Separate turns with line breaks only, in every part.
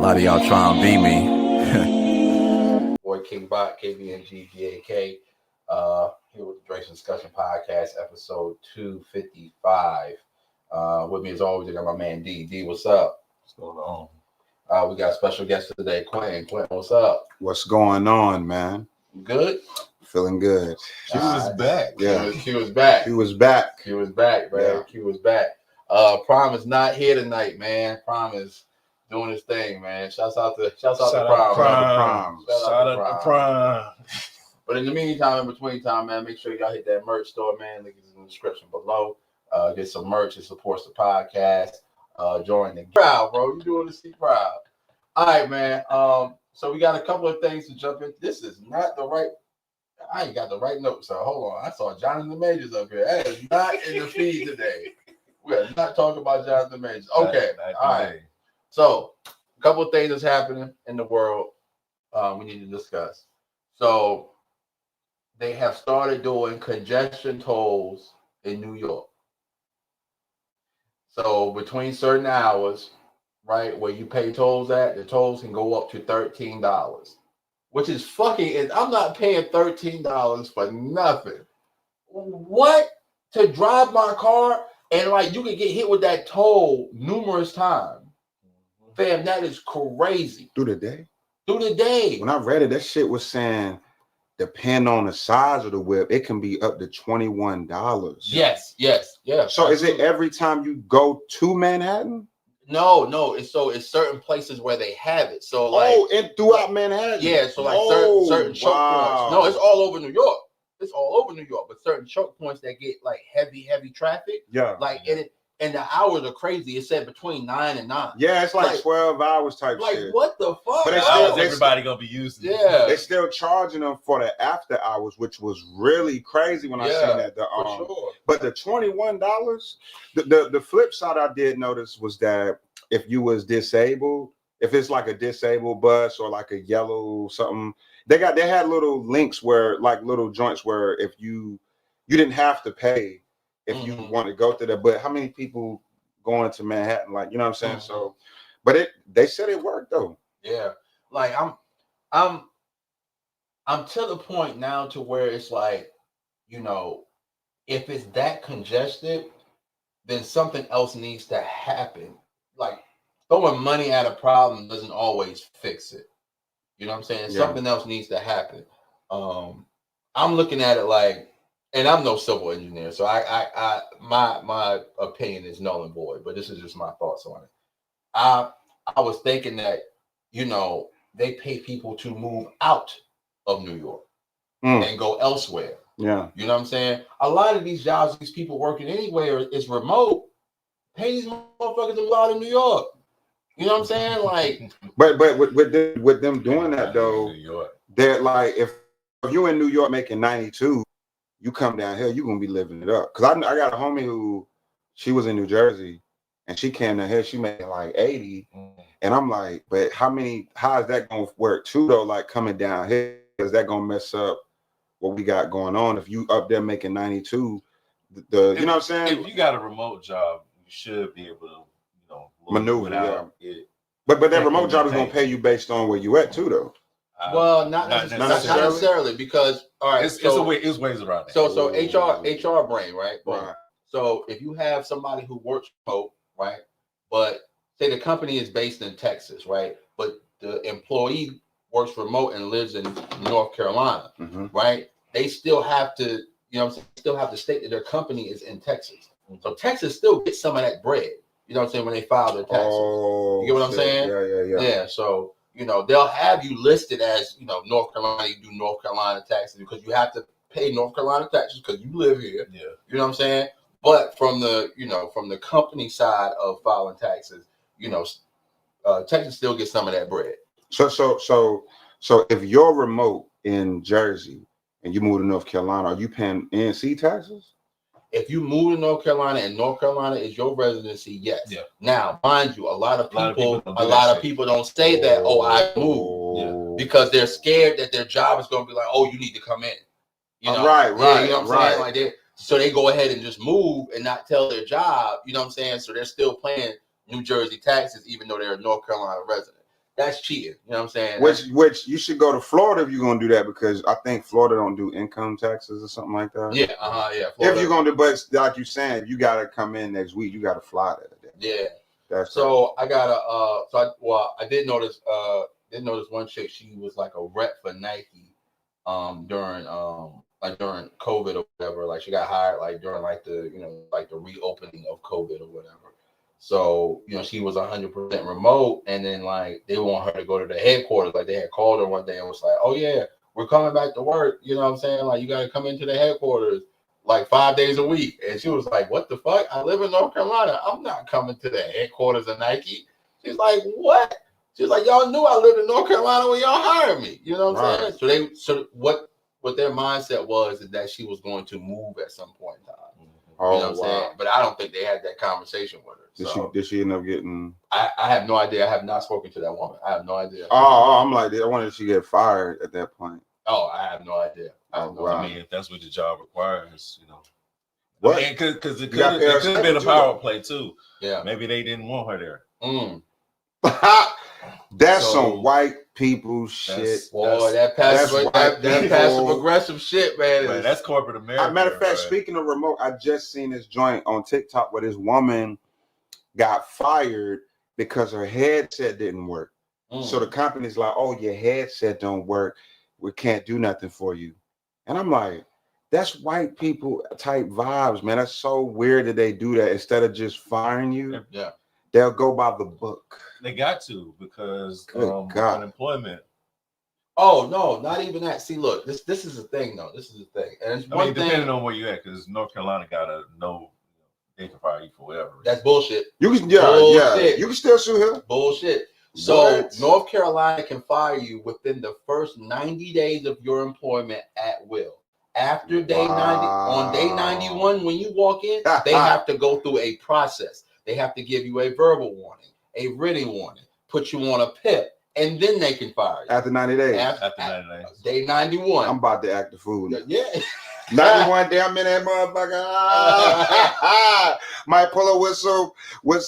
lot of y'all trying to be me.
Boy, King Bot, KBNG, GAK, here with the Drake's Discussion Podcast, episode 255. With me as always, I got my man D. D, what's up?
What's going on?
We got a special guest today, Quentin. Quentin, what's up?
What's going on, man?
Good?
Feeling good.
Q was back.
Yeah.
Q was back.
He was back.
Q was back, man.
Yeah.
Q was back. Prime is not here tonight, man. Prime is doing his thing, man. Shouts out to Prime.
Shout out to Prime.
But in the meantime, in between time, man, make sure y'all hit that merch store, man. Link is in the description below. Get some merch. It supports the podcast. Join the crowd, bro. You doing the C proud. All right, man. So we got a couple of things to jump in. This is not the right. I ain't got the right notes. So hold on. I saw Jonathan Majors up here. That is not in the feed today. We are not talking about Jonathan Majors. Okay. All right. So a couple of things that's happening in the world we need to discuss. So they have started doing congestion tolls in New York. So between certain hours, right, where you pay tolls at, the tolls can go up to $13, which is fucking. I'm not paying $13 for nothing. What? To drive my car and like you can get hit with that toll numerous times. Fam, that is crazy.
Through the day?
Through the day.
When I read it, that shit was saying, depending on the size of the whip, it can be up to $21.
Yes.
So is it every time you go to Manhattan?
No. It's certain places where they have it. So like,
and throughout Manhattan.
Yeah. So like certain choke points. No, it's all over New York. It's all over New York, but certain choke points that get like heavy traffic.
Yeah.
Like and the hours are crazy. It said between 9 and 9.
Yeah, it's like 12 hours type
like,
shit.
Like what the fuck?
But
everybody gonna be using it.
Yeah.
They're still charging them for the after hours, which was really crazy when I seen that.
For sure.
But the $21, the flip side I did notice was that if you was disabled, if it's like a disabled bus or like a yellow something, they had little links where like little joints where if you didn't have to pay if you want to go to that. But how many people going to Manhattan, like, you know what I'm saying? So, but they said it worked though.
Yeah. Like I'm to the point now to where it's like, you know, if it's that congested, then something else needs to happen. Like throwing money at a problem doesn't always fix it. You know what I'm saying? Yeah. Something else needs to happen. I'm looking at it like, and I'm no civil engineer, so my opinion is null and void, but this is just my thoughts on it. I was thinking that, you know, they pay people to move out of New York and go elsewhere.
Yeah.
You know what I'm saying? A lot of these jobs, these people working anywhere is remote. Pay these motherfuckers to move out of New York. You know what I'm saying? Like,
but with them doing that though, they're like, if you're in New York making 92, you come down here, you're gonna be living it up. Cause I got a homie who she was in New Jersey and she came down here, she made like 80. And I'm like, but how is that gonna work too though? Like coming down here, is that gonna mess up what we got going on? If you up there making 92, you know what I'm saying?
If you got a remote job, you should be able to, you know,
maneuver it. But that remote job is gonna pay you based on where you at too though.
Well, not necessarily, because all right,
it's ways around it.
So HR brain, right? Right. So if you have somebody who works remote, right, but say the company is based in Texas, right, but the employee works remote and lives in North Carolina, right? They still have to, you know, still have to state that their company is in Texas. So Texas still gets some of that bread. You know what I'm saying, when they file their taxes. You get what I'm saying? Yeah. So, you know, they'll have you listed as, you know, North Carolina, you do North Carolina taxes because you have to pay North Carolina taxes because you live here. Yeah. You know what I'm saying? But from the company side of filing taxes, you know, Texas still gets some of that bread.
So if you're remote in Jersey and you move to North Carolina, are you paying NC taxes?
If you move to North Carolina and North Carolina is your residency, yes. Yeah. Now, mind you, a lot of people don't say that. Oh, I moved, because they're scared that their job is going to be like, oh, you need to come in. You know,
right.
You know what I'm saying? Like so they go ahead and just move and not tell their job. You know what I'm saying? So they're still paying New Jersey taxes, even though they're a North Carolina resident. that's cheating. You know what I'm saying?
Which you should go to Florida if you're gonna do that, because I think Florida don't do income taxes or something like that.
Yeah, yeah. Florida.
If you're gonna do, but like you saying, you gotta come in next week. You gotta fly there.
Yeah.
That's
so crazy. I did notice one chick. She was like a rep for Nike during COVID or whatever. Like she got hired like during like the reopening of COVID or whatever. So, she was 100% remote, and then like they want her to go to the headquarters. Like they had called her one day and was like, "Oh yeah, we're coming back to work." You know what I'm saying? Like you got to come into the headquarters like 5 days a week. And she was like, "What the fuck? I live in North Carolina. I'm not coming to the headquarters of Nike." She's like, "What?" She's like, "Y'all knew I lived in North Carolina when y'all hired me." You know what I'm saying? So what their mindset was is that she was going to move at some point in time. You know what I'm saying? But I don't think they had that conversation with her.
Did she end up getting?
I have no idea. I have not spoken to that woman. I have no idea.
Oh, I'm like, I wonder if she get fired at that point.
Oh, I have no idea.
I mean, if that's what the job requires,
What?
Because it could have been a power play too.
Yeah.
Maybe they didn't want her there.
That's some white people shit.
That passive aggressive shit, man.
That's corporate America.
Matter of fact, speaking of remote, I just seen this joint on TikTok where this woman got fired because her headset didn't work. So the company's like, "Oh, your headset don't work. We can't do nothing for you." And I'm like, that's white people type vibes, man. That's so weird that they do that instead of just firing you.
Yeah.
They'll go by the book.
They got to, because unemployment.
Oh no, not even that. See, look, this is the thing, though. This is the thing, and it's
depending on where you at, because North Carolina gotta know they can fire you for whatever.
That's bullshit.
You can, yeah. You can still sue him.
Bullshit. So North Carolina can fire you within the first 90 days of your employment at will. After day 90, on day 91, when you walk in, they have to go through a process. They have to give you a verbal warning, a written warning, put you on a PIP, and then they can fire you.
After 90 days.
After 90 days.
Day 91.
I'm about to act the fool.
Yeah.
91 damn in that motherfucker. Might pull up with some what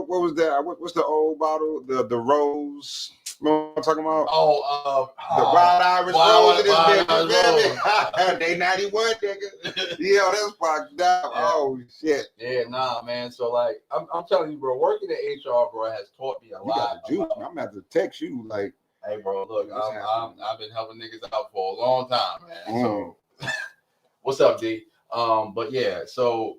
was that? What's the old bottle? The rose. You know what I'm talking about? The Wild Irish Rose in this bitch. Day 91, nigga. Yeah, that's fucked up. Yeah. Oh shit.
Yeah, nah, man. So like, I'm telling you, bro, working at HR, bro, has taught me a lot.
I'm gonna have to text you like,
"Hey, bro, look, I've been helping niggas out for a long time, man." So, what's up, D? But yeah, so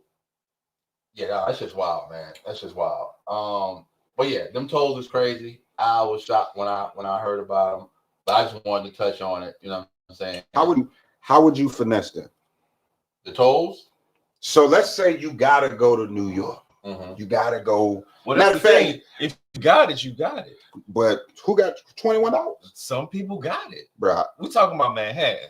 yeah, that's just wild, man. That's just wild. But yeah, them tolls is crazy. I was shocked when I heard about them, but I just wanted to touch on it. You know what I'm saying?
How would you finesse that?
The tolls?
So let's say you gotta go to New York. You gotta go.
Well, that's the thing. If you got it, you got it.
But who got $21?
Some people got it,
bro.
We talking about Manhattan.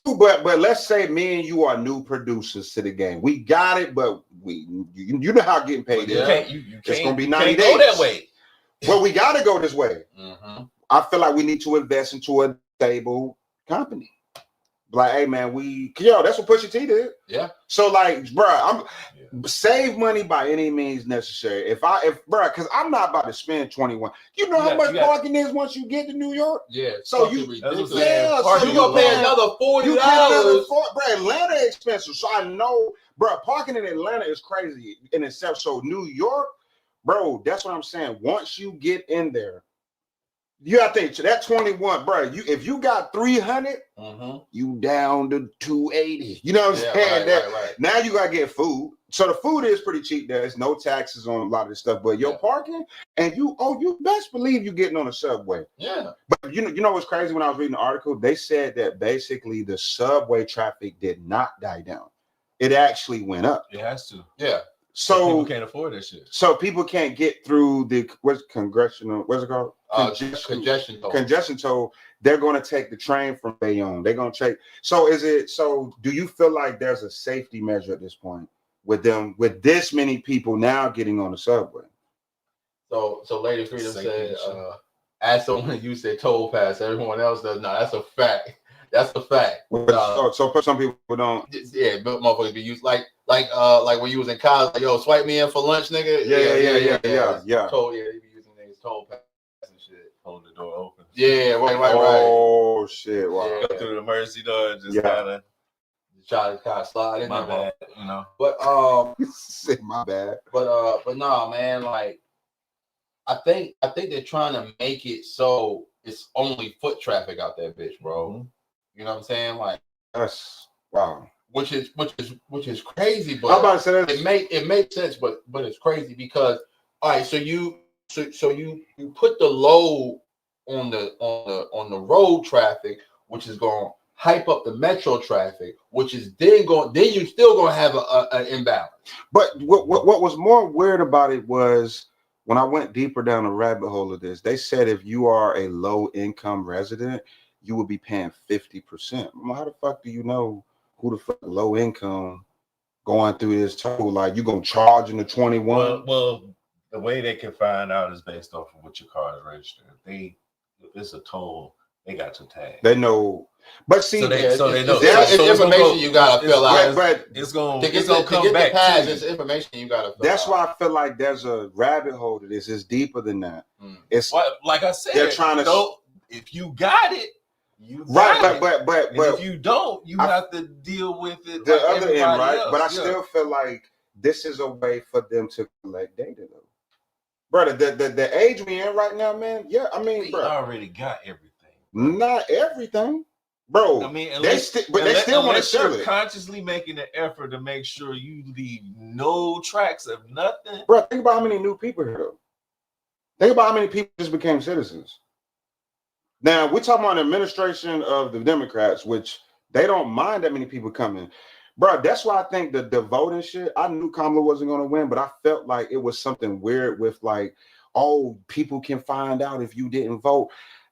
But let's say me and you are new producers to the game. We got it, but you know how getting paid is. It's gonna be 90 days.
Go that way.
Well, we gotta go this way. I feel like we need to invest into a stable company. Like, hey man, that's what Pusha T did.
Yeah.
So like, bro, save money by any means necessary. Because I'm not about to spend 21. You know how much parking is once you get to New York?
Yeah.
So
you
you
gonna pay another $40.
Bro, Atlanta expensive. So I know, bro, parking in Atlanta is crazy in itself. So New York, bro, that's what I'm saying. Once you get in there, you have to think that 21, bro. If you got 300, you down to 280. You know what I'm saying?
Right.
Now you gotta get food. So the food is pretty cheap. There's no taxes on a lot of this stuff, but your parking and you best believe you getting on a subway.
Yeah.
But you know what's crazy? When I was reading the article, they said that basically the subway traffic did not die down. It actually went up.
It has to.
Yeah.
So
people can't afford that shit.
So people can't get through the congressional. What's it called?
Congestion
toll. They're going to take the train from Bayonne. They're going to take. So do you feel like there's a safety measure at this point with this many people now getting on the subway?
So Lady Freedom said, as someone who used their toll pass, everyone else does not. That's a fact. That's a fact.
So some people don't.
Yeah, but motherfuckers be used like when you was in college, like, yo, swipe me in for lunch, nigga.
Yeah.
Toll, they be using niggas toll pass and shit.
hold the door open.
Yeah, right.
Oh shit! Wow.
Yeah.
Go through the emergency door and just
Yeah.
kind of.
Try to slide in
My
there.
bad, you know.
But
My bad.
but no, man, like I think they're trying to make it so it's only foot traffic out there, bitch, bro.
Mm-hmm.
You know what I'm saying? Like
That's wow.
which is crazy,
I'm
but
about to say that.
it makes sense, but it's crazy because all right, so you put the load on the road traffic, which is going to hype up the metro traffic, which is then you still going to have an imbalance.
But what was more weird about it was when I went deeper down the rabbit hole of this, they said if you are a low income resident, you would be paying 50%. How the fuck do you know who the fuck low income going through this toll? Like you gonna charge in the 21?
Well, the way they can find out is based off of what your car is registered. If it's a toll, they got your tag.
They know, but see,
so they know.
It's information you gotta fill out.
But it's gonna
to get
come back
the pass,
to
it's information you gotta fill
that's
out.
why I feel like there's a rabbit hole to this. It's deeper than that. It's
like I said,
they're trying to.
If you got it, you
right,
got it.
but
if you don't, you have to deal with it.
The
like
other end, right?
else.
But I still feel like this is a way for them to collect data, though. Brother, the age we in right now, man. Yeah, I mean,
we
bro,
already got everything. Bro.
Not everything, bro.
I mean,
they still want to sell it.
Consciously making an effort to make sure you leave no tracks of nothing.
Bro, think about how many new people here, though. Think about how many people just became citizens. Now, we're talking about the administration of the Democrats, which they don't mind that many people coming. Bro, that's why I think the voting shit, I knew Kamala wasn't going to win, but I felt like it was something weird with like, oh, people can find out if you didn't vote.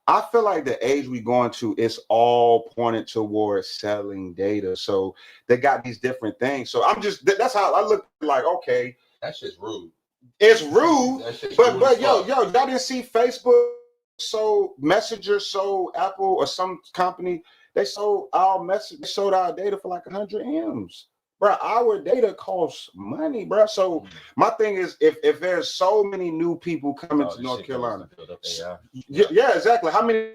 I feel like the age we going to, it's all pointed towards selling data. So they got these different things. So that's how I look like, okay.
That shit's rude.
It's rude, but yo, y'all didn't see Facebook sold Messenger, sold Apple or some company. They sold our message. They sold our data for like 100 M's, bro. Our data costs money, bro. So my thing is, if there's so many new people coming to North Carolina, yeah, exactly. How many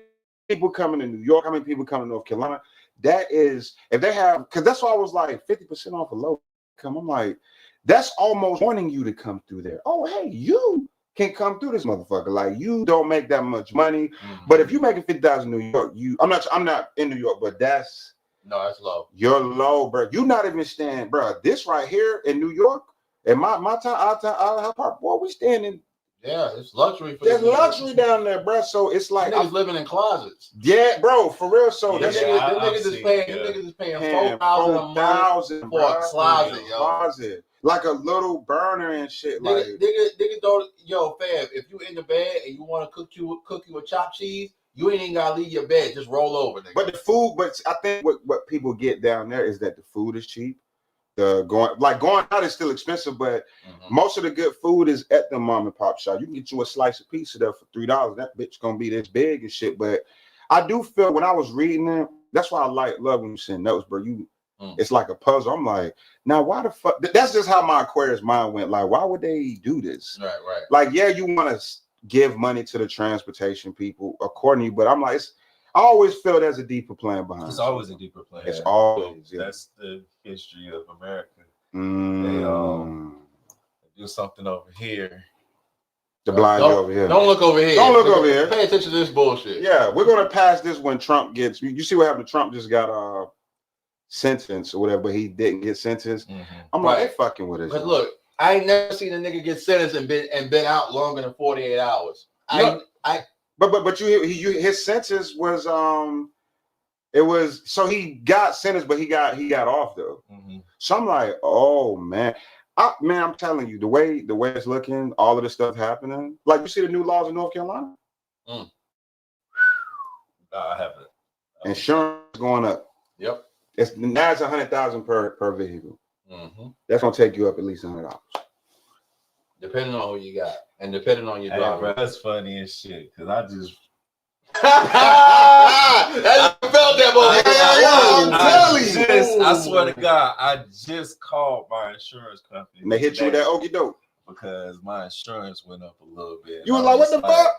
people coming to New York? How many people coming to North Carolina? That is, if they have, because that's why I was like 50% off a low income. I'm like, that's almost wanting you to come through there. Oh, hey, you can come through this motherfucker. Like you don't make that much money, but if you making 50,000 in New York, I'm not in New York, but that's
low.
You're low, bro. You're not even staying, bro. This right here in New York, in my town, our park, boy, we standing.
Yeah, it's luxury.
There's luxury down there, bro. So it's like
I'm living in closets.
Yeah, bro, for real. So
them niggas is paying $4,000 a month for a closet, yo.
Closet. Like a little burner and shit.
Niggas don't, yo, fam, if you in the bed and you want to cook you a chopped cheese, you ain't even gotta leave your bed. Just roll over, nigga.
But the food, I think what people get down there is that the food is cheap. Going out is still expensive, but most of the good food is at the mom and pop shop. You can get you a slice of pizza there for $3. That bitch gonna be this big and shit. But I do feel when I was reading it, that's why I love when you send notes, bro. It's like a puzzle. I'm like, now why the fuck? That's just how my Aquarius mind went. Like, why would they do this?
Right.
Like, yeah, you want to give money to the transportation people according to you, but I'm like, I always feel there's a deeper plan behind it.
It's always a deeper plan.
It's always.
That's the history of America. They do something over here.
To blind you over here.
Don't look over here.
Don't look over here.
Pay attention to this bullshit.
Yeah, we're gonna pass this when Trump gets. You see what happened? Trump just got sentenced or whatever, but he didn't get sentenced. I'm like, they fucking with us.
But look, I ain't never seen a nigga get sentenced and been out longer than 48 hours.
But his sentence was it was so he got sentenced, but he got off though. So I'm like, oh man. I'm telling you, the way it's looking, all of this stuff happening. Like you see the new laws in North Carolina?
I haven't.
Insurance going up.
Yep.
It's 100,000 per vehicle. That's gonna take you up at least $100.
Depending on who you got, and depending on your driver.
That's funny as shit. Cause I just
felt that
I swear to God, I just called my insurance company.
And they hit you with that okie doke
because my insurance went up a little bit.
You was like, what the fuck?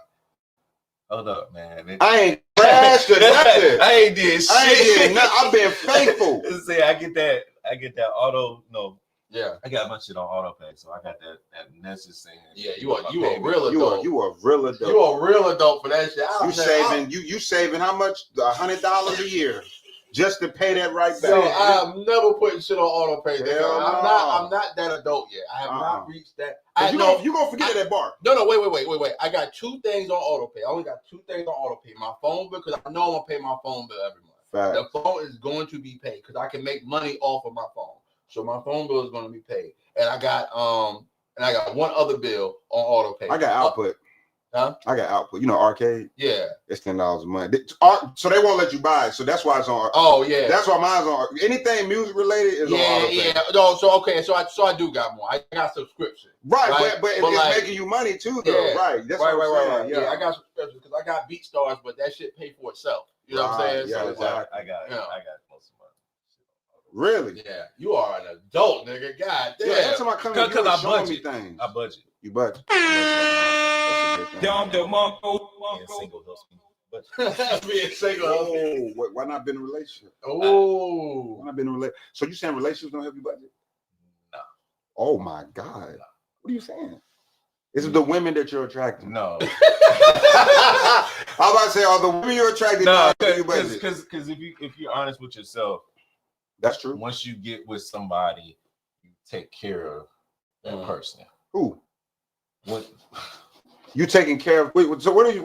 Hold up, man.
I ain't crashed or nothing.
I ain't did shit.
I ain't did nothing. I've been faithful.
See, I get that auto. No,
Yeah,
I got my shit on auto pay, so I got that message saying.
Yeah, you a real adult.
You a real adult.
You a real adult for that shit.
You saving how much? $100 a year just to pay that right back.
Yo, I'm never putting shit on auto pay. I'm
no.
not that adult yet. I have not reached that.
You gonna forget it at bar.
No, wait. I got 2 things on auto pay. I only got 2 things on auto pay. My phone bill, because I know I'm gonna pay my phone bill every month.
Fact.
The phone is going to be paid because I can make money off of my phone. So my phone bill is going to be paid. And I got one other bill on auto pay.
I got output.
Huh?
I got output. You know, arcade.
Yeah.
It's $10 a month. So they won't let you buy it. So that's why it's on.
Oh yeah.
That's why mine's on. Anything music related is on auto pay.
Yeah. No. So okay. So I do got more. I got subscription.
Right. But it's like, making you money too, though.
Yeah,
right. That's what I'm saying.
Yeah. I got subscription because I got BeatStars, but that shit pay for itself. You know what I'm saying?
Yeah.
So
Exactly.
I got most of mine.
Really?
Yeah. You are an adult, nigga. God damn.
Yeah. That's why I come here.
Because I
showing me
budget.
things.
I budget.
You budget. That's a good thing.
Being single helps me. But
Being single.
Oh, why not been in a relationship?
Oh.
Why not been in a relationship? So you saying relationships don't help you budget?
No.
Oh my God. What are you saying? Is it the women that you're attracted?
No.
I was about to say, are the women you're attracted
No,
to?
because if you're honest with yourself,
that's true.
Once you get with somebody, you take care of that person.
Who?
What?
You taking care of? Wait, so what are you?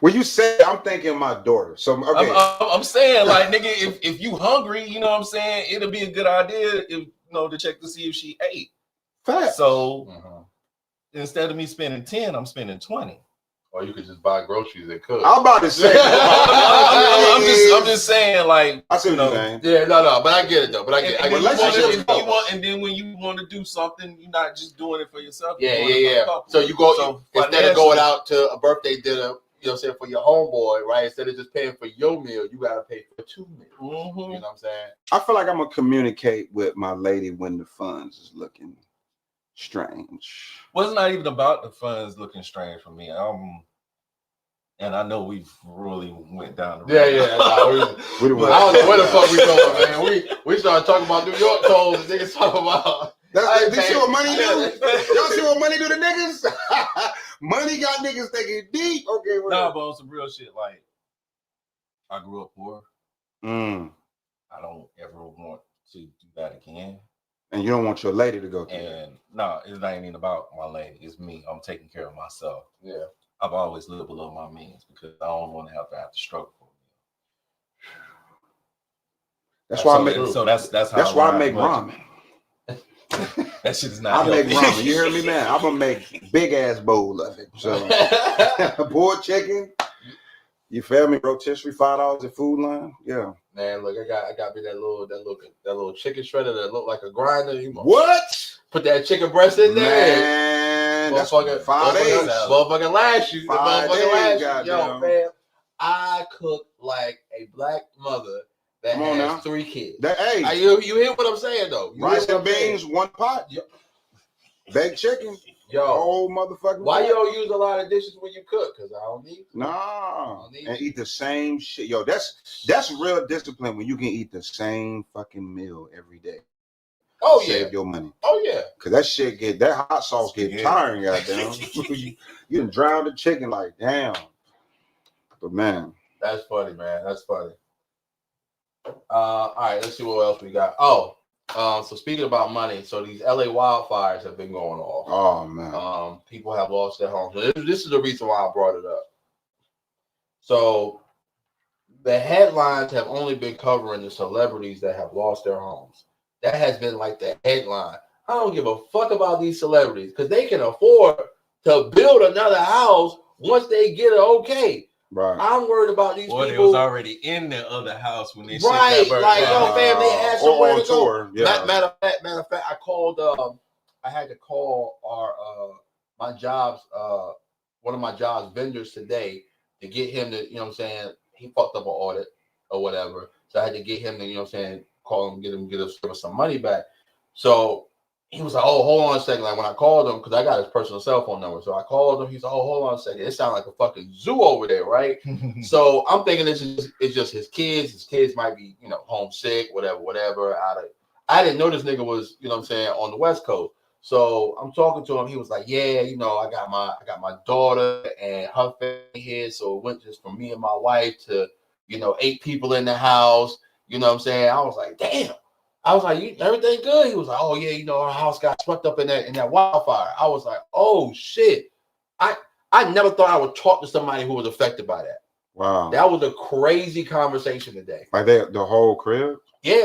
When you say, I'm thinking my daughter. So okay,
I'm saying like nigga, if you hungry, you know what I'm saying, it'll be a good idea if to check to see if she ate.
Fact.
So instead of me spending 10, I'm spending 20.
Or you could just buy groceries and cook.
I'm about to say.
I'm just saying, like,
I see what you're saying.
Yeah, no, but I get it though. But I get it.
And then when you want to do something, you're not just doing it for yourself.
Yeah. So you go instead of going out to a birthday dinner, you know what I'm saying, for your homeboy, right? Instead of just paying for your meal, you gotta pay for 2 meals.
Mm-hmm.
You know what I'm saying?
I feel like I'm gonna communicate with my lady when the funds is looking strange.
Well, it's not even about the funds looking strange for me. And I know we've really went down the road.
Yeah. I don't know where the fuck we going, man. We started talking about New York tolls and niggas talking about.
You see what money do? Y'all see what money do to niggas? Money got niggas thinking deep. Okay,
but on some real shit, like I grew up poor. I don't ever want to do that again. And
you don't want your lady to go through that.
And no, it's not even about my lady. It's me. I'm taking care of myself.
Yeah.
I've always lived below my means because I don't want to have to struggle for it.
That's why I make ramen.
That shit is not.
I make ramen. You hear me, man? I'm gonna make big ass bowl of it. So boiled chicken. You feel me? Rotisserie, $5 at Food Line. Yeah.
Man, look, I got me that little chicken shredder that look like a grinder.
What?
Put that chicken breast in there.
Man, that's fucking 5 days.
Motherfucking last you.
5 days, goddamn.
Yo, man, I cook like a black mother that has 3 kids. You hear what I'm saying though?
Rice and beans, 1 pot.
Yep.
Baked chicken.
Yo,
oh motherfucker!
Why you don't use a lot of dishes when you cook? Because I don't need to.
Nah, and eat the same shit. Yo, that's real discipline when you can eat the same fucking meal every day.
Oh yeah,
save your money.
Oh yeah,
because that hot sauce get tiring, goddamn. You done drown the chicken like damn. But man,
that's funny, man. That's funny. All right, let's see what else we got. So speaking about money, so these LA wildfires have been going off.
Oh man.
People have lost their homes. This is the reason why I brought it up. So the headlines have only been covering the celebrities that have lost their homes. That has been like the headline. I don't give a fuck about these celebrities because they can afford to build another house once they get it okay.
Right.
I'm worried about these people.
They was already in the other house when they
right. Like, yo, fam, they had somewhere to go.
Yeah.
Matter of fact, I called. I had to call our my jobs. One of my jobs vendors today to get him to. You know what I'm saying? He fucked up an audit or whatever. So I had to get him to. You know what I'm saying? Call him, get us some money back. So he was like, oh, hold on a second. Like when I called him, because I got his personal cell phone number. So I called him. He's like, oh, hold on a second. It sounds like a fucking zoo over there, right? So I'm thinking it's just his kids. His kids might be, you know, homesick, whatever. I didn't know this nigga was, you know what I'm saying, on the West Coast. So I'm talking to him. He was like, yeah, you know, I got my daughter and her family here. So it went just from me and my wife to, you know, 8 people in the house. You know what I'm saying? I was like, damn. I was like, everything good? He was like, oh yeah, you know, our house got swept up in that wildfire. I was like, oh shit. I never thought I would talk to somebody who was affected by that.
Wow.
That was a crazy conversation today.
Like the whole crib?
Yeah.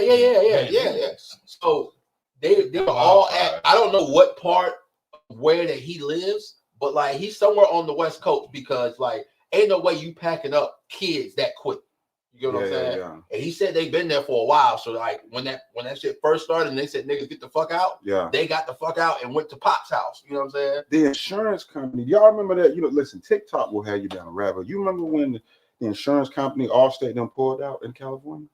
So they were all at, I don't know what part of where that he lives, but like he's somewhere on the West Coast because like ain't no way you packing up kids that quick. You know what I'm saying?
Yeah.
And he said they've been there for a while. So like when that shit first started and they said niggas get the fuck out, they got the fuck out and went to Pop's house. You know what I'm saying?
The insurance company, y'all remember that? You know, listen, TikTok will have you down a rabbit. You remember when the insurance company Allstate them pulled out in California?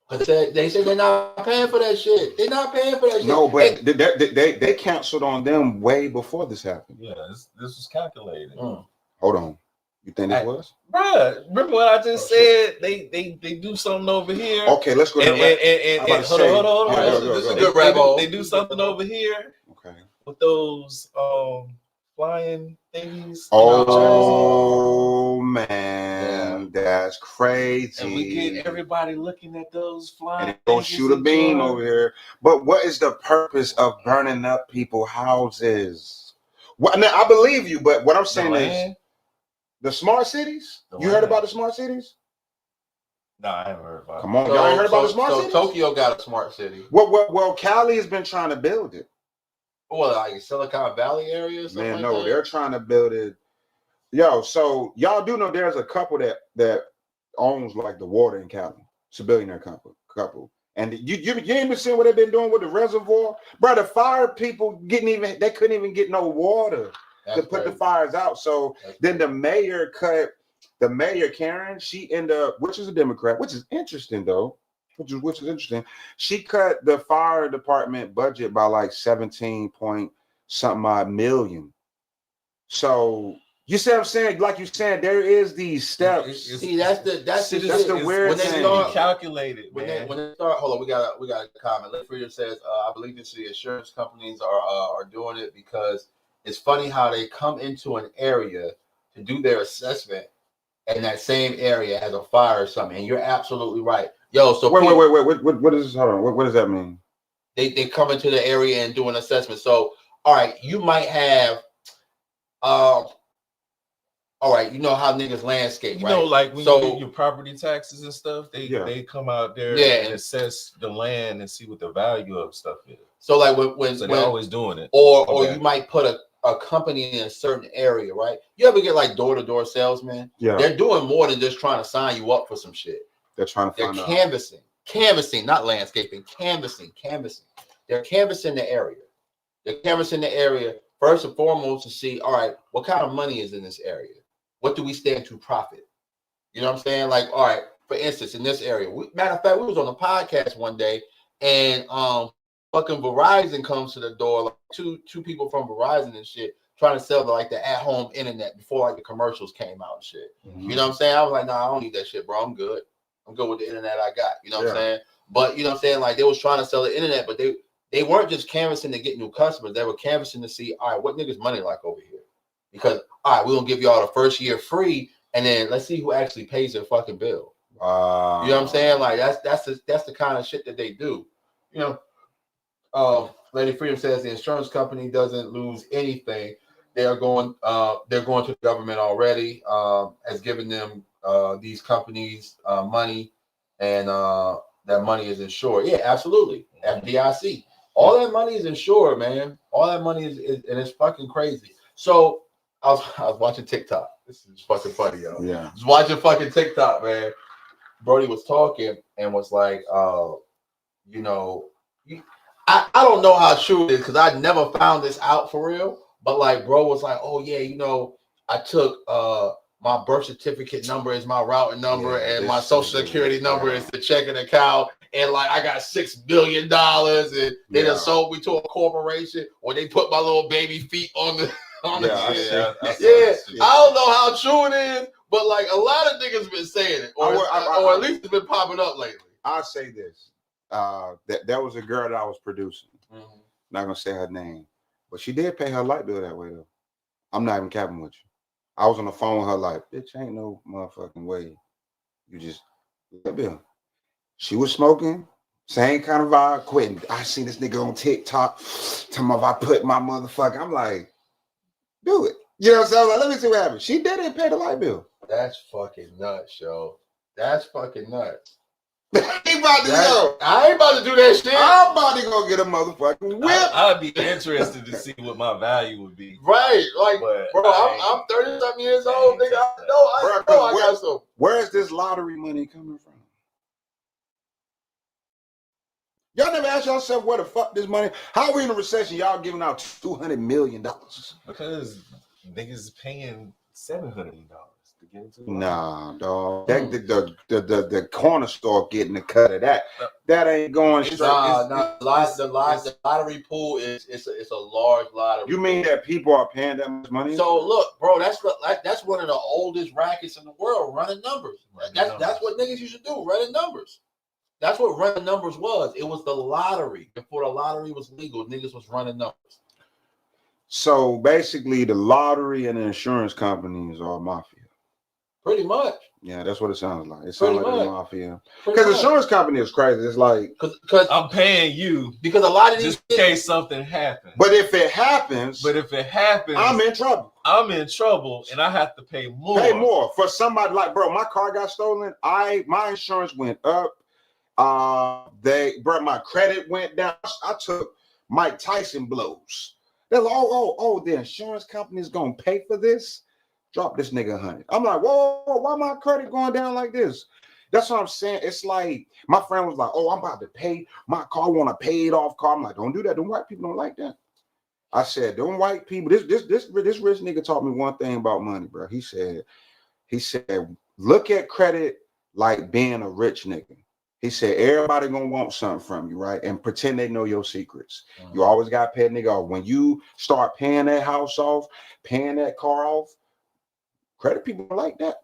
But they said they're not paying for that shit. They're not paying for that shit.
No, but they canceled on them way before this happened.
Yeah, this was calculated.
Hold on. You think this was?
Bruh, remember what I just said? They do something over here.
Okay, let's go.
And hold on. This is a good rabbit. They do something over here.
Okay.
With those flying things.
Oh man, that's crazy.
And we get everybody looking at those flying.
And don't shoot a beam over here. But what is the purpose of burning up people's houses? Well, now, I believe you, but what I'm saying is the smart cities. You heard about the smart cities?
No, I haven't heard about it.
Come on, y'all ain't heard about the smart cities?
Tokyo got a smart city.
Well, Cali has been trying to build it.
Well, like Silicon Valley area?
Man, no, they're trying to build it. Yo, so y'all do know there's a couple that owns like the water in Cali. It's a billionaire couple. And you ain't been seeing what they've been doing with the reservoir? Bro, the fire people they couldn't even get no water to put the fires out. So then the mayor Karen, she ended up, which is a Democrat, which is interesting though. Which is interesting. She cut the fire department budget by like 17 point something odd million. So you see what I'm saying? Like you said, there is these steps.
See, that's the
weird
when
thing.
they start
calculated.
When they start, hold on, we got a comment. Let Freedom says, I believe the insurance companies are doing it because it's funny how they come into an area to do their assessment, and that same area has a fire or something. And you're absolutely right. Yo, so
wait. What is this? Hold on. What does that mean?
They come into the area and do an assessment. So, all right, you might have, all right, you know how niggas landscape, right?
You know, like when you get your property taxes and stuff, they come out there and assess the land and see what the value of stuff is.
So, like when
they're always doing it,
or you might put a company in a certain area, right? You ever get like door-to-door salesmen? Yeah, they're doing more than just trying to sign you up for some shit.
They're trying to find
out. Canvassing, not landscaping, canvassing. They're canvassing the area. They're canvassing the area first and foremost to see, all right, what kind of money is in this area? What do we stand to profit? You know what I'm saying? Like, all right, for instance, in this area, matter of fact, we was on a podcast one day, and fucking Verizon comes to the door, like two people from Verizon and shit, trying to sell the at-home internet before like the commercials came out and shit. Mm-hmm. You know what I'm saying? I was like, nah, I don't need that shit, bro. I'm good with the internet I got. You know what I'm saying? But you know what I'm saying? Like they was trying to sell the internet, but they weren't just canvassing to get new customers. They were canvassing to see, all right, what niggas money like over here? Because all right, we're gonna give y'all the first year free, and then let's see who actually pays their fucking bill. You know what I'm saying? Like that's the kind of shit that they do. You know, Lady Freedom says the insurance company doesn't lose anything. They're going to the government already, has given them these companies money, and that money is insured. Yeah, absolutely. FDIC. All that money is insured, man. All that money is and it's fucking crazy. So I was watching TikTok. This is fucking funny, yo. Yeah. I was watching fucking TikTok, man. Brody was talking and was like, you know, I don't know how true it is because I never found this out for real. But like, bro was like, oh yeah, you know, I took my birth certificate number is my routing number, and my social security number is the checking account, and like I got $6 billion, and they done sold me to a corporation, or they put my little baby feet on the shit. I don't know how true it is, but like a lot of niggas been saying it, or at least it's been popping up lately.
I'll say this: that was a girl that I was producing.
Mm-hmm.
Not gonna say her name, but she did pay her light bill that way though. I'm not even capping with you. I was on the phone with her like, bitch, ain't no motherfucking way. You just light bill. She was smoking, same kind of vibe. Quentin, I seen this nigga on TikTok. Tell me if I put my motherfucker. I'm like, do it. You know what I'm saying? Like, let me see what happens. She didn't pay the light bill.
That's fucking nuts, yo. That's fucking nuts.
I ain't about to do that shit. I'm about to go get a motherfucking whip.
I'd be interested to see what my value would be.
Right, like, bro, I'm 30-something years old, nigga. I got some.
Where is this lottery money coming from? Y'all never ask yourself where the fuck this money? How are we in a recession? Y'all giving out $200 million?
Because niggas paying $700 to get into.
Nah, dog. The corner store getting the cut of that. That ain't going straight.
The lottery pool is a large lottery.
You mean that people are paying that much money?
So look, bro, that's one of the oldest rackets in the world, running numbers. That's what niggas used to do, running numbers. That's what running numbers was. It was the lottery. Before the lottery was legal, niggas was running numbers.
So basically, the lottery and the insurance companies are mafia.
Pretty much.
Yeah, that's what it sounds like. It sounds like the mafia.
Because
the insurance company is crazy. It's like,
because I'm paying you
because a lot of these
just in case something happens.
But if it happens, I'm in trouble.
And I have to pay more.
Pay more for somebody like, bro. My car got stolen. My insurance went up. My credit went down. I took Mike Tyson blows. They're like, the insurance company is gonna pay for this. Drop this nigga 100. I'm like, whoa, why my credit going down like this? That's what I'm saying. It's like my friend was like, I'm about to pay my car. I want a paid off car. I'm like, don't do that. Them white people don't like that. I said, them white people. This rich nigga taught me one thing about money, bro. He said, look at credit like being a rich nigga. He said, everybody gonna want something from you, right? And pretend they know your secrets. You always got to pay a nigga off. When you start paying that house off, paying that car off, credit people like that.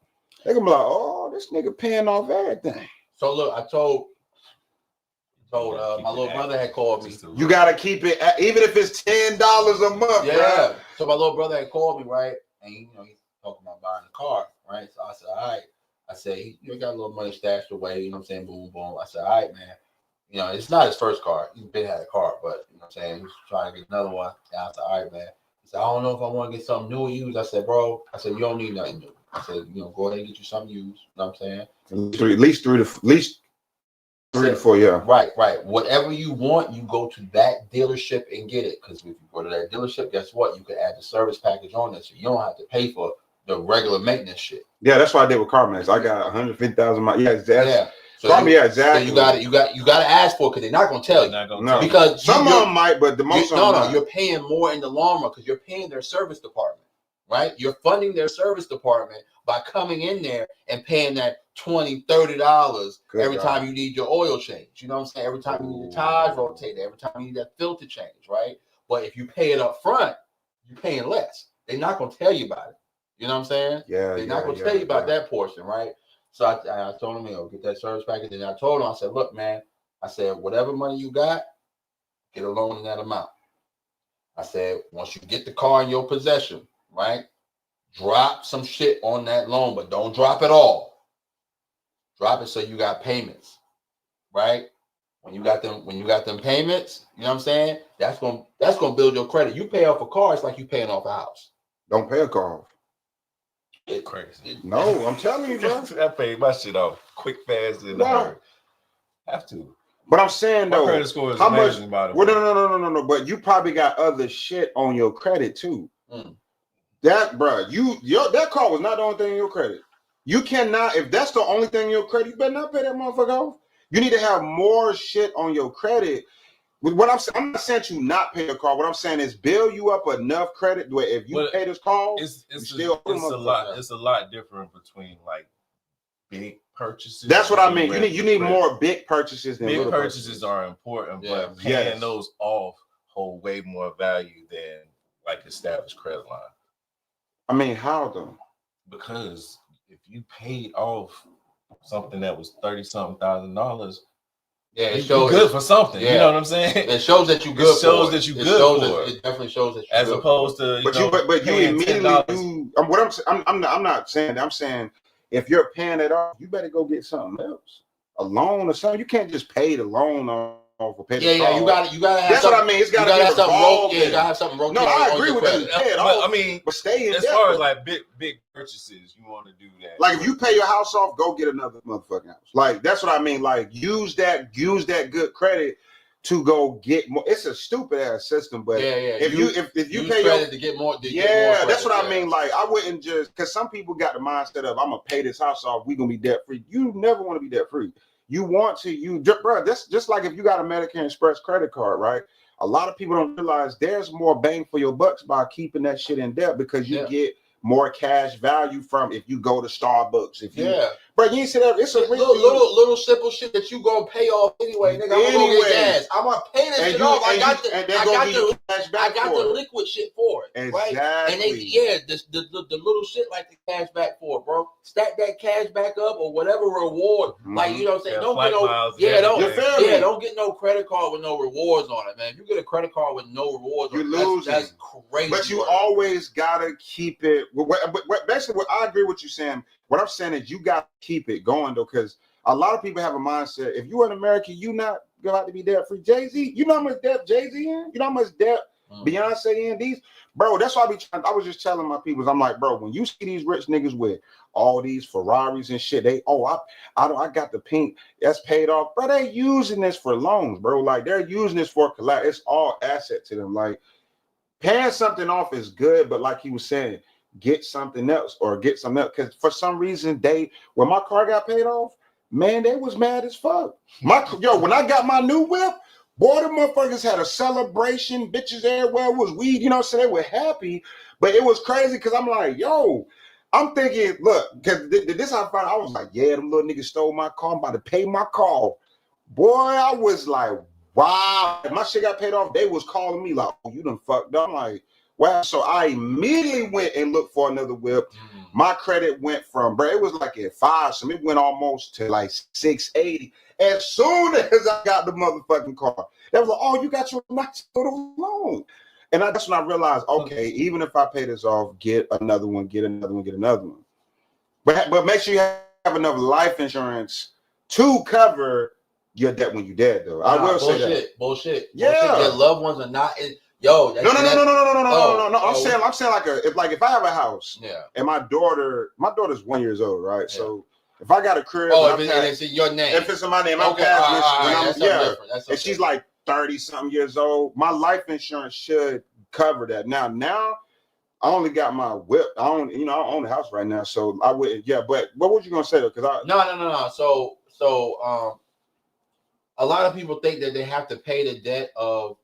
They're gonna be like, this nigga paying off everything.
So look, I told my little brother had called me.
You gotta keep it, even if it's $10 a month.
Yeah.
Bro.
So my little brother had called me, right? And he's talking about buying a car, right? So I said, all right. I said, you got a little money stashed away, you know what I'm saying? Boom, boom. I said, all right, man. It's not his first car. He's been had a car, but you know what I'm saying? He's trying to get another one. And I said, all right, man. He said, I don't know if I want to get something new or used. I said, bro, you don't need nothing new. I said, go ahead and get you something used. You know what I'm saying?
At least three to 4 years.
Right. Whatever you want, you go to that dealership and get it. Because if you go to that dealership, guess what? You can add the service package on it, so you don't have to pay for the regular maintenance shit.
Yeah, that's what I did with CarMax. I got 150,000 miles. Yeah. So exactly.
So you got to ask for it because they're not gonna tell you.
No.
Because
some of them might, but the most of them
you're paying more in the long run because you're paying their service department, right? You're funding their service department by coming in there and paying that $20, $30 every time you need your oil change. You know what I'm saying? Every time you need your tires rotated, every time you need that filter change, right? But if you pay it up front, you're paying less. They're not gonna tell you about it. You know what I'm saying?
Yeah.
They're not going to tell you about that portion, right? So I told him, get that service package. And I told him, I said, look, man, I said, whatever money you got, get a loan in that amount. I said, once you get the car in your possession, right, drop some shit on that loan, but don't drop it all. Drop it so you got payments, right? When you got them payments, you know what I'm saying? That's gonna build your credit. You pay off a car, it's like you paying off a house.
Don't pay a car off.
It's crazy.
No, I'm telling you, bro.
I paid my shit off quick, fast, and hard. Have to.
But I'm saying though,
my credit score is
how
amazing,
much? Well, no. But you probably got other shit on your credit too. That, bro, that car was not the only thing in your credit. You cannot, if that's the only thing in your credit, you better not pay that motherfucker off. You need to have more shit on your credit. With what I'm not saying you not pay the car. What I'm saying is build you up enough credit where if you pay this car,
it's a lot different between like big purchases.
That's what I mean. You need more big purchases than
big
little
purchases are important, but paying those off hold way more value than like established credit line.
I mean, how though?
Because if you paid off something that was $30,000,
yeah, it
you're good for something.
Yeah.
You know what I'm saying?
It shows that you good.
It
definitely shows that you're
as
good
opposed to
you
immediately.
I'm not saying that. I'm saying if you're paying it off, you better go get something else, a loan or something. You can't just pay the loan off or pay the car.
You gotta have.
That's what I mean. It's gotta be revolved.
You gotta have something rotated.
No, I agree with that.
I mean,
but stay in
as
debt,
far as like big purchases, you want to do that.
Like if you pay your house off, go get another motherfucking house. Like that's what I mean. Like use that good credit to go get more. It's a stupid ass system, but if you pay your
to get more,
that's what I mean. Like I wouldn't just because some people got the mindset of I'm gonna pay this house off, we gonna be debt free. You never want to be debt free. You want to, bro. That's just like if you got a Medicare Express credit card, right? A lot of people don't realize there's more bang for your bucks by keeping that shit in debt because you get more cash value from if you go to Starbucks. If you, bro, you ain't say that. It's a
little simple shit that you gonna pay off anyway, nigga. I'm gonna go get gas. I'm gonna pay this shit off. I got the liquid shit for it.
Exactly.
Right? And the little shit like the cash back for it, bro. Stack that cash back up or whatever reward. Like you know what I'm saying? Don't get no credit card with no rewards on it, man. If you get a credit card with no rewards,
you're losing.
That's crazy.
But you always gotta keep it. Basically, what I agree with you saying. What I'm saying is you got to keep it going though, because a lot of people have a mindset. If you're in America, you not going to be debt free. Jay-Z, you know how much debt Jay-Z in? You know how much debt Beyonce in? These, bro. That's why I was just telling my people. I'm like, bro, when you see these rich niggas with all these Ferraris and shit, I got the pink that's paid off, bro. They using this for loans, bro. Like they're using this for collateral. It's all asset to them. Like paying something off is good, but like he was saying. Get something else because for some reason when my car got paid off, man, they was mad as fuck. When I got my new whip, boy, the motherfuckers had a celebration, bitches everywhere, was weed, so they were happy, but it was crazy because I'm like, I'm thinking, look, because this how I found out, I was like, yeah, them little niggas stole my car, I'm about to pay my car. Boy, I was like, wow, my shit got paid off, they was calling me like, oh, you done fucked up. I'm like, wow, so I immediately went and looked for another whip. My credit went from, bro, it was like at 5, so it went almost to like 680. As soon as I got the motherfucking car, they was like, oh, you got your nice little loan. And that's when I realized, okay, even if I pay this off, get another one. But make sure you have enough life insurance to cover your debt when you're dead, though. I will say that. Bullshit. Yeah.
Your loved ones are not in.
No. I'm saying like if I have a house, and my daughter's 1 year old, right? Yeah. So if I got a crib,
and it's in your name.
If it's in my name, I'm passing and she's like 30-something years old, my life insurance should cover that. Now I only got my whip. I own the house right now, so I would. Yeah, but what was you gonna say though? Because
no. So a lot of people think that they have to pay the debt of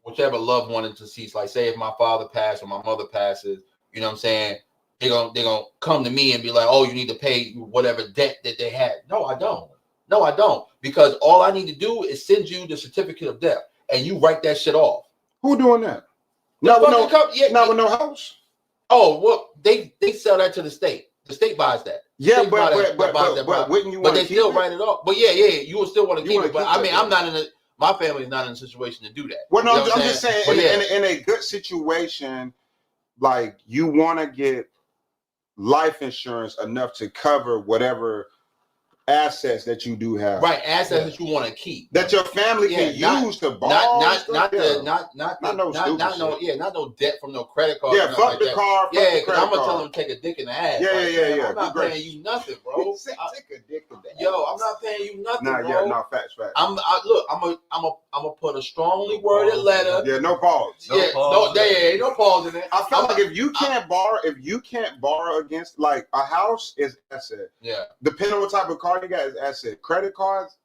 whichever loved one is deceased. Like say if my father passed or my mother passes, you know what I'm saying? They're gonna come to me and be like, oh, you need to pay whatever debt that they had. No, I don't. Because all I need to do is send you the certificate of debt and you write that shit off.
Who doing that? Not with no house.
Oh, well, they sell that to the state. The state buys that.
Yeah, but wouldn't you want to
they still write it off. But yeah, you would still want to keep it. But I mean, I'm not in a my family's not in a situation to do that.
Well, no, I'm just saying in a good situation, like you want to get life insurance enough to cover whatever assets that you do have.
Right, assets that you want to keep.
That your family can use to borrow.
Not no debt from no credit card.
Yeah, fuck the car.
Yeah, because I'm gonna tell them to take a dick in the ass.
Yeah.
I'm not paying you nothing, bro.
Take a dick in the ass.
Yo, I'm not paying you nothing, bro.
No, facts.
I'm gonna put a strongly worded letter.
Yeah, no pause.
Ain't no pause in it.
I feel like if you can't borrow against like a house is asset.
Yeah.
Depending on what type of car you got is asset. Credit cards,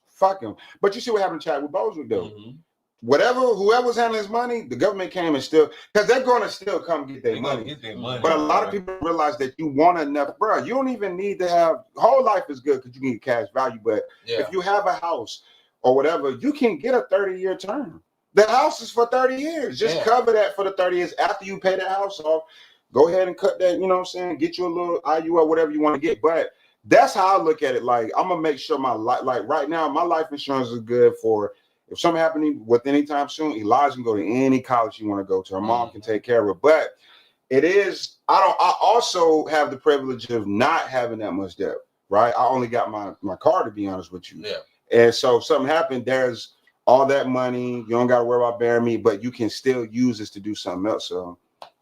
fuck them. But you see what happened to Chad with Bozewick though. Mm-hmm. whoever's handling his money, the government came and still, because they're going to still come get their money. But a lot of people realize that you want enough, bro. You don't even need to have, whole life is good because you need cash value. But if you have a house or whatever, you can get a 30-year term. The house is for 30 years. Just cover that for the 30 years. After you pay that house off, go ahead and cut that, you know what I'm saying? Get you a little IU or whatever you want to get. But that's how I look at it. Like, I'm going to make sure my life, like right now, my life insurance is good for, if something happening with anytime soon, Elijah can go to any college you want to go to. Her mom can take care of her. But it is, I also have the privilege of not having that much debt, right? I only got my car, to be honest with you.
Yeah.
And so if something happened, there's all that money. You don't got to worry about bearing me, but you can still use this to do something else. So,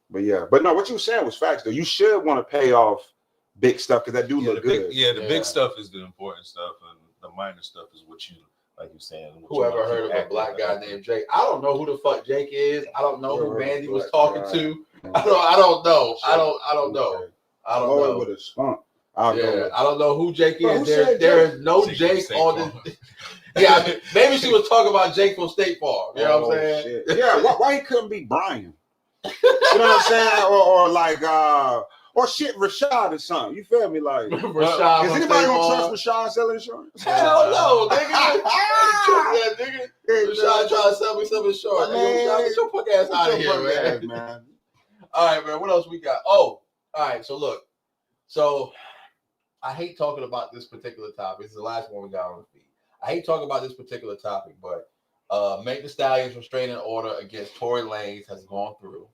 but yeah. But no, what you were saying was facts, though. You should want to pay off big stuff because that do look good.
The big stuff is the important stuff, and the minor stuff is what you, like you're saying.
Whoever heard of a black guy named Jake? I don't know who the fuck Jake is. I don't know who Mandy was talking to. I don't know. I don't know.
With a spunk.
I don't know who Jake is. There is no Jake on this. Yeah, maybe she was talking about Jake from State Farm. You know what I'm saying?
Shit. Yeah, why he couldn't be Brian? You know what I'm saying? Or like or shit, Rashad or something. You feel me? Like
Rashad.
Is anybody gonna trust Rashad selling insurance?
Hell no, nigga. Rashad trying to sell me some insurance. Get your fuck ass out of here, man. All right, man. What else we got? Oh, all right. So look. So I hate talking about this particular topic. It's the last one we got on the feed. I hate talking about this particular topic, but Meg Thee Stallion's restraining order against Tory Lanez has gone through.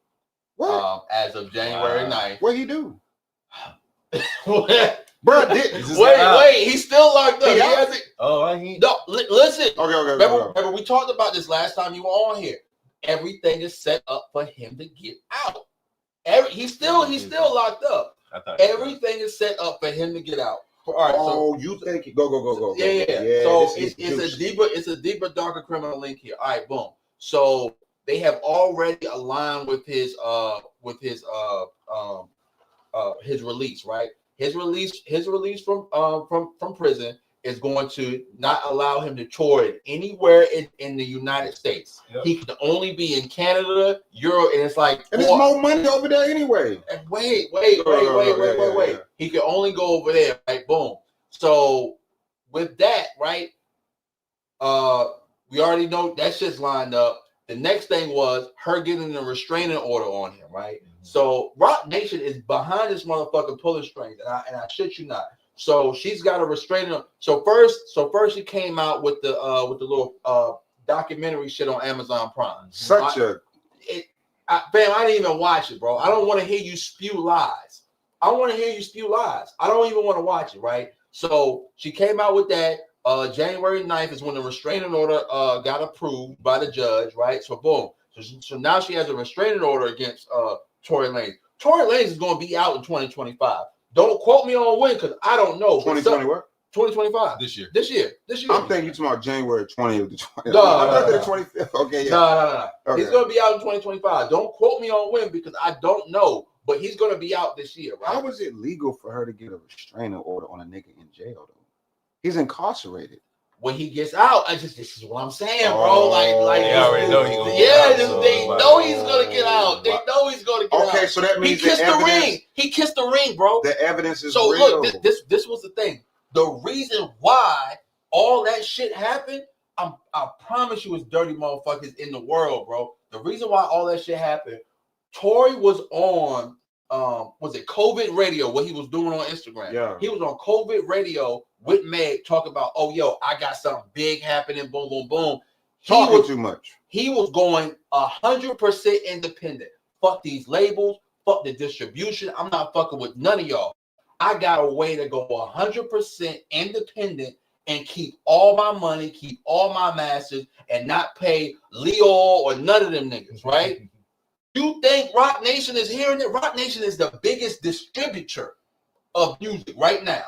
What?
As of January 9th.
What he do?
What?
Bro,
wait, he's still locked up. He hasn't. No, listen.
Okay.
Remember, we talked about this last time you were on here. Everything is set up for him to get out. He's still locked up. Everything is set up for him to get out. All right.
You think go.
Yeah. So it's a deeper, darker criminal link here. All right, boom. So they have already aligned with his release, right? His release from prison is going to not allow him to tour anywhere in the United States. Yep. He can only be in Canada, Europe, and it's like
there's more money over there anyway.
And wait. He can only go over there, right? Boom. So with that, right? We already know that shit's lined up. The next thing was her getting a restraining order on him, right? Mm-hmm. So Rock Nation is behind this motherfucker pulling strings, and I shit you not. So she's got a restraining. So first she came out with the little documentary shit on Amazon Prime.
Fam,
I didn't even watch it, bro. I don't want to hear you spew lies. I don't even want to watch it, right? So she came out with that. January 9th is when the restraining order got approved by the judge, right? So boom. So now she has a restraining order against Tory Lanez. Tory Lanez is going to be out in 2025. Don't quote me on when, because I don't know.
2020 what?
2025.
This year.
I'm thinking you're talking about January 20th to 20th.
No.
The 25th. Okay, yeah.
No.
Okay.
He's going to be out in 2025. Don't quote me on when, because I don't know. But he's going to be out this year, right?
How is it legal for her to get a restraining order on a nigga in jail, though? He's incarcerated.
When he gets out, this is what I'm saying, bro. Like
they already know he's gonna
they know he's gonna get out. They know he's gonna get out.
Okay, so that means
he kissed the ring. He kissed the ring, bro.
The evidence is
so
real.
Look, this was the thing. The reason why all that shit happened, I promise you, it's dirty motherfuckers in the world, bro. The reason why all that shit happened, Tory was on was it COVID radio, what he was doing on Instagram.
Yeah.
He was on COVID radio with Meg talking about, oh, yo, I got something big happening, boom, boom, boom.
Talking too much.
He was going 100% independent. Fuck these labels, fuck the distribution. I'm not fucking with none of y'all. I got a way to go 100% independent and keep all my money, keep all my masters, and not pay Leo or none of them niggas, right? You think Rock Nation is hearing it? Rock Nation is the biggest distributor of music right now.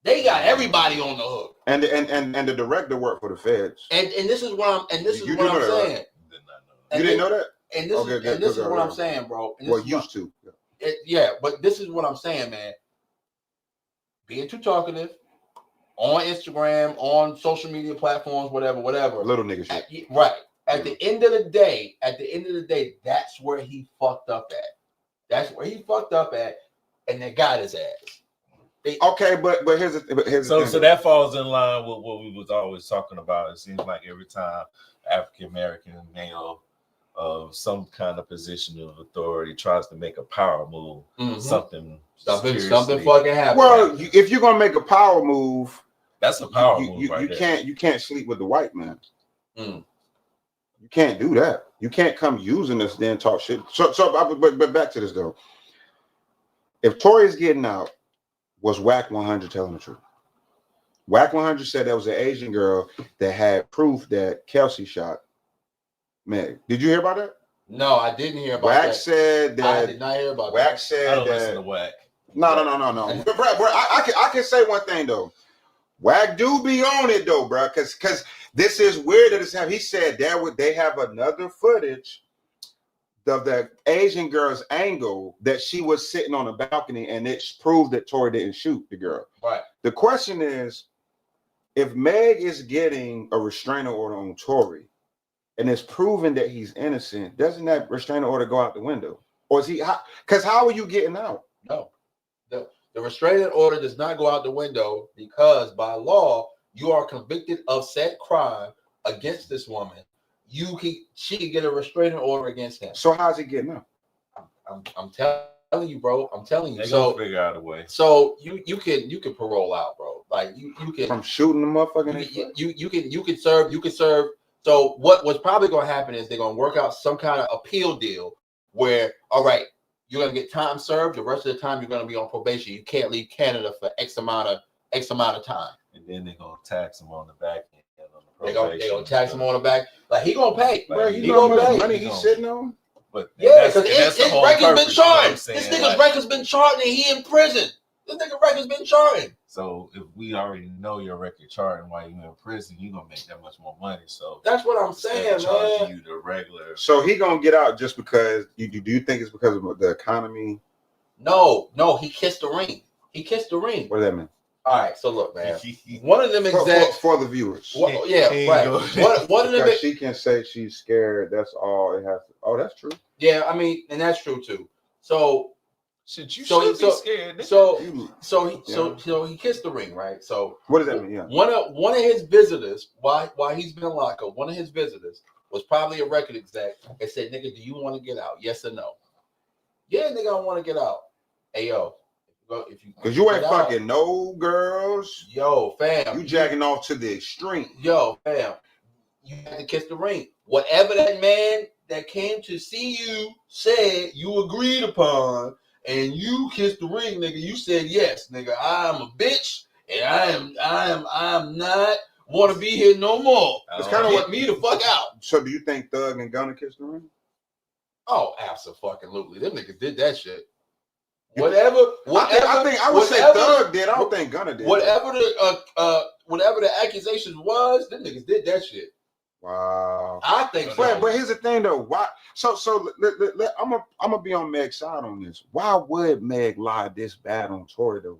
They got everybody on the hook.
And the director worked for the feds.
And this is what I'm saying.
You didn't know that?
And this is what I'm saying, bro.
Well, used to.
Yeah, but this is what I'm saying, man. Being too talkative on Instagram, on social media platforms, whatever.
Little nigga shit.
Right. At the end of the day, that's where he fucked up at. That's where he fucked up at, and they got his ass.
Okay, but here's the thing.
So that falls in line with what we was always talking about. It seems like every time African American male of some kind of position of authority tries to make a power move, something
fucking happens.
Well, if you're gonna make a power move,
that's a power move.
You can't sleep with the white man.
Mm.
You can't do that. You can't come using this then talk shit. But back to this though. If Tory's getting out, was Whack 100 telling the truth? Whack 100 said there was an Asian girl that had proof that Kelsey shot Meg. Did you hear about that?
No, I didn't hear about
Whack
that.
said that.
I did not hear about
Whack
that.
said
I don't
that.
listen to Whack.
No. Bro, I can say one thing though. Whack do be on it though, bro, because this is weird that it's happening. He said they have another footage of the Asian girl's angle that she was sitting on a balcony, and it's proved that Tory didn't shoot the girl.
Right.
The question is, if Meg is getting a restraining order on Tory, and it's proven that he's innocent, doesn't that restraining order go out the window? Or is he? Because how are you getting out?
No, the restraining order does not go out the window because by law you are convicted of said crime against this woman. She can get a restraining order against him.
So how's he getting out?
I'm telling you, bro. I'm telling you.
They gonna figure out a way.
So you can parole out, bro. Like you can
from shooting the motherfucking.
You can serve. So what's probably gonna happen is they're gonna work out some kind of appeal deal where, all right, you're gonna get time served. The rest of the time you're gonna be on probation. You can't leave Canada for X amount of time.
And then they're gonna tax him on the back end.
They gonna tax him on the back. Like he gonna pay.
Bro,
he gonna pay.
Money he's sitting on.
But
yeah, because his record's been charting. This nigga's record's been charting, and he in prison. This nigga record's been charting.
So if we already know your record charting while you're in prison, you're gonna make that much more money. So
that's what I'm saying,
charging
man.
you the regular.
So he gonna get out just because? Do you think it's because of the economy?
No. He kissed the ring.
What does that mean?
All right, so look, man. One of them execs
for the viewers.
Right. One of them.
She can say she's scared. That's all it has to. Oh, that's true.
Yeah, I mean, and that's true too. So
should be scared.
So he kissed the ring, right? So
what does that mean? Yeah.
One of his visitors, while he's been locked up, one of his visitors was probably a record exec and said, "Nigga, do you want to get out? Yes or no?" Yeah, nigga, I want to get out. Hey, yo.
Because you ain't fucking no girls.
Yo, fam.
You jacking off to the extreme.
Yo, fam. You have to kiss the ring. Whatever that man that came to see you said you agreed upon, and you kissed the ring, nigga. You said yes, nigga. I am a bitch, and I am not want to be here no more. It's kind of what me the fuck out.
So do you think Thug and Gunna kissed the ring?
Oh, absolutely. Them niggas did that shit. Whatever.
I would say Thug did. I don't think Gunna did.
Whatever the accusations was, them niggas did that shit.
Wow.
I think so.
But here's the thing though. Why? So I'm gonna be on Meg's side on this. Why would Meg lie this bad on Tory though?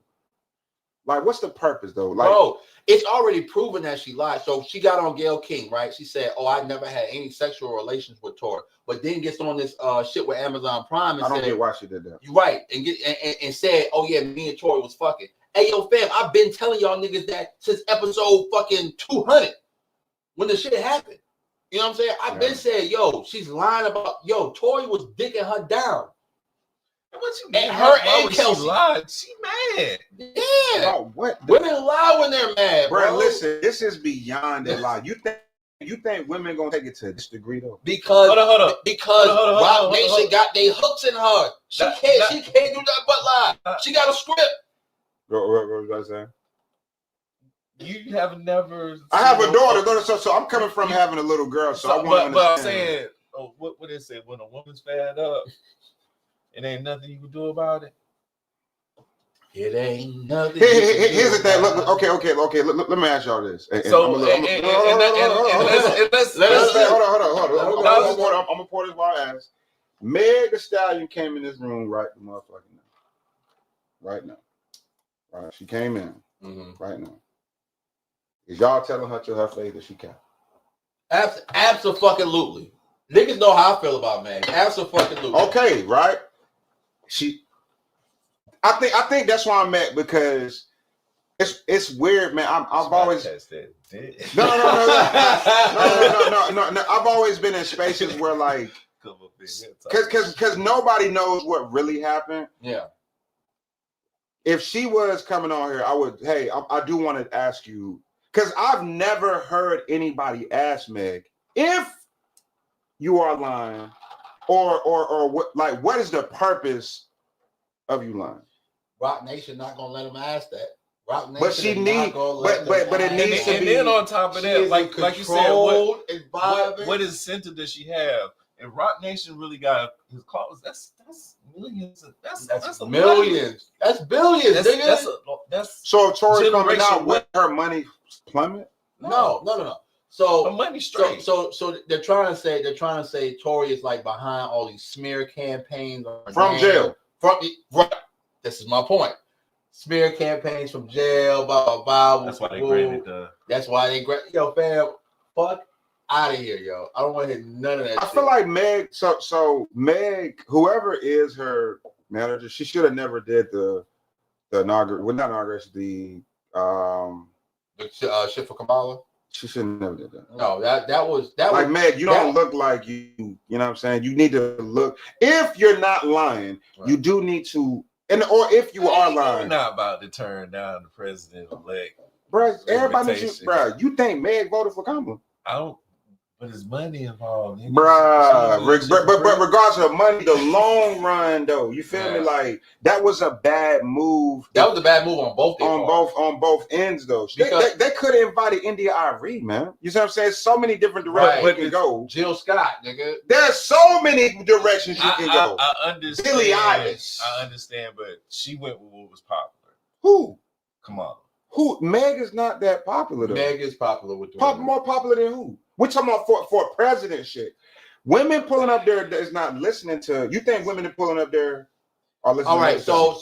Like, what's the purpose though? Like,
bro, it's already proven that she lied. So she got on Gayle King, right? She said, "Oh, I never had any sexual relations with Tory," but then gets on this shit with Amazon Prime and
I don't get why she did that.
You're right, and said, "Oh yeah, me and Tory was fucking." Hey yo, fam, I've been telling y'all niggas that since episode fucking 200 when the shit happened. You know what I'm saying? I've been saying, yo, she's lying about Tory was dicking her down.
What you mean?
And her and Kelsey
lied. She mad.
Yeah.
About what?
Women lie when they're mad, bro.
Listen, this is beyond that lie. You think women gonna take it to this degree though?
Because
hold on.
Rock Nation got their hooks in her. She can't do that but lie. She got a script.
What was I saying?
You have never.
I have a daughter, so I'm coming from having a little girl, so I want to understand.
But I'm saying, what is it? When a woman's fed up, it ain't nothing you can do about it.
It ain't nothing.
Here's the thing. Look, okay. Let me ask y'all this.
Let's
hold on. I'm gonna pour this while I ask. Meg the Stallion came in this room right now. Right now. Right. She came in right now. Is y'all telling her to her face that she can't?
Absolutely. Niggas know how I feel about Meg. Absolutely.
Okay, right? I think that's why I'm at, because it's weird, man. I've always no. I've always been in spaces where like, because nobody knows what really happened.
Yeah.
If she was coming on here, I would. Hey, I do want to ask you, because I've never heard anybody ask Meg if you are lying, or what, like, what is the purpose of you lying?
Rock Nation not gonna let him ask that. Rock Nation,
but she need, but it needs to be.
And then on top of that, like you said, what incentive does she have? And Rock Nation really got his clause. That's millions. That's
millions. That's billions.
That's
so if Tory coming out with her money plummet?
No. So
her money straight.
So they're trying to say Tory is like behind all these smear campaigns
from jail.
Right. This is my point. Smear campaigns from jail, blah, blah, blah.
That's why they granted
That's why they granted. Yo, fam, fuck out of here, yo. I don't want to hear none of that shit.
Feel like Meg, so Meg, whoever is her manager, she should have never did the inauguration, well, not inauguration, the
shit for Kamala.
She should have never did that.
No, that was
like, Meg, you don't look like you know what I'm saying? You need to look, if you're not lying, right, you do need to, or if you are lying.
We're not about to turn down the president-elect.
Bro, everybody, bro, you think Meg voted for Kamala?
I don't. But there's money involved.
Bruh, but regardless of money, the long run though, you feel me? Like, that was a bad move.
That was a bad move on both
on both ends though. They could have invited India Irie, man. You see what I'm saying? So many different directions you can go.
Jill Scott, nigga.
There's so many directions you can go.
I understand.
Billie Eilish.
I understand, but she went with what was popular.
Who?
Come on.
Who? Meg is not that popular though.
Meg is popular with the
more popular than who? We're talking about for president shit. Women pulling up there is not listening to. You think women are pulling up there are listening?
All right, so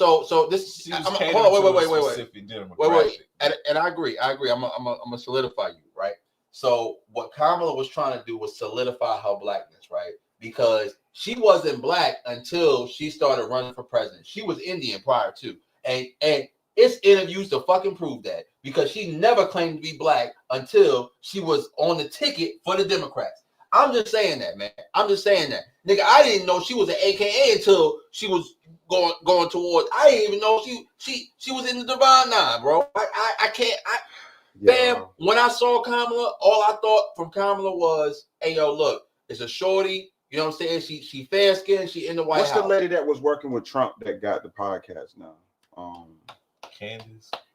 this. Hold on, wait. And I agree. I'm gonna solidify you, right? So what Kamala was trying to do was solidify her blackness, right? Because she wasn't black until she started running for president. She was Indian prior to, and it's interviews to fucking prove that, because she never claimed to be black until she was on the ticket for the Democrats. I'm just saying that, man. I'm just saying that. Nigga, I didn't know she was an AKA until she was going towards. I didn't even know she was in the Divine Nine, bro. I can't. Bam, when I saw Kamala, all I thought from Kamala was, hey, yo, look, it's a shorty. You know what I'm saying? She fair skinned. She in the White House.
What's the lady that was working with Trump that got the podcast now?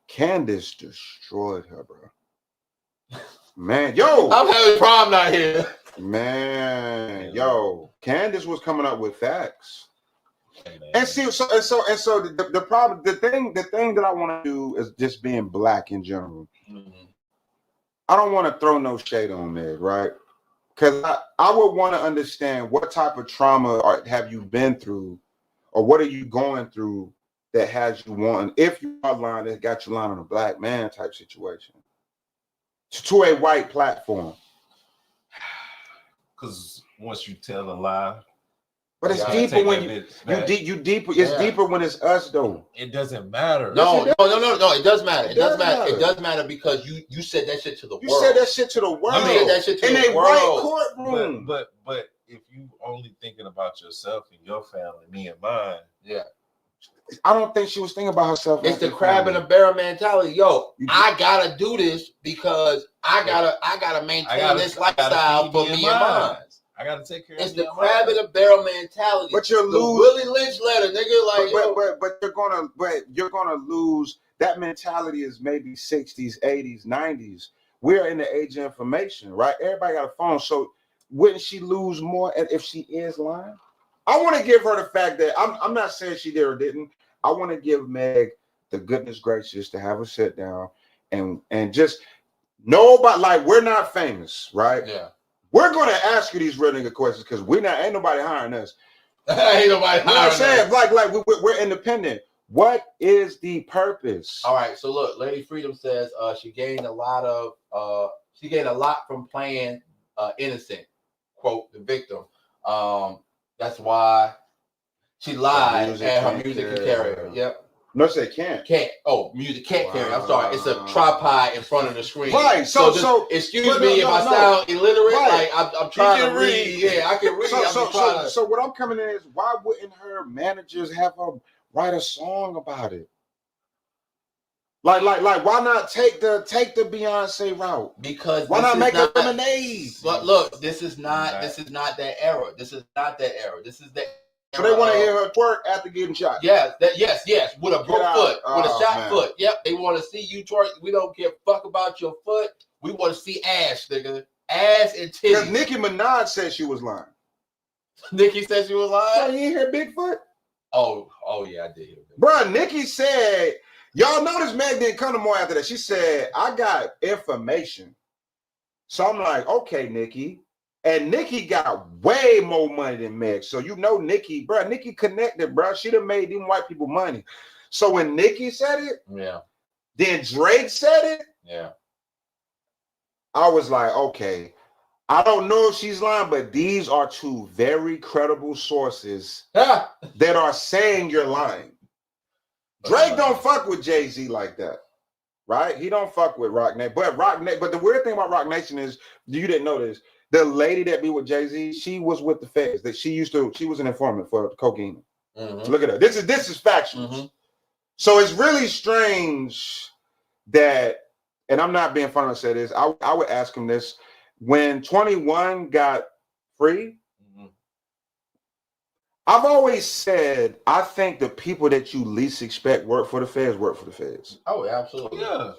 Candace destroyed her, bro. Man, yo,
I'm having prom not here.
Man, yo, Candace was coming up with facts. And see, so the problem, the thing that I want to do is just being black in general. Mm-hmm. I don't want to throw no shade on Meg, right? Because I would want to understand what type of trauma have you been through, or what are you going through that has you wanting, if you are lying, that got you lying on a black man type situation to a white platform.
Because once you tell a lie,
but it's deeper when you deeper. It's deeper when it's us though.
It doesn't matter.
No. It does matter. It does matter. It does matter because you said that shit to the world.
You said that shit to the world.
You said that shit to
the world. White courtroom.
But if you only thinking about yourself and your family, me and mine,
yeah.
I don't think she was thinking about herself.
It's the crab in a barrel mentality. Yo, I gotta do this because I gotta maintain this lifestyle for me and mine.
I gotta take care.
It's the crab in a barrel mentality.
But you're losing
Willie Lynch letter, nigga. Like,
but you're gonna lose. That mentality is maybe 60s, 80s, 90s. We're in the age of information, right? Everybody got a phone, so wouldn't she lose more if she is lying? I want to give her the fact that I'm not saying she did or didn't. I want to give Meg the goodness gracious to have her sit down and just nobody, like, we're not famous, right?
Yeah.
We're gonna ask you these real nigga questions because ain't nobody hiring us.
Ain't nobody hiring us.
Like we're independent. What is the purpose?
All right. So look, Lady Freedom says she gained a lot from playing innocent, quote, the victim. That's why she lied and her music can carry her. Yep.
No, say can't.
Can't. Oh, music can't carry. I'm sorry. It's a tripod in front of the screen.
Right. So
excuse me if I sound illiterate. Right. Like I'm trying to read. Yeah, I can read.
So what I'm coming in is, why wouldn't her managers have her write a song about it? Like, why not take the Beyonce route?
Because
why not make a lemonade?
But look, this is not that era. This is not that era. This is the.
So they want to hear her twerk after getting shot.
Yes, yes, with a broke foot, with a shot foot. Yep, they want to see you twerk. We don't give a fuck about your foot. We want to see ass, nigga, ass and titties.
Because Nicki Minaj said she was lying.
Nicki said she was lying.
So you ain't hear Bigfoot?
Oh yeah, I did hear Bigfoot.
Bro, Nicki said, y'all notice Meg didn't come to more after that. She said, I got information. So I'm like, okay, Nicki. And Nicki got way more money than Meg. So you know Nicki, bro. Nicki connected, bro. She done made them white people money. So when Nicki said it,
yeah.
Then Drake said it,
yeah.
I was like, okay. I don't know if she's lying, but these are two very credible sources that are saying you're lying. Drake don't fuck with Jay-Z like that. Right? He don't fuck with Rock Nation. But the weird thing about Rock Nation is, you didn't know this. The lady that be with Jay-Z, she was with the feds. That she was an informant for cocaine. Mm-hmm. So look at her. This is factual. Mm-hmm. So it's really strange that, and I'm not being funny to say this, I would ask him this. When 21 got free, mm-hmm. I've always said, I think the people that you least expect work for the feds.
Oh, absolutely.
Yeah.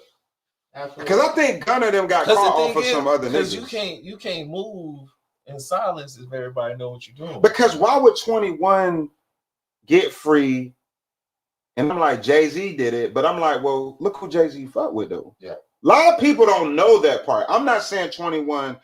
Because I think Gunna them got caught off of some other niggas.
Because you can't move in silence if everybody know what you're doing.
Because why would 21 get free? And I'm like, Jay-Z did it, but I'm like, well, look who Jay-Z fucked with though.
Yeah.
A lot of people don't know that part. I'm not saying 21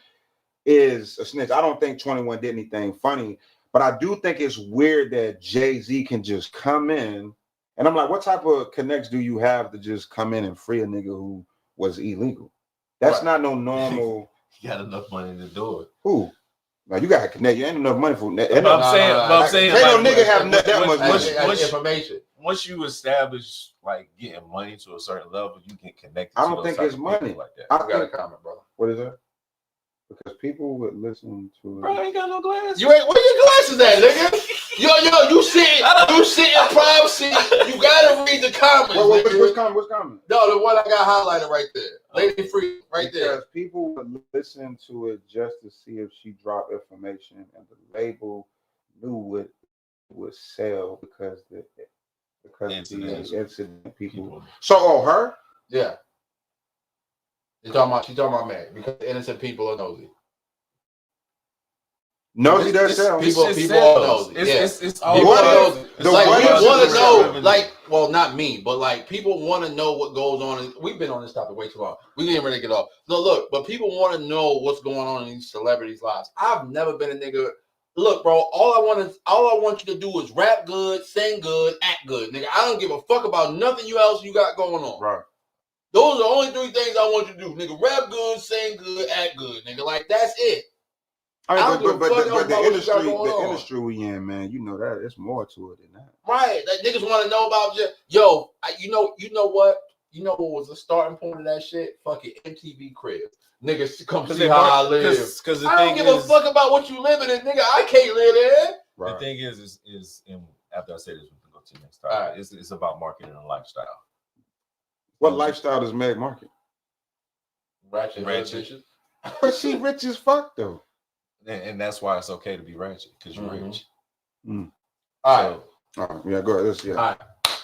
is a snitch. I don't think 21 did anything funny, but I do think it's weird that Jay-Z can just come in. And I'm like, what type of connects do you have to just come in and free a nigga who was illegal? That's not no normal.
You got enough money to do it.
Who? Now you got to connect. You ain't enough money for that.
I'm saying,
ain't no nigga have that much
information.
Once you establish like getting money to a certain level, you get connected.
I don't think it's money
like that. I got a comment, brother.
What is that? Because people would listen to.
Bro, I ain't got no glasses.
You ain't. Where your glasses at, nigga? Yo, you sit in privacy. You gotta read the comments.
Which comment?
No, the one I got highlighted right there. Lady Free, right there.
Because people would listen to it just to see if she dropped information, and the label knew it would sell because the incident people. So, her?
Yeah. She talking about Meg because innocent people are nosy.
Nosy does sell.
People are nosy.
It's all
people are nosy. Like, we want to know,
like,
well, not me, but like people want to know what goes on. We've been on this topic way too long. We didn't really get off. No, look, but people want to know what's going on in these celebrities' lives. I've never been a nigga. Look, bro, all I want you to do is rap good, sing good, act good, nigga. I don't give a fuck about nothing else you got going on.
Right.
Those are the only three things I want you to do, nigga. Rap good, sing good, act good, nigga. Like, that's it.
But the industry we in, man, you know that it's more to it than that.
Right. Like, niggas want to know about you know what? You know what was the starting point of that shit? Fucking MTV Crib. Niggas come see how I live. Because I don't give a fuck about what you living in, nigga. I can't live there.
Right. The thing is after I say this, we can go to the next topic. Right. It's about marketing and lifestyle.
What lifestyle does Meg market?
Ratchet.
But she rich as fuck though.
And that's why it's okay to be ratchet, because you're rich.
Mm. All right.
Yeah, go ahead.
All right.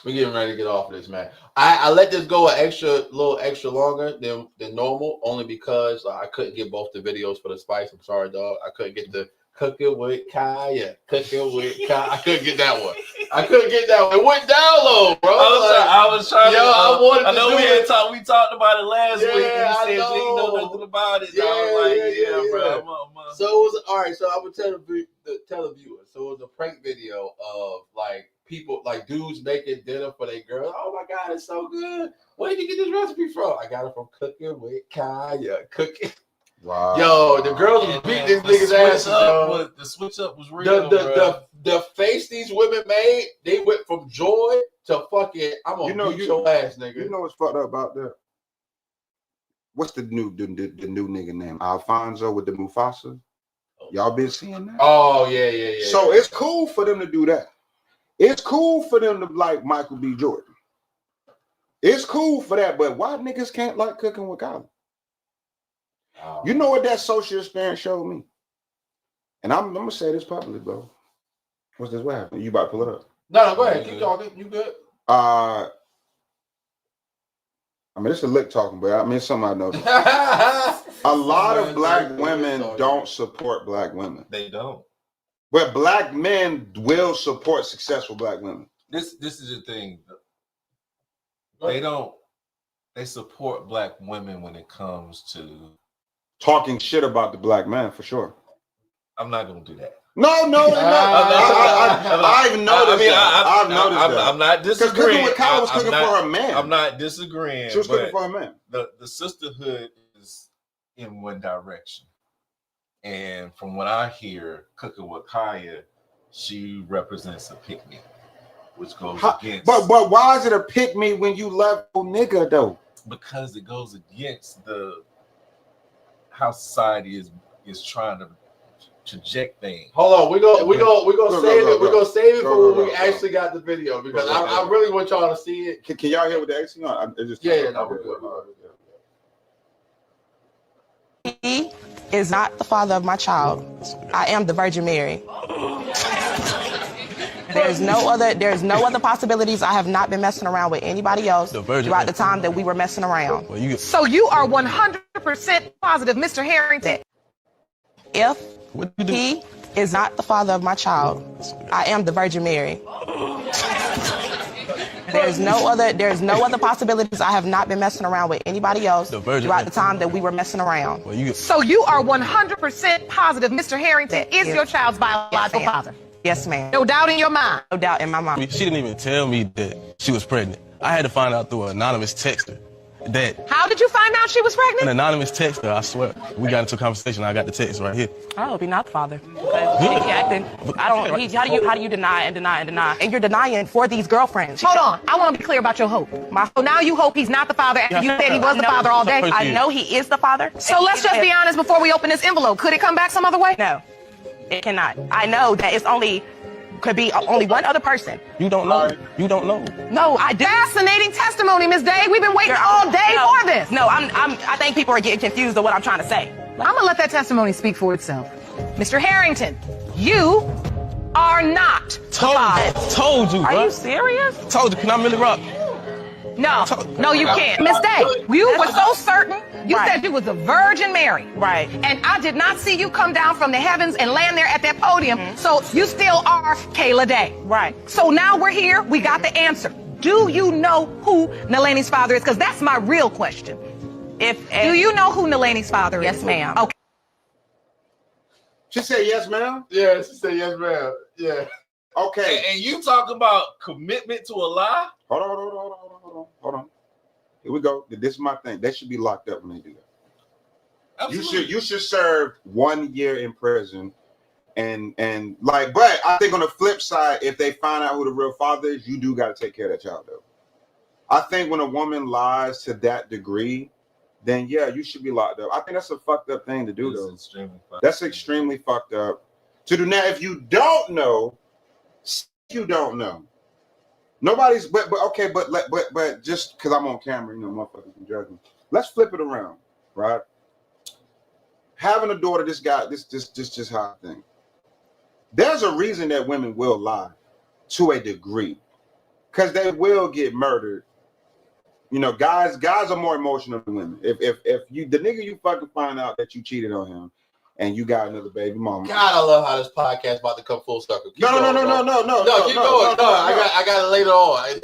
We're getting ready to get off of this, man. I let this go a little extra longer than normal, only because I couldn't get both the videos for the spice. I'm sorry, dog. I couldn't get the cooking with Kaya. I couldn't get that one. It went down low, bro.
I was trying to.
I know
we talked about it last week. And you said you ain't know nothing about it.
Yeah,
I was like, bro.
So it was all right. So I would tell the viewers. So it was a prank video of like people, like dudes making dinner for their girls. Oh my God, it's so good. Where did you get this recipe from? I got it from Cooking with Kaya. Cooking.
Wow.
Yo, the girls was beating this nigga's ass.
The switch up was real.
The face these women made, they went from joy to fucking. I'm gonna beat your ass, nigga.
You know what's fucked up about that? What's the new nigga name? Alfonso with the Mufasa. Y'all been seeing that?
Oh yeah.
So it's cool for them to do that. It's cool for them to like Michael B. Jordan. It's cool for that, but why niggas can't like cooking with Colin? You know what that social experience showed me? And I'm gonna say this publicly, bro. What's this? What happened? You about to pull it up?
No, go ahead. Keep talking. You good?
I mean, it's a lick talking, but I mean, it's something I know. A lot of black women don't support black women.
They don't.
But black men will support successful black women.
This is the thing. They don't. They support black women when it comes to
talking shit about the black man, for sure.
I'm not gonna do that.
No. I've noticed. I've noticed that.
I'm not disagreeing. Because
cooking with Kyle was cooking for her man.
I'm not disagreeing.
She was cooking for her man.
The sisterhood is in one direction, and from what I hear, cooking with Kaya, she represents a pick-me, which goes against.
But why is it a pick-me when you love a nigga though?
Because it goes against how society is trying to project things.
Hold on, we gonna save it. We're gonna save it for when we actually got the video because I really want y'all to see it.
Can y'all hear what the AC on?
We're good.
He is not the father of my child. I am the Virgin Mary. There's no other possibilities. I have not been messing around with anybody else throughout the time that we were messing around.
So you are 100% positive, Mr. Harrington.
If he is not the father of my child, I am the Virgin Mary. There's no other possibilities. I have not been messing around with anybody else throughout the time that we were messing around.
So you are 100% positive, Mr. Harrington is your child's biological father.
Yes, ma'am.
No doubt in your mind.
No doubt in my mind.
She didn't even tell me that she was pregnant. I had to find out through an anonymous texter that.
How did you find out she was pregnant?
An anonymous texter, I swear. We got into a conversation. I got the text right here.
I hope he's not the father. He acting. How do you deny and deny and deny? And you're denying for these girlfriends.
Hold on. I want to be clear about your hope. So now you hope he's not the father after you said he was the father all day?
I know he is the father.
So let's just be honest before we open this envelope. Could it come back some other way?
No, it cannot. I know that could be only one other person.
You don't know. You don't know.
No, I do.
Fascinating testimony, Ms. Day. We've been waiting all day for this.
No, I think people are getting confused of what I'm trying to say.
I'm gonna let that testimony speak for itself. Mr. Harrington, you are not
Told you, bro.
Are you serious?
Told you. Can I Millie Rock?
No, you can't. Miss Day, you were so certain. You said you was a Virgin Mary.
Right.
And I did not see you come down from the heavens and land there at that podium. So you still are Kayla Day.
Right.
So now we're here. We got the answer. Do you know who Nalani's father is? Because that's my real question. Do you know who Nalani's father is?
Yes, ma'am.
Okay.
She said yes, ma'am.
Yeah, she said yes, ma'am. Yeah.
Okay.
And you talk about commitment to a lie?
Hold on. Here we go. This is my thing. They should be locked up when they do that. Absolutely. You should serve 1 year in prison, and but I think on the flip side, if they find out who the real father is, you do got to take care of that child though. I think when a woman lies to that degree, then yeah, you should be locked up. I think that's a fucked up thing to do though. That's extremely fucked up to do. Now, if you don't know, you don't know. Nobody's, but just because I'm on camera, motherfuckers can judge me. Let's flip it around, right? Having a daughter, this just how I think. There's a reason that women will lie to a degree, because they will get murdered. Guys are more emotional than women. If you the nigga you fucking find out that you cheated on him, and you got another baby mama.
God, I love how this podcast about to come full circle.
No.
Keep going. I got it later on.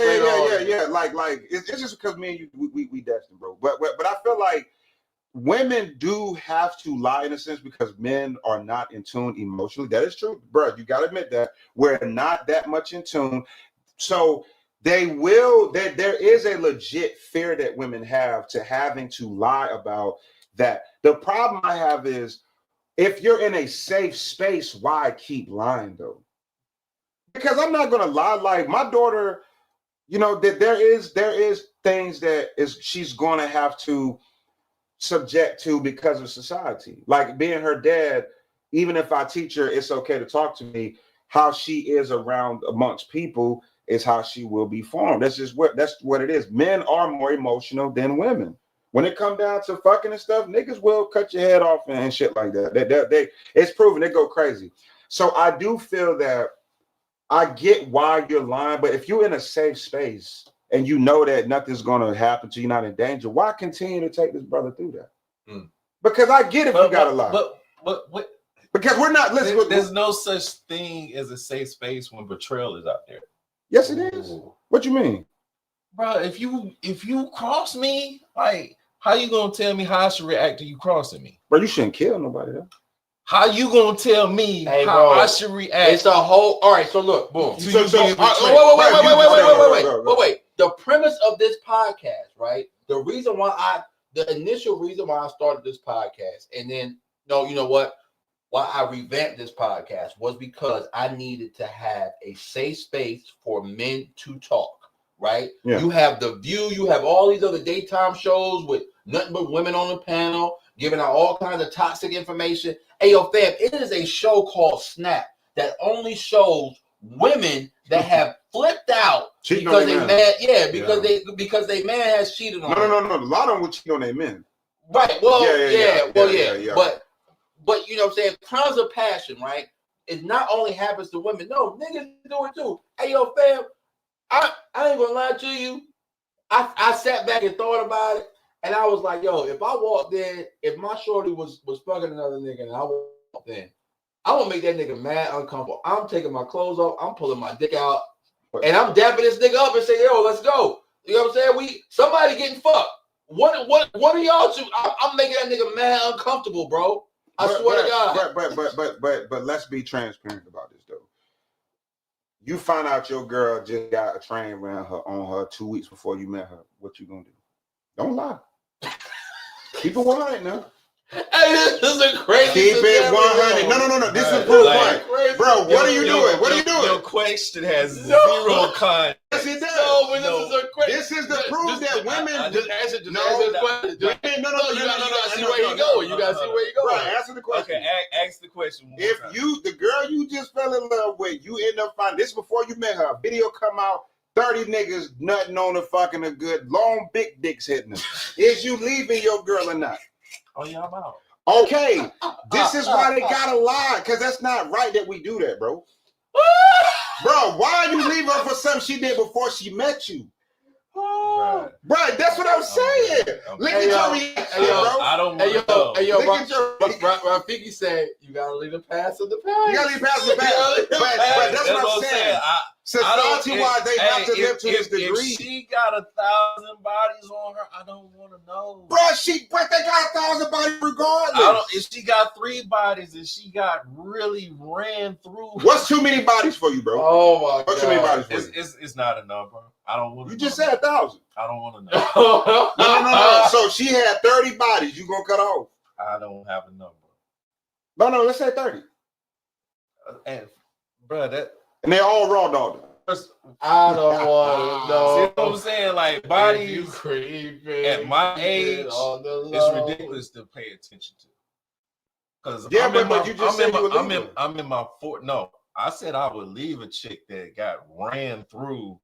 Yeah. Like it's just because me and you we destined, bro. But I feel like women do have to lie in a sense because men are not in tune emotionally. That is true, bro. You gotta admit that we're not that much in tune. So they will. There is a legit fear that women have to having to lie about
that. The problem I have is if you're in a safe space, why keep lying though? Because I'm not gonna lie, like my daughter, you know, that there is things that she's gonna have to subject to because of society. Like being her dad, even if I teach her it's okay to talk to me, how she is around amongst people is how she will be formed. That's what it is. Men are more emotional than women. When it comes down to fucking and stuff, niggas will cut your head off and shit like that. It's proven, they go crazy. So I do feel that I get why you're lying, but if you're in a safe space and you know that nothing's gonna happen to you, not in danger, why continue to take this brother through that? Because I get if you gotta lie.
But
because we're not listening.
There's no such thing as a safe space when betrayal is out there.
Yes, it is. What you mean?
Bro, if you cross me, like, how you gonna tell me how I should react to you crossing me?
Bro, you shouldn't kill nobody though.
How you gonna tell me how I should react?
It's a whole. All right, so look, boom.
Wait.
The premise of this podcast, right? The initial reason why I started this podcast, and then you know what? Why I revamped this podcast was because I needed to have a safe space for men to talk. Right? Yeah. You have The View, you have all these other daytime shows with nothing but women on the panel, giving out all kinds of toxic information. Hey, yo, fam, it is a show called Snap that only shows women that have flipped out because they mad. Yeah, because they man has cheated on them.
No. A lot of them would cheat on their men.
Right. Well, yeah. But you know what I'm saying? Crimes of passion, right? It not only happens to women. No, niggas do it too. Hey, yo, fam. I ain't gonna lie to you. I sat back and thought about it, and I was like, yo, if I walked in, if my shorty was fucking another nigga and I walked in, I would make that nigga mad uncomfortable. I'm taking my clothes off, I'm pulling my dick out, and I'm dapping this nigga up and saying, yo, let's go. You know what I'm saying? Somebody getting fucked. What are y'all two? I'm making that nigga mad uncomfortable, bro. I swear to God.
But let's be transparent about this though. You find out your girl just got a train ran on her 2 weeks before you met her. What you gonna do? Don't lie. Keep it 100 now.
Hey, this is a crazy.
Keep it 100. No. This is proof point, bro. What are you doing? What are you doing?
Your question has zero context.
Yes, it does. This is the proof that women.
Just answer the question. No. You gotta see where you go. You gotta see where you go.
Right. Answer the question.
Okay. Ask the question.
If the girl you just fell in love with, you end up finding this before you met her. Video come out. 30 niggas nutting on the fucking a good long big dicks hitting them. Is you leaving your girl or not?
Oh yeah, I'm out.
Okay, this is why they gotta lie, because that's not right that we do that, bro. Bro, why you leave her for something she did before she met you? Bro, that's what I'm saying. Look at your reaction, bro.
I don't want to know.
Hey, yo, Rafiki said you gotta leave the past of the past.
You gotta leave past the past. But that's what I'm saying. Society-wise, they have to live to this degree.
If she got 1,000 bodies on her, I don't want to know.
Bro, they got 1,000 bodies regardless.
If she got 3 bodies and she got really ran through.
What's too many bodies for you, bro?
Oh my God.
What's too many bodies for you?
It's not a number. I don't want to.
You just said 1,000.
I don't want to know.
No. So she had 30 bodies. You gonna cut off?
I don't have a number.
No. Let's say 30.
And bro,
and they're all raw dog.
I don't want to know.
See what I'm saying? Like bodies
you creeping
at my age, it's ridiculous to pay attention to. Because I'm in my fort. No, I said I would leave a chick that got ran through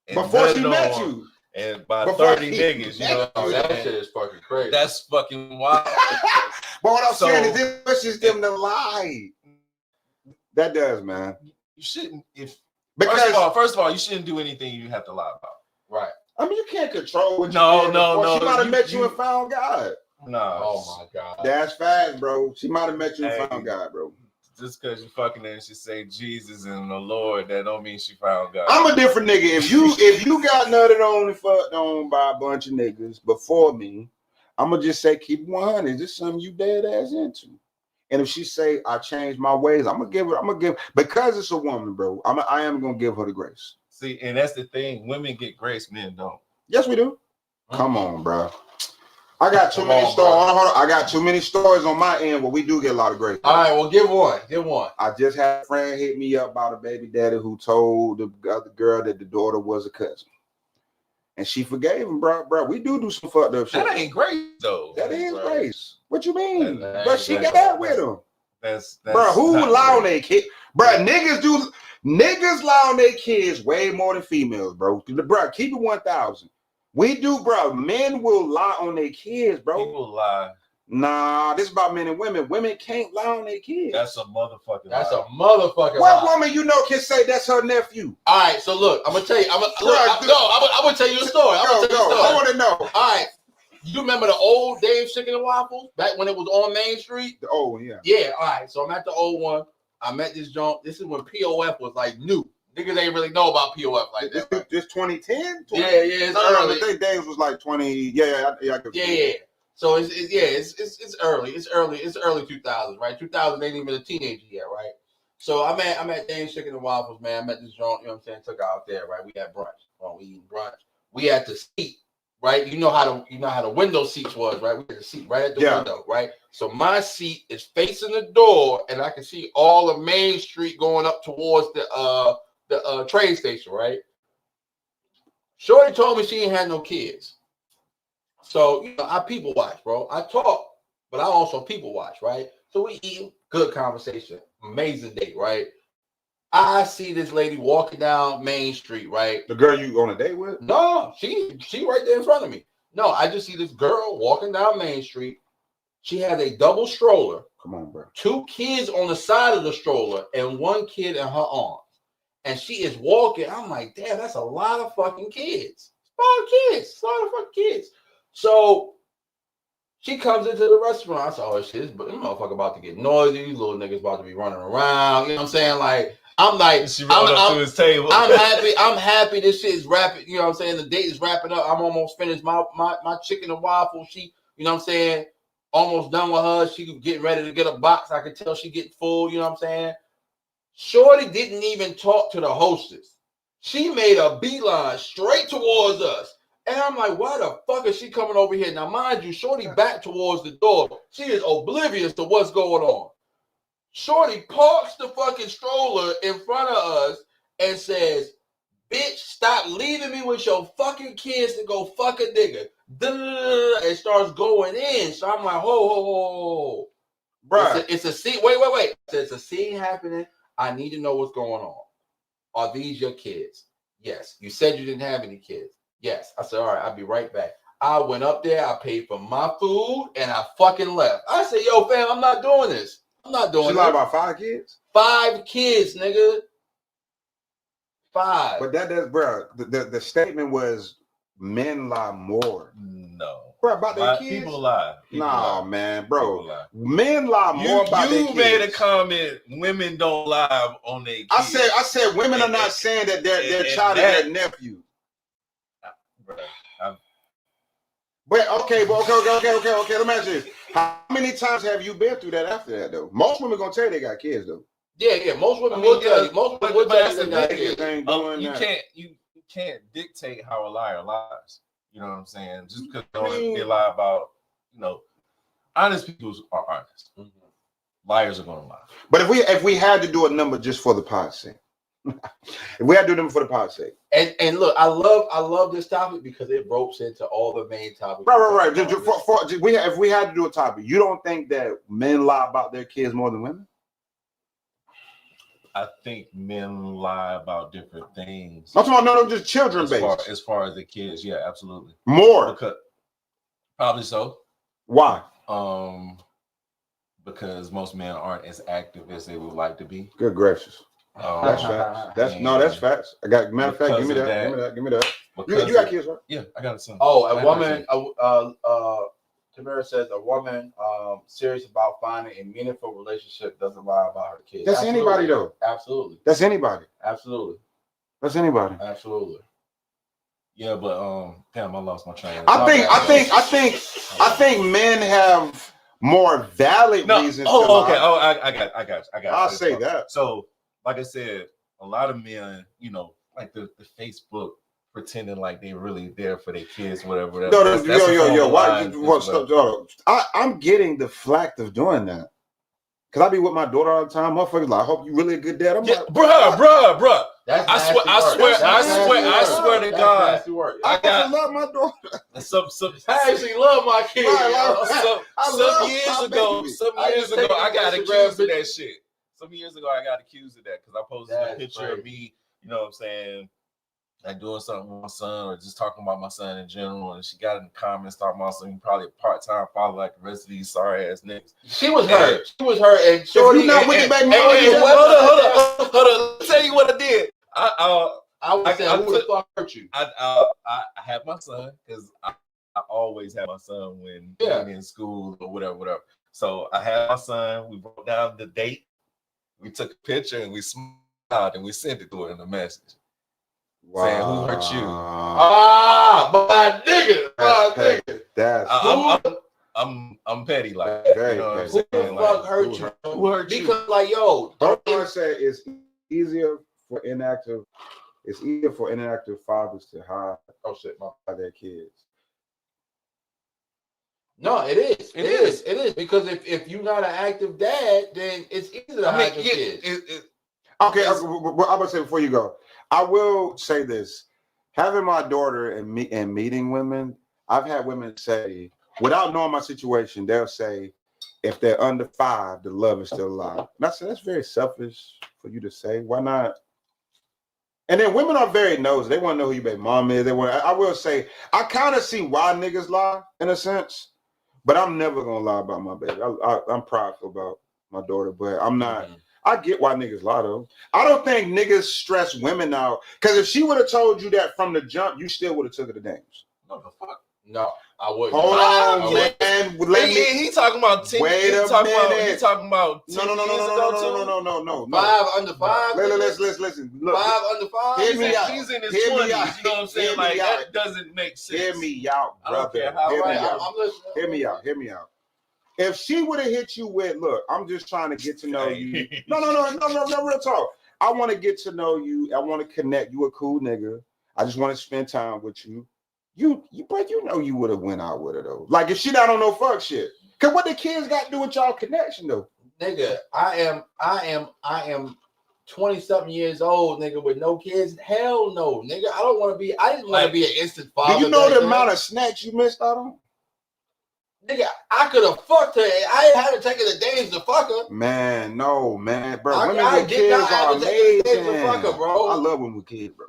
before she met you.
And by 30 niggas, you know what I'm saying?
That shit is fucking crazy.
That's fucking wild.
But what I'm saying is this pushes them to lie. That does, man.
You shouldn't.
Because
first of all, you shouldn't do anything you have to lie about.
Right.
I mean, you can't control what
no.
She might have met you and found God.
No.
Oh my God.
That's facts, bro. She might have met you and found God, bro.
Just because you fucking her and she say Jesus and the Lord, that don't mean she found God.
I'm a different nigga. If you got nutted on and fucked on by a bunch of niggas before me, I'm gonna just say keep 100. This is something you dead ass into. And if she say I changed my ways, I'm gonna give because it's a woman, bro. I am gonna give her the grace.
See, and that's the thing. Women get grace, men don't.
Yes, we do. Come on, bro. I got too many stories. Hold on. I got too many stories on my end where we do get a lot of grace.
All right, well, give one. Give one.
I just had a friend hit me up about a baby daddy who told the other girl that the daughter was a cousin. And she forgave him, bro. We do some fucked up shit.
That ain't grace, though.
That is grace. What you mean?
That
But she got that with him.
That's
bro, who lie on their kid? Bro, niggas lie on their kids way more than females, bro. Bro, keep it 1,000. We do, bro. Men will lie on their kids, bro.
People lie.
Nah, this is about men and women. Women can't lie on their kids.
That's a motherfucking lie.
That's a motherfucking
What
lie.
woman you know can say that's her nephew?
All right, so look, I'm gonna tell you. I'm gonna tell you a story.
I want to know.
All right, you remember the old Dave's Chicken and Waffles back when it was on Main Street?
Oh yeah.
Yeah. All right, so I'm at the old one. I met this joint. This is when POF was like new. Niggas ain't really know about POF like that. Right?
This 2010?
Yeah, it's early.
I think Dave's was like 20. Yeah.
So it's early. It's early 2000s, right? 2000 ain't even a teenager yet, right? So I'm at Dave's Chicken and Waffles, man. I met this joint, you know what I'm saying? Took her out there, right? We had brunch. We eating brunch. We had the seat, right? You know how the window seats was, right? We had the seat right at the window, right? So my seat is facing the door, and I can see all of Main Street going up towards the train station, right? Shorty told me she ain't had no kids. So, you know, I people watch, bro. I talk, but I also people watch, right? So we eat, good conversation, amazing date, right? I see this lady walking down Main Street, right?
The girl you on a date with?
No, she right there in front of me. No, I just see this girl walking down Main Street. She has a double stroller.
Come on, bro. 2
kids on the side of the stroller and 1 kid in her arms. And she is walking. I'm like, damn, that's a lot of fucking kids. A lot of fucking kids. So she comes into the restaurant. I said, oh, shit, this motherfucker about to get noisy. These little niggas about to be running around. You know what I'm saying? Like, I'm like,
she rolled up to his table.
I'm happy this shit is wrapping. You know what I'm saying? The date is wrapping up. I'm almost finished my chicken and waffle. She, you know what I'm saying? Almost done with her. She getting ready to get a box. I could tell she getting full. You know what I'm saying? Shorty didn't even talk to the hostess. She made a beeline straight towards us. And I'm like, why the fuck is she coming over here? Now, mind you, Shorty back towards the door. She is oblivious to what's going on. Shorty parks the fucking stroller in front of us and says, bitch, stop leaving me with your fucking kids to go fuck a nigga. And starts going in. So I'm like, ho. Bruh. It's a scene. Wait. It's a scene happening. I need to know what's going on. Are these your kids? Yes. You said you didn't have any kids. Yes. I said, all right, I'll be right back. I went up there, I paid for my food, and I fucking left. I said, yo, fam, I'm not doing this. I'm not doing this.
She lied about 5 kids?
5 kids, nigga. 5.
But that's, bro, the statement was men lie more.
No.
Bro, about their kids?
People lie.
Man, bro. Men lie more about their kids.
You made a comment, women don't lie on their kids.
I said women are not saying that their child is their nephew.
Bro,
okay. Let me ask you this. How many times have you been through that after that, though? Most women gonna tell you they got kids, though.
Yeah. Most women will tell you. Most women will tell you they got kids.
You can't dictate how a liar lies. You know what I'm saying? Just because they lie about, honest people are honest. Mm-hmm. Liars are gonna lie.
But if we had to do a number just for the pod's sake, if we had to do them for the pod's sake,
and look, I love this topic because it ropes into all the main topics.
Right. If we had to do a topic, you don't think that men lie about their kids more than women?
I think men lie about different things.
I'm talking about just children based.
As far as the kids, yeah, absolutely.
More.
Probably so.
Why?
Because most men aren't as active as they would like to be.
Good gracious. That's facts. That's facts. I got matter of fact, give me that. You got kids, right?
Yeah, I got a son.
Oh, a woman. Tamara says a woman serious about finding a meaningful relationship doesn't lie about her kids.
That's anybody though.
Absolutely.
That's anybody.
Absolutely.
That's anybody.
Absolutely.
Yeah, but damn, I lost my train.
I think men have more valid reasons.
Oh, okay. Oh, I got.
I'll say that.
So, like I said, a lot of men, like the Facebook pretending like they really there for their kids, whatever.
I'm getting the flack of doing that. Cause I be with my daughter all the time. Motherfuckers like, I hope you really a good dad. I'm like,
bruh.
That's
I swear to God.
I love my daughter.
I actually love my kids. Some years ago, I got accused of that shit. Some years ago, I got accused of that because I posted a picture of me, you know what I'm saying, like doing something with my son or just talking about my son in general. And she got in the comments talking about something, probably a part-time father like the rest of these sorry ass niggas.
She was hurt. And Shorty.
Hold on. Let me tell you what I did.
I would say, who the fuck hurt you?
I had my son because I always have my son when he's in school or whatever. So I had my son. We broke down the date. We took a picture and we smiled and we sent it to her in a message. Wow. Saying who hurt you?
My nigga.
I'm petty like
very
you know
petty.
Who the fuck hurt you?
Who hurt you?
Because like yo,
don't I say it's easier for inactive fathers to hide their kids.
No, it is. It is because if you're not an active dad, then it's easy to hide your kids.
Okay, I'm gonna say before you go, I will say this: having my daughter and meeting women, I've had women say, without knowing my situation, they'll say, if they're under 5, the love is still alive. And I said, that's very selfish for you to say. Why not? And then women are very nosy. They want to know who your baby mom is. I will say, I kind of see why niggas lie in a sense. But I'm never gonna lie about my baby. I'm prideful about my daughter, but I'm not. I get why niggas lie though. I don't think niggas stress women out because if she would have told you that from the jump, you still would have took her to dance.
No, the fuck. No, I wouldn't.
Hold on, man.
He talking about 10.
Wait a minute.
He talking about 10
no.
5 under 5.
Listen. Look,
5 under 5.
Hear me out.
He's in his 20s. You know what I'm saying? Like that doesn't make sense.
Hear me out, brother. Hear me out. If she would have hit you with, look, I'm just trying to get to know you. No, real talk. I want to get to know you. I want to connect. You a cool nigga. I just want to spend time with you. But you know you would have went out with her though. Like if she not on no fuck shit. Cause what the kids got to do with y'all connection though?
Nigga, I am 20-something years old, nigga, with no kids. Hell no, nigga. I didn't want to be an instant father.
Do you know the amount of snacks you missed out on?
Nigga, I could have fucked her. I had to take her to days to fuck her.
Man, no, man, bro.
Women with kids are amazing. Fuck her, bro.
I love women with kids, bro.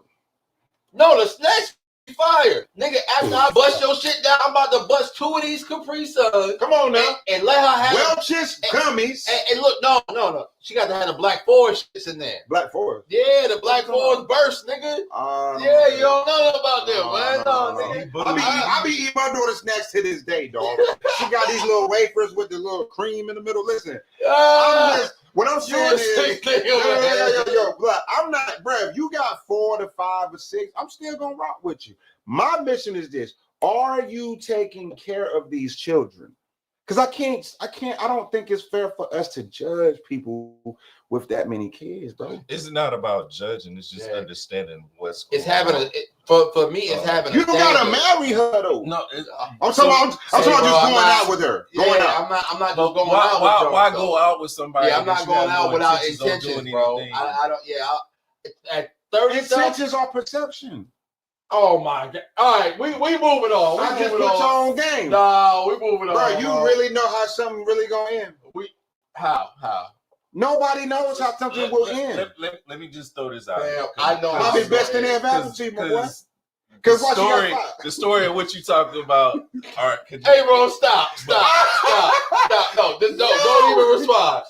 No, the snacks fire. Nigga, after I bust your shit down, I'm about to bust 2 of these Capri Suns.
Come on now.
And let her have
Welch's gummies.
And look, no. She got to have the Black Forest shits in there.
Black Forest?
Yeah, the Black Forest burst, nigga. Yeah, you don't know about them, man. No, nigga.
I be eating my daughter's snacks to this day, dog. She got these little wafers with the little cream in the middle. Listen, what I'm saying is, yo, I'm not, bro. If you got 4 to 5 or 6, I'm still gonna rock with you. My mission is this: are you taking care of these children? Because I don't think it's fair for us to judge people with that many kids, bro.
It's not about judging; it's just understanding what's.
It's having for me. It's having.
You don't gotta marry her though.
No,
I'm talking about just going out with her. Going out.
I'm not just going out with her.
Why go out with somebody?
Yeah, I'm not going out without intentions, bro. I don't. Yeah, at 30,
intentions are perception.
Oh my God! All right, we moving on.
I just put your own game.
No, we moving on.
Bro, you really know how something really gonna end?
How?
Nobody knows how something will end.
Let me just throw this out.
Damn, I know.
Probably best thing ever happened to you, my boy.
Because the story of what you talking about. All right,
hey, bro, stop. No, don't even respond.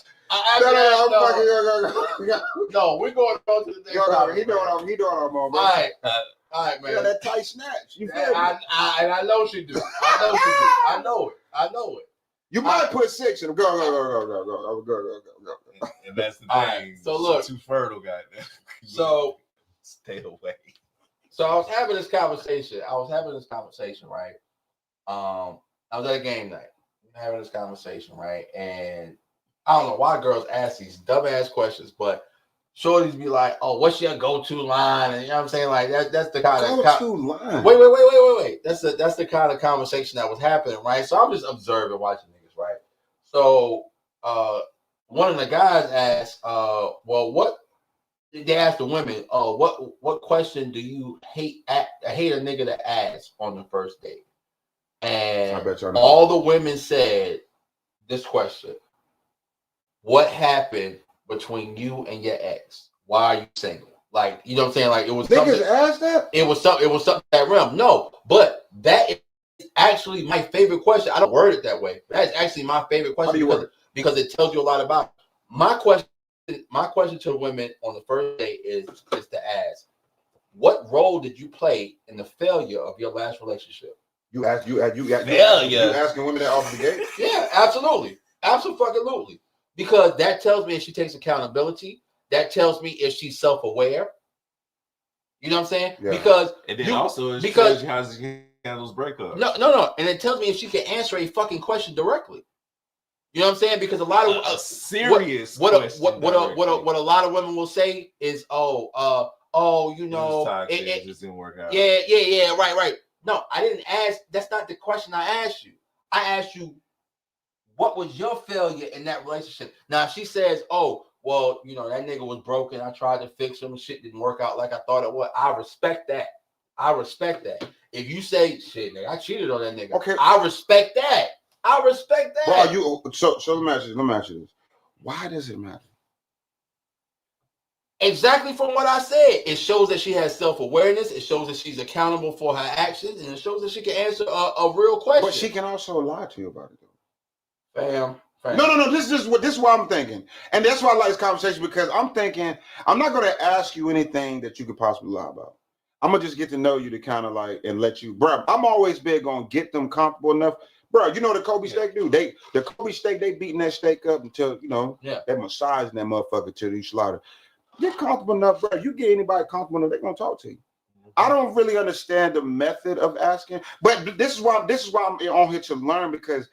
No, we're going on to the next topic.
He doing on, bro.
All right, man.
Yeah, that tight snatch. You feel me?
I know she do. I know it.
You might put 6 in them. Go.
And that's the thing.
Right, so look,
too fertile, guy.
So
stay away.
So I was having this conversation, right? I was at a game night, having this conversation, right? And I don't know why girls ask these dumbass questions, but shorties be like, "Oh, what's your go-to line?" And you know what I'm saying? Like that's the kind of
go-to line.
Wait. That's the kind of conversation that was happening, right? So I'm just observing, watching niggas, right? So one of the guys asked, well, what they asked the women, what question do you hate a nigga to ask on the first date? And
I bet y'all know.
all the women said this question: what happened between you and your ex? Why are you single? Like, you know what I'm saying? Like, it was
niggas asked that.
It was something that realm. No, but that is actually my favorite question. I don't word it that way. That's actually my favorite question because it tells you a lot about it. My question to the women on the first date is to ask, what role did you play in the failure of your last relationship?
You asking women that off the gate?
Yeah, absolutely. Absolutely. Because that tells me if she takes accountability. That tells me if she's self-aware. You know what I'm saying?
Yeah.
Because
and then also it
because
shows you how she handles breakups.
No. And it tells me if she can answer a fucking question directly. You know what I'm saying? Because a lot of
serious
what a lot of women will say is, you know,
it just didn't work out.
Yeah, right. No, I didn't ask. That's not the question I asked you. I asked you, what was your failure in that relationship? Now, if she says, oh, well, you know, that nigga was broken. I tried to fix him. Shit didn't work out like I thought it would. I respect that. If you say, shit, nigga, I cheated on that nigga.
Okay.
I respect that.
Bro, so let me ask you this. Why does it matter?
Exactly from what I said. It shows that she has self-awareness. It shows that she's accountable for her actions. And it shows that she can answer a real question.
But she can also lie to you about it, though.
Fam.
No. This is what I'm thinking. And that's why I like this conversation, because I'm thinking, I'm not going to ask you anything that you could possibly lie about. I'm going to just get to know you to kind of like, and let you, bro. I'm always big on get them comfortable enough. Bro, you know the Kobe steak dude? They beating that steak up until, you know, they massaging that motherfucker till you slaughter. Get comfortable enough, bro. You get anybody comfortable enough, they're gonna talk to you. I don't really understand the method of asking, but this is why I'm on here to learn, because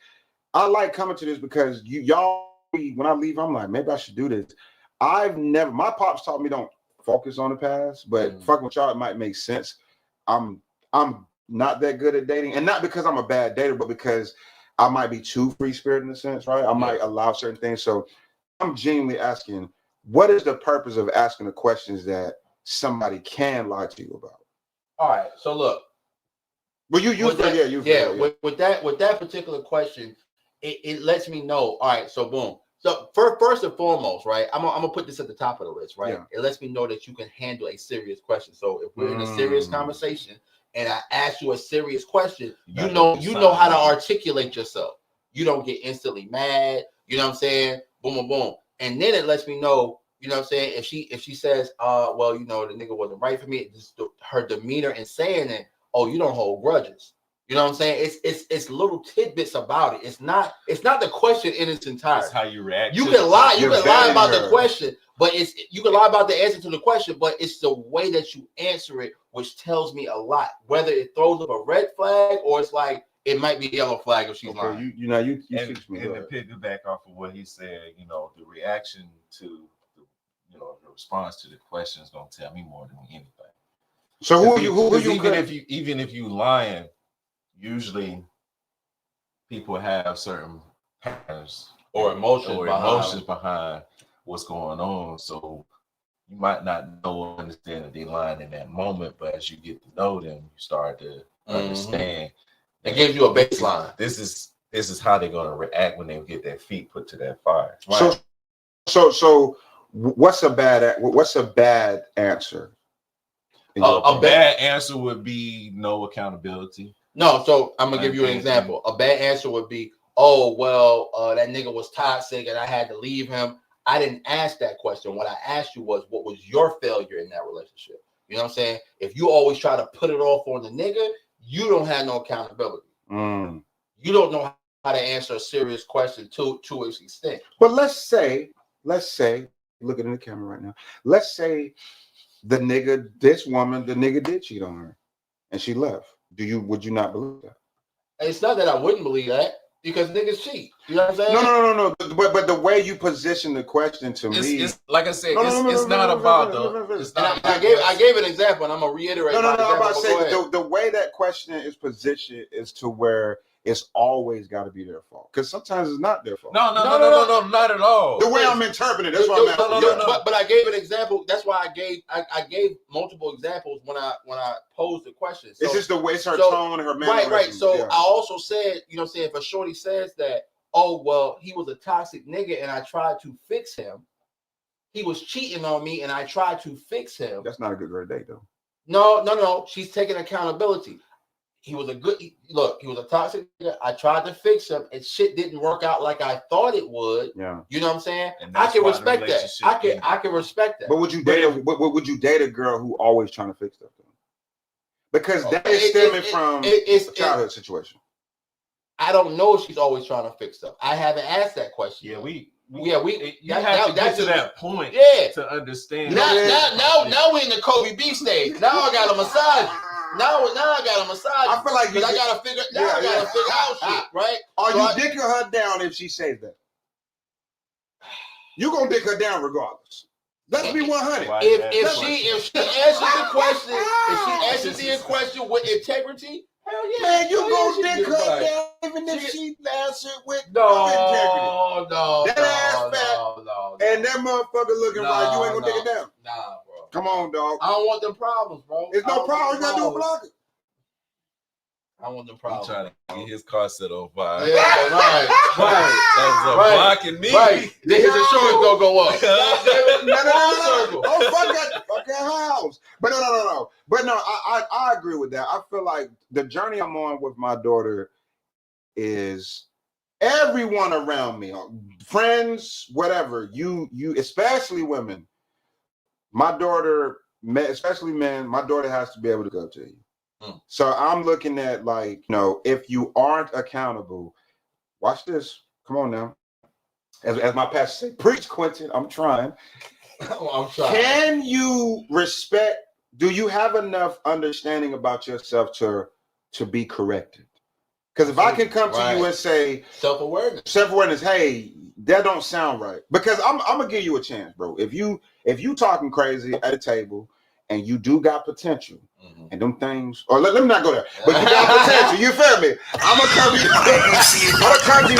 I like coming to this, because y'all, when I leave, I'm like, maybe I should do this. My pops taught me don't focus on the past, but fucking with y'all, it might make sense. I'm not that good at dating, and not because I'm a bad dater, but because I might be too free spirited in a sense, right? I might allow certain things. So I'm genuinely asking, what is the purpose of asking the questions that somebody can lie to you about?
All right, so look.
Well, with
that particular question, it lets me know. All right, so boom. So first and foremost, right? I'm gonna put this at the top of the list, right? Yeah. It lets me know that you can handle a serious question. So if we're in a serious conversation and I ask you a serious question, you know how to articulate yourself. You don't get instantly mad. You know what I'm saying? Boom, boom, boom. And then it lets me know, you know what I'm saying? If she says, well, you know, the nigga wasn't right for me, just her demeanor in saying it, oh, you don't hold grudges. You know what I'm saying? It's little tidbits about it. It's not the question in its entirety.
It's how you react.
You can lie about the question, but you can lie about the answer to the question, but it's the way that you answer it which tells me a lot. Whether it throws up a red flag or it's like it might be a yellow flag if she's lying.
You
and to piggyback off of what he said, you know, the reaction to the response to the question is gonna tell me more than anything.
So who you
even if you lying, usually people have certain patterns
or emotions
behind what's going on. So you might not know or understand that they lying in that moment, but as you get to know them, you start to understand.
It gives you a baseline.
This is how they're gonna react when they get their feet put to that fire. Right?
So what's a bad answer?
A bad answer would be no accountability.
No, so I'm gonna give you an example. A bad answer would be, oh well, that nigga was toxic and I had to leave him. I didn't ask that question. What I asked you was, what was your failure in that relationship? You know what I'm saying? If you always try to put it off on the nigga, you don't have no accountability. You don't know how to answer a serious question to its extent.
But let's say, looking in the camera right now, let's say the nigga did cheat on her and she left. Would you not believe that?
It's not that I wouldn't believe that. Because niggas cheat. You know what I'm saying?
No. But the way you position the question to me,
it's like I said, it's not about the.
I gave an example, and I'm gonna reiterate.
No. I'm about to say the way that question is positioned is to where it's always got to be their fault, because sometimes it's not their fault.
No, not at all.
The way I'm interpreting it, that's what I'm asking.
But I gave an example. That's why I gave multiple examples when I posed the question. So,
it's just the way it's her tone, her mannerisms.
Right. So I also said, you know, what I'm saying, if a shorty says that, oh well, he was a toxic nigga and I tried to fix him. He was cheating on me and I tried to fix him.
That's not a good girl date though.
No. She's taking accountability. He was he was a toxic nigga. I tried to fix him and shit didn't work out like I thought it would.
Yeah.
You know what I'm saying? I can respect that. I can respect that.
But would you date a girl who always trying to fix stuff? Because that is stemming from a childhood situation.
I don't know if she's always trying to fix stuff. I haven't asked that question.
Yeah, we
you
have to get to that point to understand.
Now we're in the Kobe B stage. Now I got a massage. Now I got a massage.
I feel like
I gotta figure out shit, right?
Are you dicking her down if she says that? You gonna dick her down regardless. Let's be 100.
If she answers the question with integrity, hell yeah.
Man, you gonna dick her down even if she answered with integrity.
No.
That ass fat. And that motherfucker looking right, you ain't gonna dick it down.
Nah, bro.
Come on, dog.
I don't want them problems, bro.
It's no problem. You gotta do a block it.
I don't want them problems.
He's trying to get his car set on fire.
Yeah, right.
Blocking me.
Right. Then his insurance gonna go up.
No. Oh, fuck that fucking house. But no. But no, I agree with that. I feel like the journey I'm on with my daughter is everyone around me, friends, whatever, you especially women. My daughter, especially men, my daughter has to be able to go to you. So I'm looking at, like, you know, if you aren't accountable, watch this. Come on now. As my pastor say, preach, Quentin. I'm trying.
I'm trying.
Can you respect? Do you have enough understanding about yourself to be corrected? Because if I can come to you and say self-awareness, hey, that don't sound right. Because I'm gonna give you a chance, bro. If you talking crazy at a table and you do got potential, and them things, or let me not go there, but you got potential, you feel me? I'm gonna come to you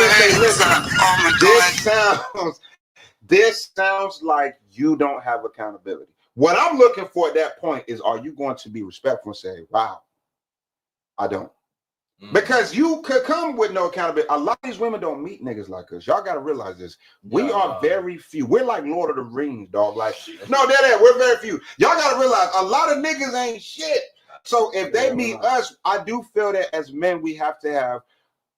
and say, listen, this sounds like you don't have accountability. What I'm looking for at that point is, are you going to be respectful and say, wow, I don't? Because you could come with no accountability. A lot of these women don't meet niggas like us. Y'all got to realize this. We are very few. We're like Lord of the Rings, dog. Like, no, we're very few. Y'all got to realize a lot of niggas ain't shit. So if they meet us, I do feel that as men, we have to have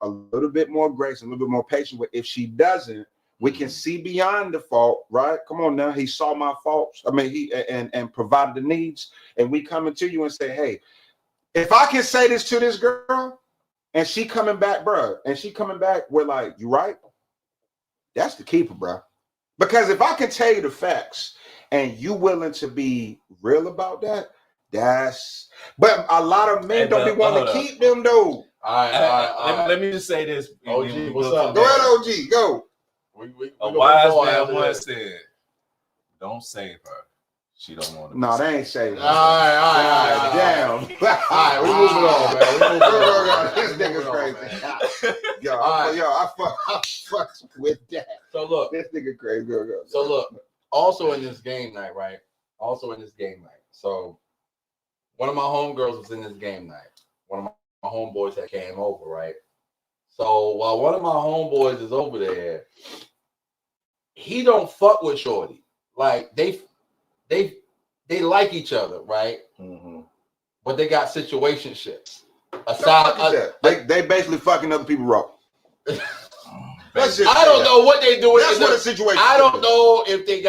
a little bit more grace, a little bit more patience. But if she doesn't, we can see beyond the fault, right? Come on now. He saw my faults. I mean, he and provided the needs. And we coming to you and say, hey, if I can say this to this girl, and she coming back, bro, and she coming back, we're like, you right? That's the keeper, bro. Because if I can tell you the facts and you willing to be real about that, but a lot of men don't be wanting to keep them, though.
All right.
Let me just say this.
OG, what's up?
Go ahead, OG, go.
A wise man once said, don't save her. She don't want to.
No, they ain't saving her.
All right.
Damn.
All right, we moving on, man.
This nigga's crazy. Yo, I fuck with that.
So look,
this nigga crazy. Go.
So look, also in this game night, right? So one of my homegirls was in this game night. One of my homeboys that came over, right? So while one of my homeboys is over there, he don't fuck with shorty. Like they like each other, right? But they got situationships.
They basically fucking other people raw.
I don't know what they doing.
That's what a situation.
I don't know if they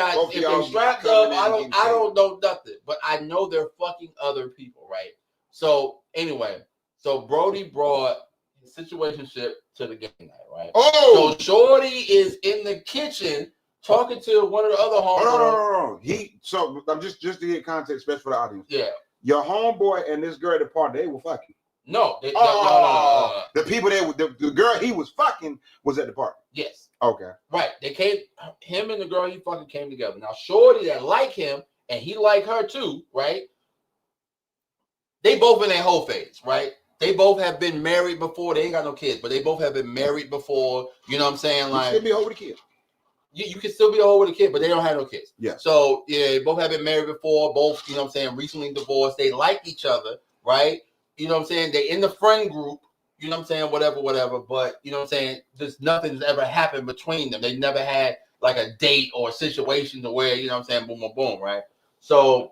strapped up. I don't know nothing. But I know they're fucking other people, right? So anyway, Brody brought his situationship to the game night, right?
Oh,
so shorty is in the kitchen talking to one of the other homeboys.
So I'm just to get context, especially for the audience.
Yeah.
Your homeboy and this girl at the party, they were fucking.
No,
the people that the girl he was fucking was at the party.
Yes.
Okay.
Right. They came. Him and the girl he fucking came together. Now, shorty that like him and he like her too. Right. They both in their whole phase. Right. They both have been married before. They ain't got no kids, but they both have been married before. You know what I'm saying? Like,
you still be a hoe with a kid.
You can still be a hoe with a kid, but they don't have no kids.
Yeah.
So yeah, they both have been married before. Both, you know what I'm saying, recently divorced. They like each other, right? You know what I'm saying? They in the friend group. You know what I'm saying? Whatever. But you know what I'm saying? Just nothing's ever happened between them. They never had like a date or a situation to where, you know what I'm saying, boom, boom, boom, right? So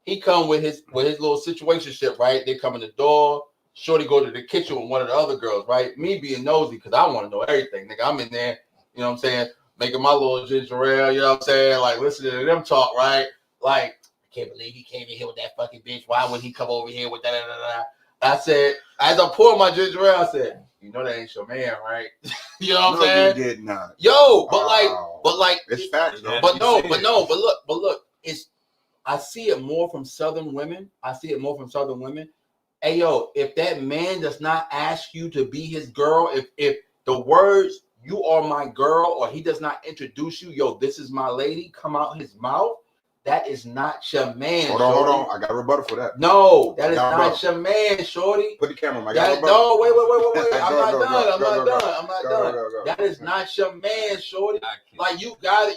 he come with his little situationship, right? They come in the door. Shorty go to the kitchen with one of the other girls, right? Me being nosy because I want to know everything. Nigga, I'm in there, you know what I'm saying, making my little ginger ale, you know what I'm saying? Like, listening to them talk, right? Like, I can't believe he came in here with that fucking bitch. Why would he come over here with that? I said, as I poured my ginger ale, I said, you know that ain't your man, right? You know what I'm saying?
You did not.
Yo, but like,
it's facts, though.
But look, it's, I see it more from Southern women. Hey, yo, if that man does not ask you to be his girl, if the words, you are my girl, or he does not introduce you, yo, this is my lady, come out his mouth, that is not your man.
Hold on. I got a rebuttal for that.
No, that is not your man, shorty.
Put the camera on.
No, wait. I'm not done. That is not your man, shorty. Like, you gotta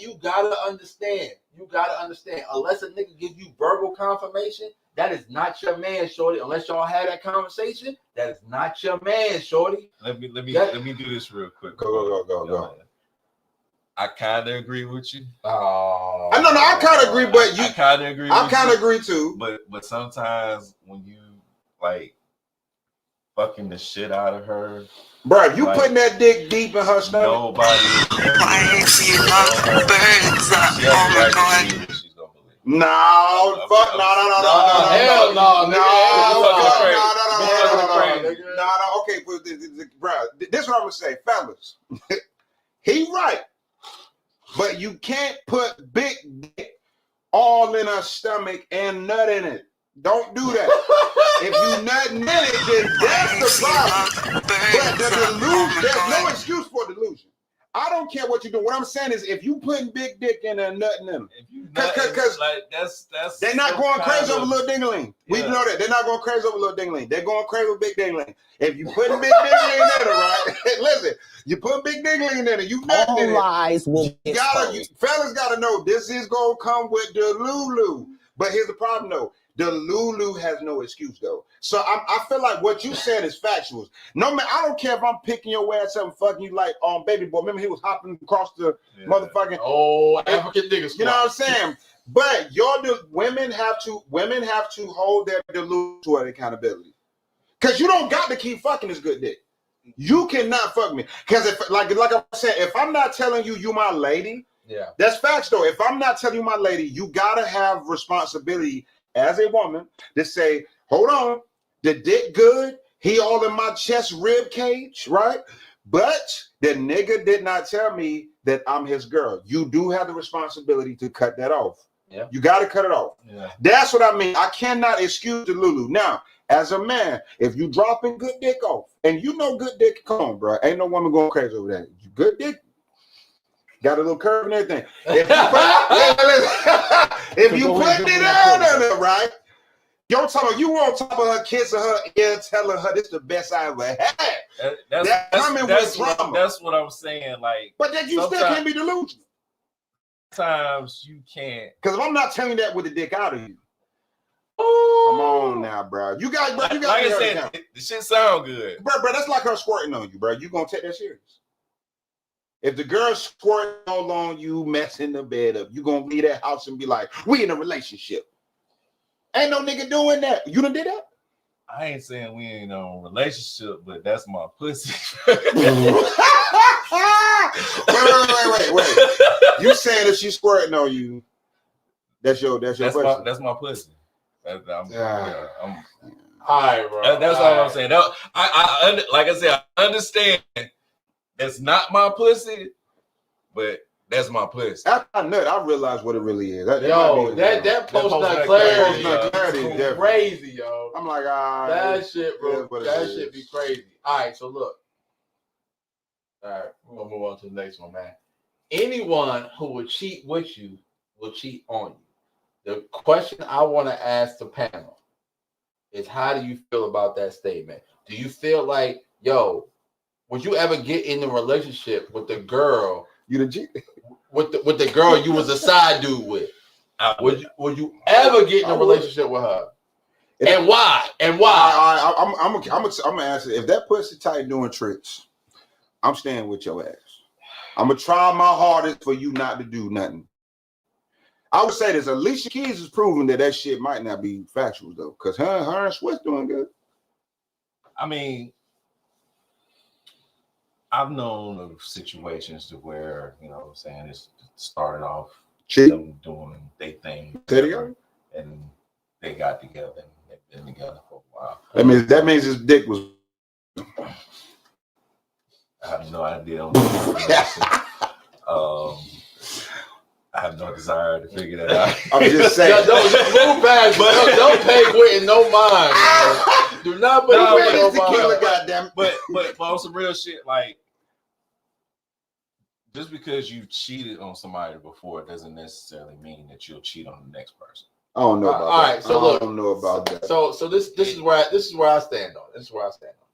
understand. Unless a nigga gives you verbal confirmation, that is not your man, shorty. Unless y'all had that conversation, that is not your man, shorty.
Let me do this real quick.
Go.
I kind of agree with you.
I kind of agree, but you.
I kind of agree.
I kind of agree too.
But sometimes when you like fucking the shit out of her,
bro, you like, putting that dick deep in her stomach.
Nobody.
No, fuck, no.
Hell no.
Okay, bro, this is what I'm gonna say, fellas. He right, but you can't put big dick all in her stomach and nut in it. Don't do that. If you nut in it, then that's the problem. But the delusion, there's no excuse for delusion. I don't care what you do. What I'm saying is, if you putting big dick in there, nothing in them, because
like that's
they're not going crazy over little dingling. We know that they're not going crazy over little dingling. They're going crazy with big dingling. If you putting big dingling in there, right? Listen, you put big dingling in there, you nothing in it.
Lies will be
fellas gotta know this is gonna come with the Lulu. But here's the problem, though. The Lulu has no excuse, though. So I feel like what you said is factual. No, man, I don't care if I'm picking your ass up and fucking you like Baby Boy. Remember he was hopping across the motherfucking
African niggas.
You know what I'm saying? But women have to hold their delusion to accountability. Because you don't got to keep fucking this good dick. You cannot fuck me. Because if like I said, if I'm not telling you my lady, that's facts though. If I'm not telling you my lady, you gotta have responsibility as a woman to say, hold on, the dick good, he all in my chest rib cage, right? But the nigga did not tell me that I'm his girl. You do have the responsibility to cut that off.
Yeah.
You got to cut it off. Yeah. That's what I mean. I cannot excuse the Lulu. Now, as a man, if you dropping good dick off, and you know good dick, come on, bro. Ain't no woman going crazy over that. Good dick. Got a little curve and everything. If you put it on there, right? You're talking, you on top of her, kissing her ear, telling her this is the best I ever had.
That's what I'm saying. Like,
but then you still can't be delusional.
Sometimes you can't.
Because if I'm not telling you that with the dick out of you. Come on now, bro. You got, bro. You got.
Like I said, the shit sound good,
bro. That's like her squirting on you, bro. You gonna take that serious? If the girl squirting all on you, messing the bed up, you gonna leave that house and be like, we in a relationship. Ain't no nigga doing that. You done did that?
I ain't saying we ain't in a relationship, but that's my pussy.
wait. You saying if she's squirting on you, that's your pussy.
That's my pussy.
All right, bro.
That's all I'm saying. I like I said, I understand that's not my pussy, but That's my pussy.
After I nut, I realized what it really is. That
post-nut clarity
is
crazy, yo.
I'm like,
that shit, bro. That shit be crazy. All right, so look. All right, we're gonna move on to the next one, man. Anyone who would cheat with you will cheat on you. The question I want to ask the panel is, how do you feel about that statement? Do you feel like, yo, would you ever get in a relationship with the girl? With the girl you was a side dude with? Would you ever get in a relationship with her? And why? And why?
I'm gonna answer. If that pussy tight doing tricks, I'm staying with your ass. I'm gonna try my hardest for you not to do nothing. I would say this. Alicia Keys has proven that shit might not be factual though, because her and Swiss doing good.
I mean, I've known of situations to where, you know what I'm saying, it started off them doing their thing and they got together and they've been together for a while.
That means his dick was.
I have no idea. I have no desire to figure that out.
I'm just saying.
Don't pay Quentin no mind. Man. Do not pay Quentin no mind.
Goddamn.
But on some real shit, like, just because you cheated on somebody before doesn't necessarily mean that you'll cheat on the next person.
I don't know about that.
All right, so look,
I don't know about that.
So this is where I stand on. This is where I stand on.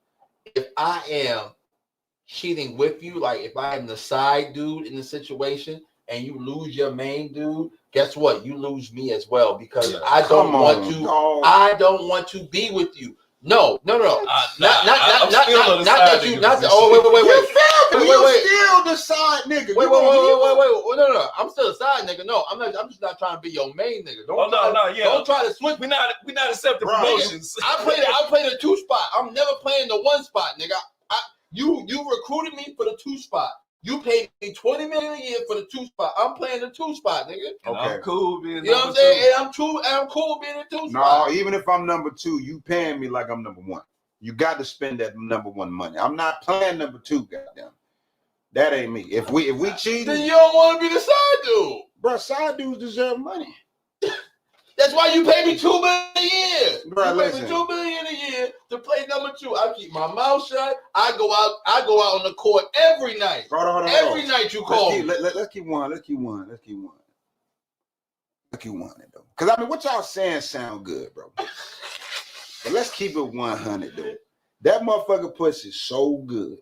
If I am cheating with you, like if I am the side dude in the situation and you lose your main dude, guess what? You lose me as well, because I don't want to be with you. No. Not that you. Oh, wait.
You still the side nigga.
Wait. No. I'm still a side nigga. No, I'm not. I'm just not trying to be your main nigga. Don't try to switch.
We're not accepting promotions.
I play the 2 spot. I'm never playing the 1 spot, nigga. You recruited me for the 2 spot. You paid me $20 million a year for the 2 spot. I'm playing the 2 spot, nigga.
Okay. I'm cool being
you know what I'm saying? And I'm cool being the 2 spot.
No, even if I'm number 2, you paying me like I'm number 1. You got to spend that number 1 money. I'm not playing number 2, goddamn. That ain't me. If we cheat,
then you don't want to be the side dude.
Bro, side dudes deserve money.
That's why you pay me $2 million a year.
Bro,
you pay me $2 million a year to play number 2. I keep my mouth shut. I go out on the court every night.
Hold on.
Every night you call me.
Let's keep one. Let's keep one though. Because I mean, what y'all saying sound good, bro. But let's keep it 100 though. That motherfucker pussy so good.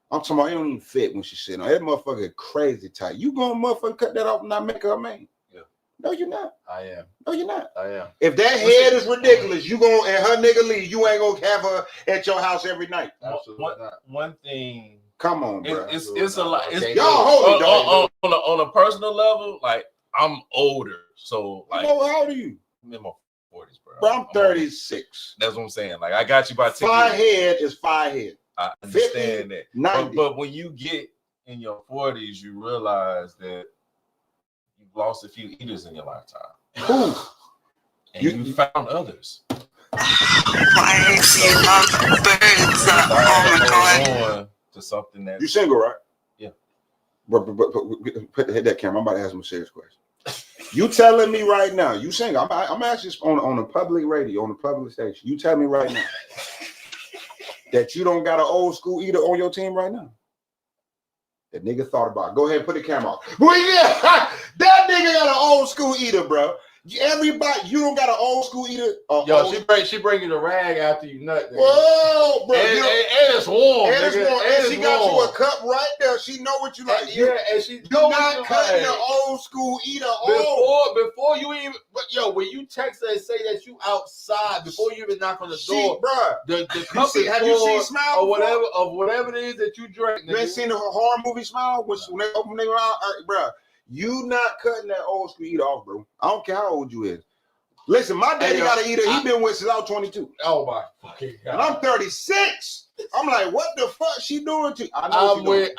I'm talking about it don't even fit when she sitting on. That motherfucker crazy tight. You gonna motherfucker cut that off and not make her a man? Yeah. No, you're not.
I am.
No, you're not.
I am.
If that head is ridiculous, you gonna and her nigga leave, you ain't gonna have her at your house every night.
Absolutely not. One thing.
Come on, bro.
It's a lot.
Y'all hold it
on a personal level. Like, I'm older, so like.
How old are you?
I'm in my 40s, bro.
Bro, I'm 36.
That's what I'm saying. Like, I got you by 10
years. Head is 5 head.
I understand
50,
that. But when you get in your 40s, you realize that you've lost a few eaters in your lifetime. And you found others.
Why is you love birds? Oh my God.
To something that
you single, right?
Yeah.
But hit that camera. I'm about to ask him a serious question. You telling me right now, you single? I'm asking on a public radio, on a public station. You tell me right now that you don't got an old school eater on your team right now. That nigga thought about it. Go ahead and put the camera off. Well, yeah, that nigga got an old school eater, bro. Everybody, you don't got an old school eater.
Yo, she bring you the rag after you nut. Nigga.
Whoa, bro.
And it's warm.
And it's warm. And she got you a cup right there. She know what you like.
And she
you not cutting the old school eater off.
Before you even, when you text her and say that you outside, before you even knock on the door,
bro,
the cup
have you seen Smile
or whatever it is that you drink.
You ain't seen the horror movie Smile when they open their mouth, bro. You not cutting that old school eater off, bro. I don't care how old you is. Listen, my daddy got an eater. He been with since I was 22.
Oh my fucking God.
And I'm 36. I'm like, what the fuck she doing to you?
I'm with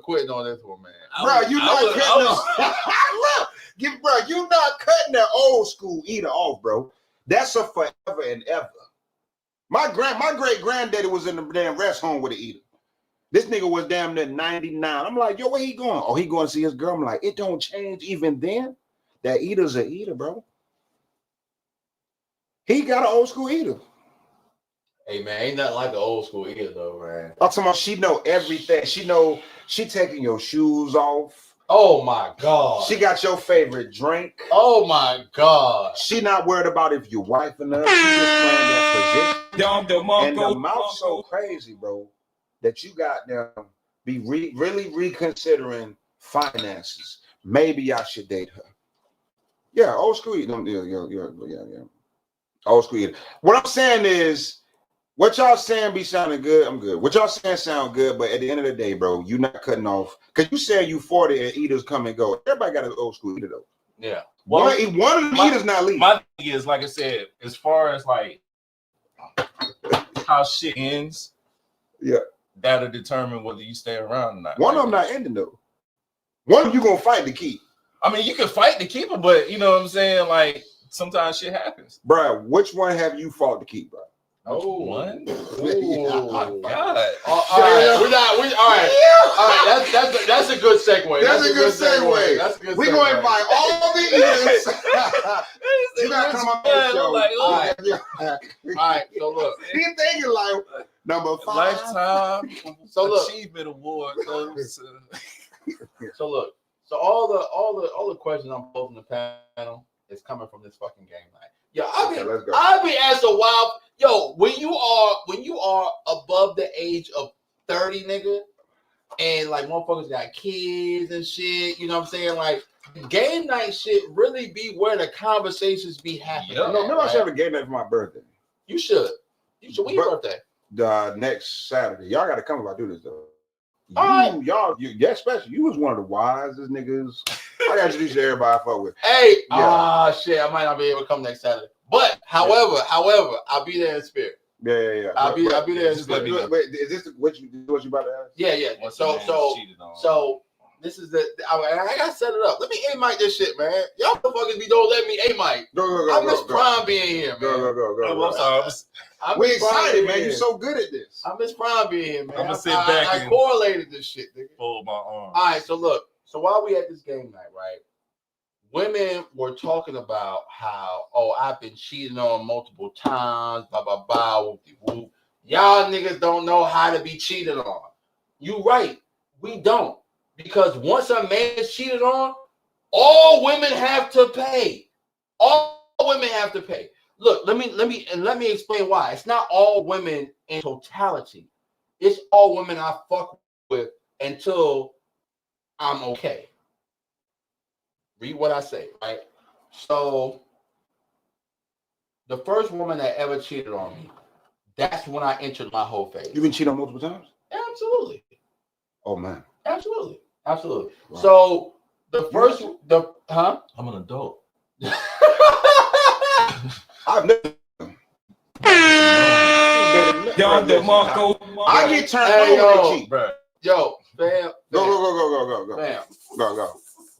Quentin on this one, man.
Bro, you not cutting that old school eater off, bro. That's a forever and ever. My great granddaddy was in the damn rest home with an eater. This nigga was damn near 99. I'm like, yo, where he going? Oh, he going to see his girl. I'm like, it don't change even then. That eater's a eater, bro. He got an old school eater.
Hey man, ain't nothing like the old school eater though, man.
I'm talking about she know everything. She taking your shoes off.
Oh my God.
She got your favorite drink.
Oh my God.
She not worried about if you're wifing her. She just playing that position. And the mouth so crazy, bro, that you got them be really reconsidering finances. Maybe I should date her. Yeah, old school eater. Yeah. Old school eater. What I'm saying is, what y'all saying be sounding good. I'm good. What y'all saying sound good, but at the end of the day, bro, you not cutting off. Because you said you 40 and eaters come and go. Everybody got an old school eater, though.
Yeah.
One of the eaters not leaving.
My thing is, like I said, as far as like how shit ends,
yeah,
that'll determine whether you stay around or not.
One of them not ending, though. One of you going to fight to keep.
I mean, you can fight to keep it, but you know what I'm saying? Like, sometimes shit happens.
Bro, which one have you fought to keep, bro?
Oh, one?
Oh
my God!
All right. That's a good segue.
That's a good segue.
That's a good.
We
segue.
going to invite all the eaters. You got to come up on the show.
Like, all right. So look,
he thinking like number 5.
Lifetime
so
achievement award goes.
So look. So all the questions I'm posing the panel is coming from this fucking game night. Yo, I've been asked a while. Yo, when you are above the age of 30, nigga, and like motherfuckers got kids and shit, you know what I'm saying? Like game night shit really be where the conversations be happening.
Yep. No, I should have a game night for my birthday. You should.
When your birthday?
The next Saturday. Y'all got to come if I do this though. Y'all, especially you was one of the wisest niggas. I got to introduce you to everybody I fuck with.
Hey, shit, I might not be able to come next Saturday. But however, I'll be there in spirit.
Yeah.
I'll be there in spirit.
Wait, is this what you about to ask?
Yeah. So this is I gotta set it up. Let me A-Mike this shit, man. Y'all motherfuckers don't let me A-Mike.
Go.
I miss Prime being here, man.
Go.
I'm sorry.
We're excited, man. You're so good at this.
I miss Prime being here, man.
I'm gonna sit back
I correlated this shit, nigga.
Fold my arms.
All right, so look. So while we at this game night, right? Women were talking about how, I've been cheated on multiple times, blah, blah, blah, whoop-de-whoop. Y'all niggas don't know how to be cheated on. You right. We don't. Because once a man is cheated on, all women have to pay. All women have to pay. Look, let me explain why. It's not all women in totality. It's all women I fuck with until I'm okay. Read what I say, right? So the first woman that ever cheated on me, that's when I entered my whole phase.
You been cheated on multiple times?
Absolutely.
Oh man.
Absolutely. Wow. So
I'm an adult.
I've never. I get turned on when they cheat, bro.
Yo, fam.
Go.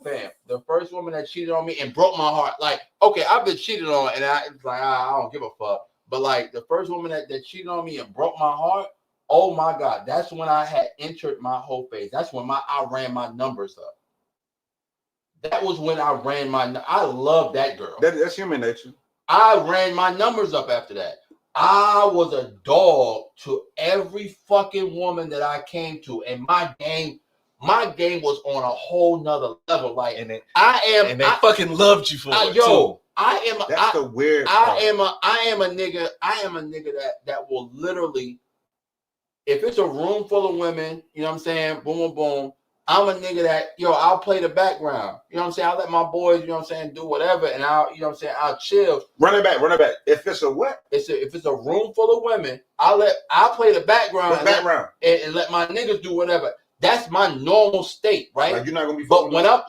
Fam, the first woman that cheated on me and broke my heart. Like, okay, I've been cheated on, and it's like I don't give a fuck. But like the first woman that cheated on me and broke my heart. Oh my God, that's when I had entered my whole phase. That's when I ran my numbers up. That was when I ran I love that girl.
That's human nature.
I ran my numbers up after that. I was a dog to every fucking woman that I came to, and my game was on a whole nother level. Like,
and they fucking loved you for it too.
That's the weird part.
I am a nigga that will literally, if it's a room full of women, you know what I'm saying, boom, boom, boom, I'm a nigga that, I'll play the background. You know what I'm saying? I'll let my boys, you know what I'm saying, do whatever, and I'll chill.
Run it back. If it's a what?
If it's a room full of women, I'll play the background. And let my niggas do whatever. That's my normal state, right?
Like you're not gonna be.
But when I'm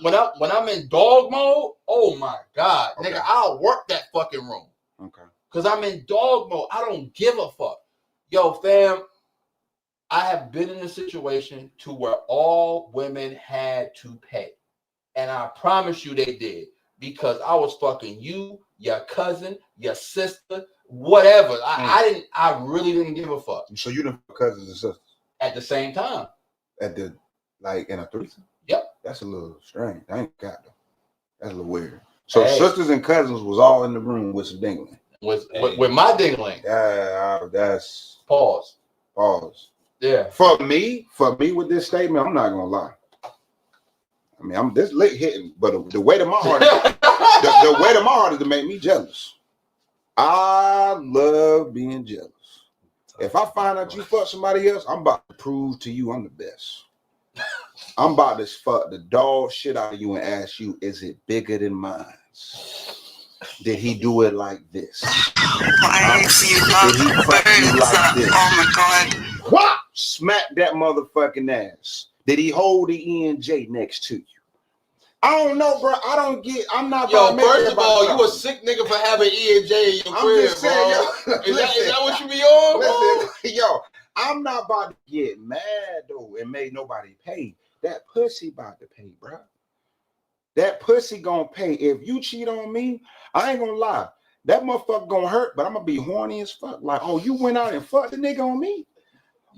in dog mode, oh my God, okay. Nigga, I'll work that fucking room.
Okay.
Cause I'm in dog mode. I don't give a fuck. Yo, fam, I have been in a situation to where all women had to pay. And I promise you they did. Because I was fucking you, your cousin, your sister, whatever. I really didn't give a fuck.
So you didn't fuck cousins and sisters?
at the same time.
At the like in a threesome?
Yep.
That's a little strange. I ain't got them. That's a little weird. So
Hey.
sisters and cousins was all in the room with some dingling.
With my dingling.
That's
pause. Yeah.
For me with this statement, I'm not gonna lie. I mean, I'm this lick hitting, but the weight of my heart, the weight of my heart is to make me jealous. I love being jealous. If I find out you fuck somebody else, I'm about to prove to you I'm the best. I'm about to fuck the dog shit out of you and ask you, is it bigger than mine? Did he do it like this?
Why is you love birds?
Like this?
Oh my God.
What? Smack that motherfucking ass. Did he hold the ENJ next to you? I don't know, bro. I don't get. I'm not.
Yo, first of all, you a sick nigga for having ENJ in your crib,
just saying,
bro. Is that what you be on, bro?
Listen, yo, I'm not about to get mad though and make nobody pay. That pussy about to pay, bro. That pussy gonna pay. If you cheat on me, I ain't gonna lie. That motherfucker gonna hurt, but I'm gonna be horny as fuck. Like, oh, you went out and fucked the nigga on me?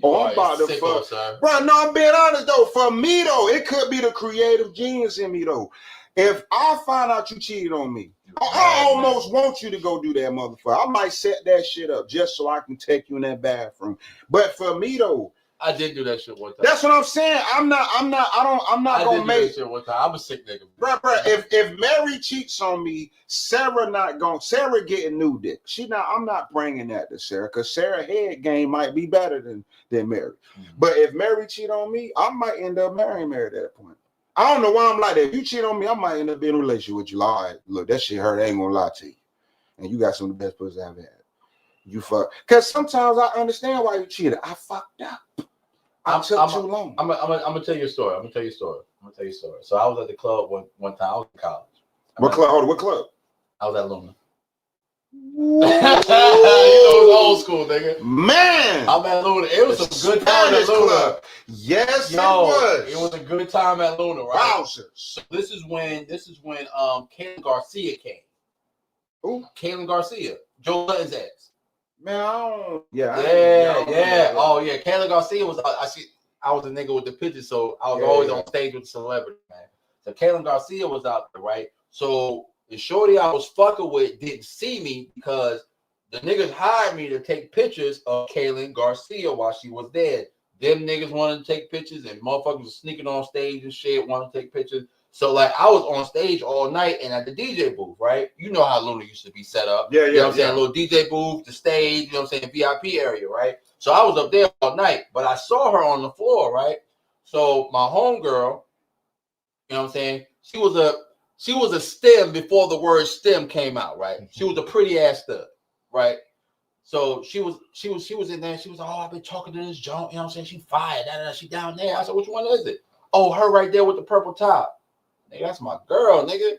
I'm about to fuck. Bro, no, I'm being honest though. For me though, it could be the creative genius in me though. If I find out you cheated on me, I almost want you to go do that motherfucker. I might set that shit up just so I can take you in that bathroom. But for me though,
I did do that shit one time.
That's what I'm saying. I'm not gonna make
that shit one time. I'm a sick nigga.
Bro, if Mary cheats on me, Sarah getting new dick. I'm not bringing that to Sarah because Sarah's head game might be better than Mary. Mm-hmm. But if Mary cheat on me, I might end up marrying Mary at that point. I don't know why I'm like that. If you cheat on me, I might end up being in a relationship with you. Like, all right, look, that shit hurt. I ain't gonna lie to you. And you got some of the best pussy I've had. You fuck. Because sometimes I understand why you cheated. I fucked up. I took too long. I'm
gonna tell you a story. So I was at the club one time. I was in college.
What club? What club?
I was at Luna. You know, it was old school, nigga.
Man,
I'm at Luna. It was some good time at Luna.
Club. Yes, it
was a good time at Luna, right?
Wowzers.
So this is when Kaylin Garcia came.
Who?
Kaylin Garcia, Joe Budden's ex.
Man, I don't.
Yeah. Oh yeah, Kaylin Garcia was. I was a nigga with the pictures, so I was always on stage with the celebrity, man. So Kaylin Garcia was out there, right? So the shorty I was fucking with didn't see me because the niggas hired me to take pictures of Kaylin Garcia while she was dead. Them niggas wanted to take pictures and motherfuckers were sneaking on stage and shit, wanted to take pictures. So like I was on stage all night and at the DJ booth, right? You know how Luna used to be set up. You know what I'm saying? A little DJ booth, the stage, you know what I'm saying? VIP area, right? So I was up there all night, but I saw her on the floor, right? So my homegirl, you know what I'm saying? She was a STEM before the word STEM came out, right? She was a pretty ass stud, right? So she was in there. She was like, oh, I've been talking to this junk, you know what I'm saying? She fired, she down there. I said, which one is it? Oh, her right there with the purple top. Nigga, that's my girl, nigga.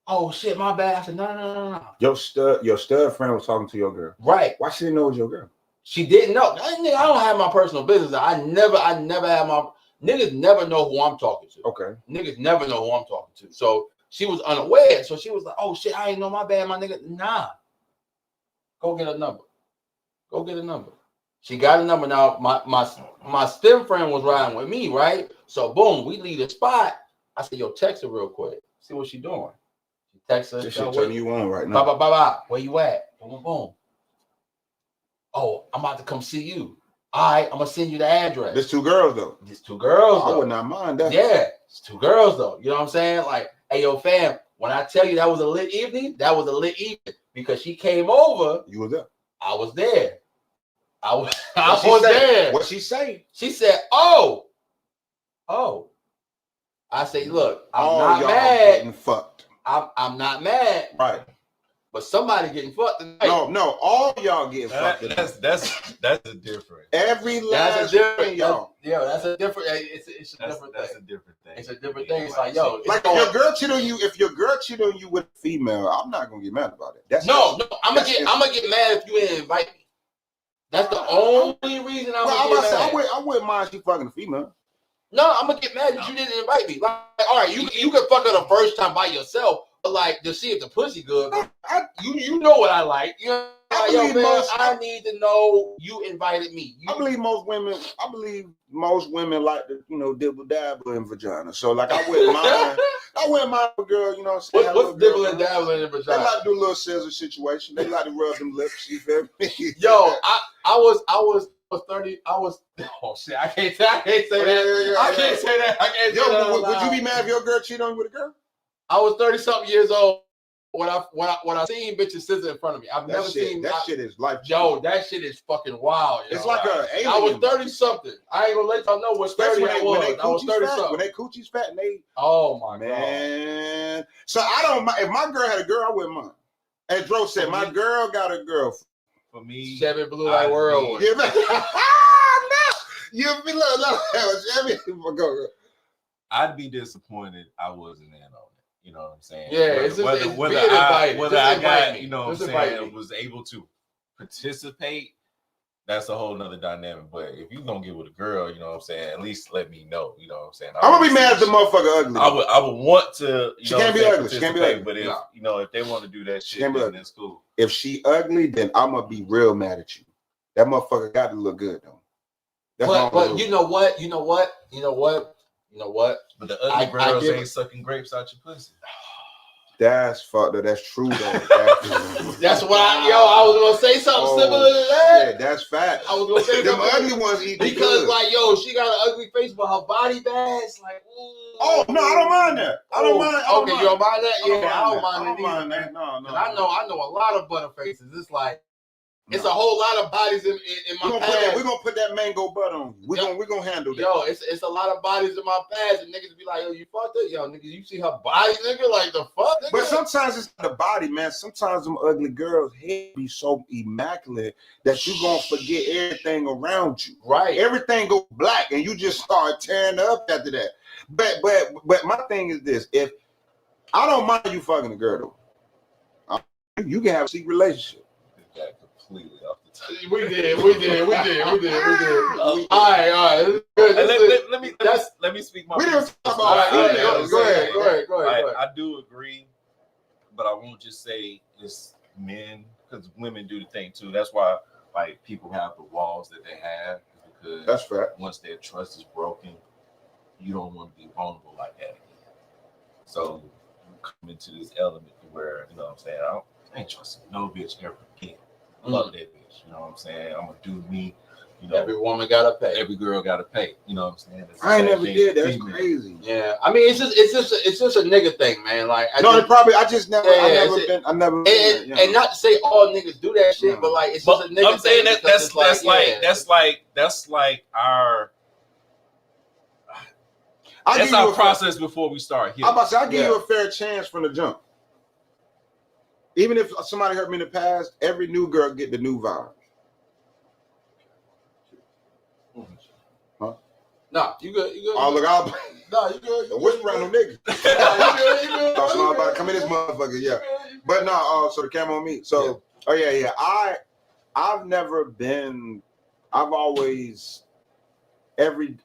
Oh shit, my bad. I said, no.
Your stud friend was talking to your girl.
Right.
Why she didn't know it was your girl?
She didn't know. I don't have my personal business. I never have my niggas never know who I'm talking to.
Okay. Niggas
never know who I'm talking to. So she was unaware. So she was like, oh shit, I ain't know, my bad, my nigga. Nah. Go get a number. She got a number. Now my STEM friend was riding with me, right? So boom, we leave the spot. I said, yo, text her real quick. See what she doing. She texts her.
This shit turning you on right now.
Bye. Where you at? Boom. Oh, I'm about to come see you. All right, I'm gonna send you the address.
There's two girls though.
I
would not mind that.
Yeah, it's two girls though. You know what I'm saying? Like, hey, yo, fam, when I tell you that was a lit evening, because she came over.
You was there.
I was there. I was there.
What she say?
She said, oh. I say, look, I'm not mad.
Getting fucked.
I'm not mad.
Right.
But somebody getting fucked tonight.
No, all y'all getting fucked.
That's a different.
Every last thing, y'all.
That's a different. It's a different thing.
That's a different thing.
It's a different thing. It's like, yo,
like if your girl cheat on you with a female, I'm not gonna get mad about it.
No, I'm gonna get mad if you didn't invite me. That's the only reason I'm gonna get mad.
I wouldn't mind she fucking a female.
No, I'm gonna get mad that you didn't invite me. Like, all right, you can fuck her the first time by yourself, like to see if the pussy good. You know what I like. You know, like, yo, man, I need to know you invited me.
I believe most women like to, dibble dabble in vagina. So like I wouldn't mind a girl, you know what I'm saying?
What's dibble and dabbling in vagina?
They like to do a little scissor situation. They like to rub them lips. You feel me?
Yo, I was 30. Oh shit! I can't say that. I can't say that.
Yo, would you be mad if your girl cheated on you with a girl?
I was 30-something years old when I seen bitches scissor in front of me. I've never seen
that. Shit is life.
Yo, that shit is fucking wild. Yo.
It's like an alien.
I was 30-something. I ain't gonna let y'all know what 30 I was. I was 30-something.
When they coochie's fat and they.
Oh my
man. So I don't mind. If my girl had a girl, I wouldn't mind. As Dro said, my girl got a girl.
For me,
Chevy Blue like World.
Yeah, man. You be look.
I'd be disappointed I wasn't in on it. You know what I'm saying?
Yeah,
whether I got, you know what I'm saying, was able to participate, that's a whole nother dynamic. But if you gonna get with a girl, you know what I'm saying, at least let me know. You know what I'm saying?
I'm gonna be mad if the motherfucker ugly.
I would want to.
She can't be ugly. She can't be ugly.
But if they want to do that shit, then it's cool.
If she ugly, then I'm gonna be real mad at you. That motherfucker got to look good though.
But you know what?
But the ugly girls ain't sucking grapes out your pussy.
That's fucked up. That's true though.
That's what I was gonna say something similar to that.
Yeah, that's fact.
I was gonna say
them ugly ones eat
because like she got an ugly face, but her body bad. It's like, ooh.
Oh no, I don't mind that. I don't mind.
Okay, you don't mind that? Yeah, I don't
mind that. No.
I know a lot of butter faces. It's like. It's a whole lot of bodies in my past.
We're gonna put that mango butter on you. We're gonna handle that.
Yo, it's a lot of bodies in my past, and niggas be like, yo, you fucked it? Yo, nigga, you see her body, nigga? Like the fuck, nigga?
But sometimes it's the body, man. Sometimes them ugly girls' head be so immaculate that you gonna forget everything around you.
Right.
Everything go black, and you just start tearing up after that. But my thing is this: if I don't mind you fucking a girl, though, you can have a secret relationship.
Completely off the top.
We did. All right.
Let me speak my.
We didn't talk about.
Go ahead.
I do agree, but I won't just say it's men because women do the thing too. That's why like people have the walls that they have because
that's fact.
Once their trust is broken, you don't want to be vulnerable like that again. So you come into this element where you know what I'm saying I ain't trusting no bitch ever again. I love that bitch. You know what I'm saying? I'm gonna do me. You know,
every woman gotta pay.
Every girl gotta pay. You know what I'm saying?
I ain't never did. That's crazy.
Yeah, I mean, it's just a nigga thing, man. Like, I never been. And not to say all niggas do that shit, but like, it's just a nigga.
I'm saying that's like our. That's our process before we start here.
I'm about to say, I'll give you a fair chance from the jump. Even if somebody hurt me in the past, every new girl get the new vibe. Huh?
Nah, you good.
Oh, look, I'll...
Nah, you good.
Whisper around them niggas. You good. Talk something about come in this motherfucker, yeah. But no, so the camera on me. So, yeah. I've never been... I've always... Every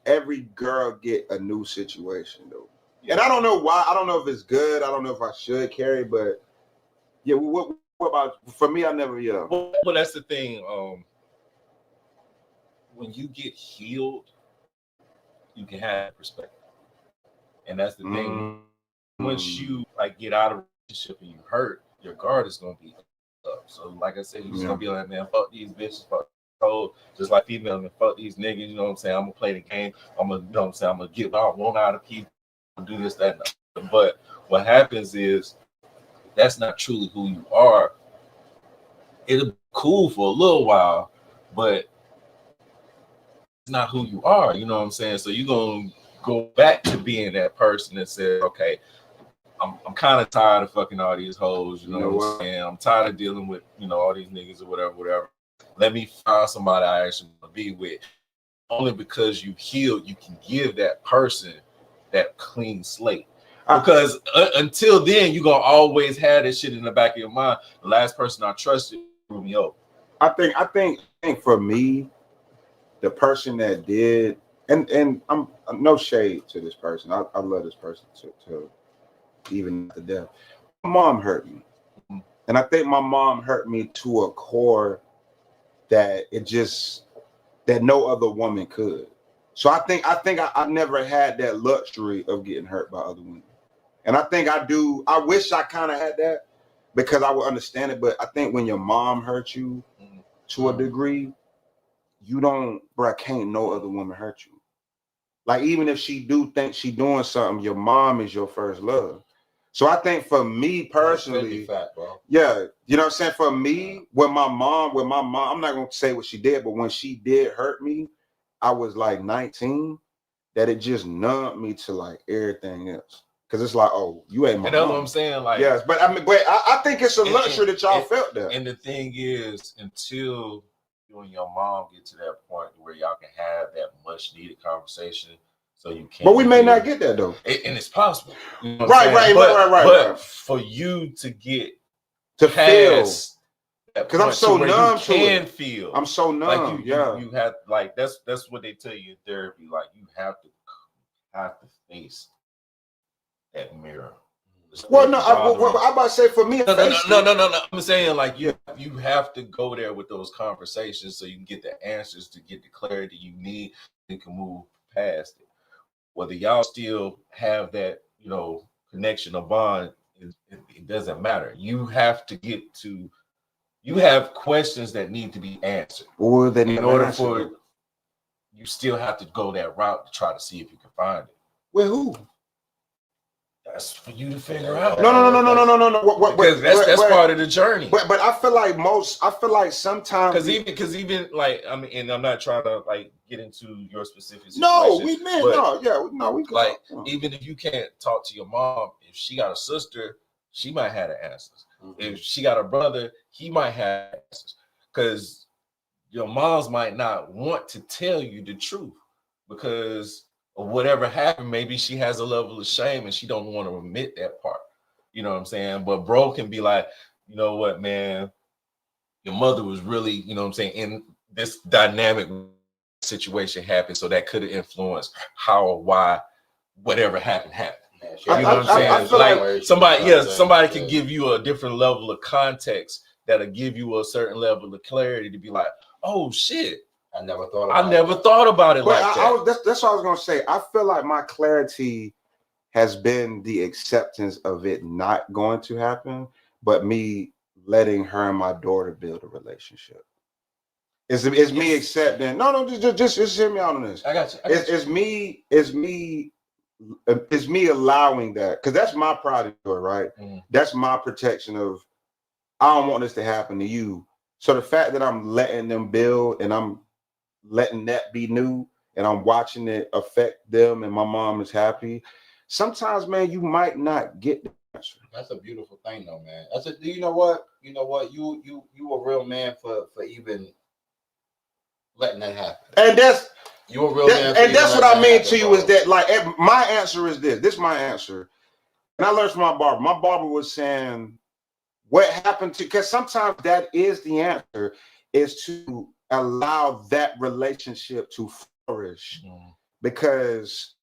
girl get a new situation, though. Yeah. And I don't know why. I don't know if it's good. I don't know if I should carry, but... Yeah, what about for me? I never,
Well, that's the thing. When you get healed, you can have perspective, and that's the thing. Once you like get out of a relationship and you hurt, your guard is gonna be up. So, like I said, you're just gonna be like, man, fuck these bitches, fuck cold, just like females, and fuck these niggas. You know what I'm saying? I'm gonna play the game. I'm gonna get what I want out of people, do this, that, and that. But what happens is. That's not truly who you are. It'll be cool for a little while, but it's not who you are. You know what I'm saying? So you're gonna go back to being that person that said, "Okay, I'm kind of tired of fucking all these hoes." You know what I'm saying? I'm tired of dealing with all these niggas or whatever. Let me find somebody I actually want to be with. Only because you healed, you can give that person that clean slate. Because until then, you're going to always have this shit in the back of your mind. The last person I trusted threw me over.
I think for me, the person that did, and I'm no shade to this person. I love this person to even to death. my mom hurt me. And I think my mom hurt me to a core that that no other woman could. So I think I never had that luxury of getting hurt by other women. And I think I wish I kind of had that because I would understand it. But I think when your mom hurt you to a degree, you don't, bro, can't no other woman hurt you. Like, even if she do think she doing something, your mom is your first love. So I think for me personally, yeah, you know what I'm saying? For me, with my mom, I'm not going to say what she did, but when she did hurt me, I was like 19, that it just numbed me to like everything else. Cause it's like, oh, you ain't my mom.
That's what I'm saying. Like,
yes, but I think it's a luxury that y'all felt that.
And the thing is, until you and your mom get to that point where y'all can have that much needed conversation, so you can.
But we may not get that though,
and it's possible. You know
right.
But for you to get
to feel,
because
I'm so numb to
can
it.
Feel.
I'm so numb.
You have like that's what they tell you in therapy. Like you have to face that mirror.
Well, no, I'm about to say for me.
No. I'm saying like you have to go there with those conversations so you can get the answers, to get the clarity you need, and can move past it. Whether y'all still have that, connection or bond, it doesn't matter. You have to get to. You have questions that need to be answered.
Or that
in order for you still have to go that route to try to see if you can find it.
With who?
That's for you to figure out.
No.
Because that's part of the journey.
But I feel like sometimes
because even like and I'm not trying to like get into your specific situation.
No, we can
even if you can't talk to your mom, if she got a sister, she might have the answers. Mm-hmm. If she got a brother, he might have answers. Because your moms might not want to tell you the truth because of whatever happened. Maybe she has a level of shame and she don't want to admit that part. You know what I'm saying? But bro can be like, you know what, man, your mother was really, you know what I'm saying, in this dynamic situation happened, so that could have influenced how or why whatever happened. You know what I'm saying? Like somebody can give you a different level of context that'll give you a certain level of clarity to be like, oh shit, I never thought about it like that.
That's what I was gonna say. I feel like my clarity has been the acceptance of it not going to happen, but me letting her and my daughter build a relationship. It's me accepting. No, just hear me out on this.
I got you.
It's me allowing that, because that's my pride and joy, right? Mm. That's my protection of, I don't want this to happen to you. So the fact that I'm letting them build and I'm letting that be new and I'm watching it affect them and my mom is happy. Sometimes, man, you might not get the answer.
That's a beautiful thing, though, man. You know what? You a real man for even letting that happen.
And that's
you a real man.
And that's what I mean to you, is that like my answer is this. This is my answer. And I learned from my barber. My barber was saying, what happened to, because sometimes that is the answer, is to allow that relationship to flourish. Mm. Because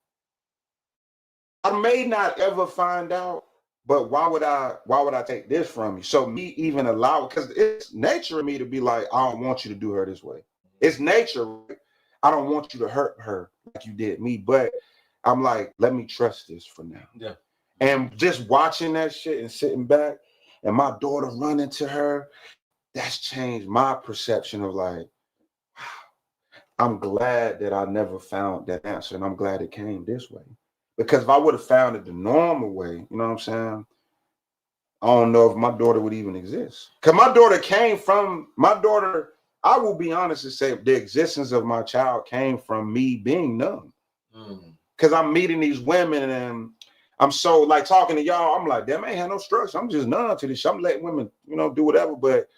I may not ever find out, but why would I take this from you? So me even allow, because it's nature of me to be like, I don't want you to do her this way. It's nature. Right? I don't want you to hurt her like you did me, but I'm like, let me trust this for now.
Yeah.
And just watching that shit and sitting back and my daughter running to her, that's changed my perception of like, wow, I'm glad that I never found that answer, and I'm glad it came this way. Because if I would have found it the normal way, you know what I'm saying? I don't know if my daughter would even exist. Because my daughter, I will be honest and say the existence of my child came from me being numb. Because I'm meeting these women and I'm so like talking to y'all, I'm like, damn, I ain't had no structure. I'm just numb to this shit. I'm letting women, do whatever, but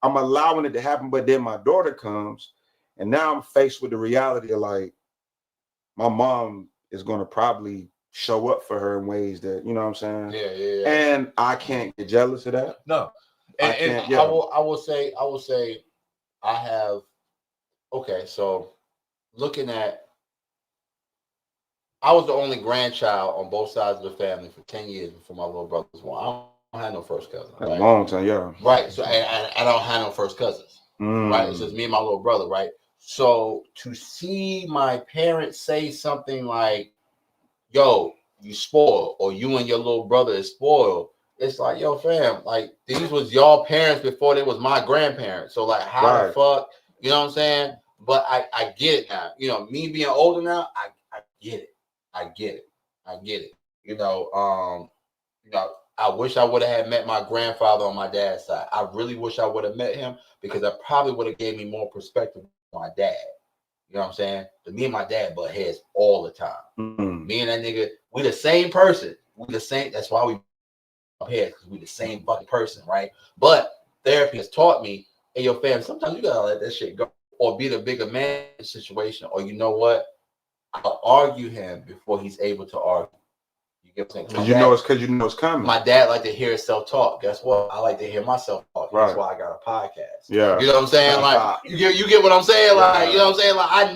I'm allowing it to happen. But then my daughter comes and now I'm faced with the reality of like, my mom is going to probably show up for her in ways that, you know what I'm saying?
Yeah.
And I can't get jealous of that.
No.
I will say I have, okay, so looking at, I was the only grandchild on both sides of the family for 10 years before my little brother was born. I'm don't have no first cousin.
A
Right?
long time, yeah.
Right. So I don't have no first cousins. Right. It's just me and my little brother. Right. So to see my parents say something like, "Yo, you spoiled," or "You and your little brother is spoiled," it's like, yo, fam, like these was y'all parents before they was my grandparents. So like, how the fuck, you know what I'm saying? But I get it now. You know, me being older now, I get it. I get it. I get it. You know, I wish I would have had met my grandfather on my dad's side. I really wish I would have met him because I probably would have gave me more perspective on my dad. You know what I'm saying? But me and my dad butt heads all the time. Me and that nigga, we the same person. We the same. That's why we butt heads, because we the same fucking person, right? But therapy has taught me, hey, yo, fam, sometimes you gotta let that shit go, or be the bigger man situation, or you know what? I'll argue him before he's able to argue. You get what I'm saying?
Because you know it's coming.
My dad like to hear himself talk. Guess what? I like to hear myself talk. That's why I got a podcast.
Yeah.
You know what I'm saying? Like you get what I'm saying? Like, you know what I'm saying? Like I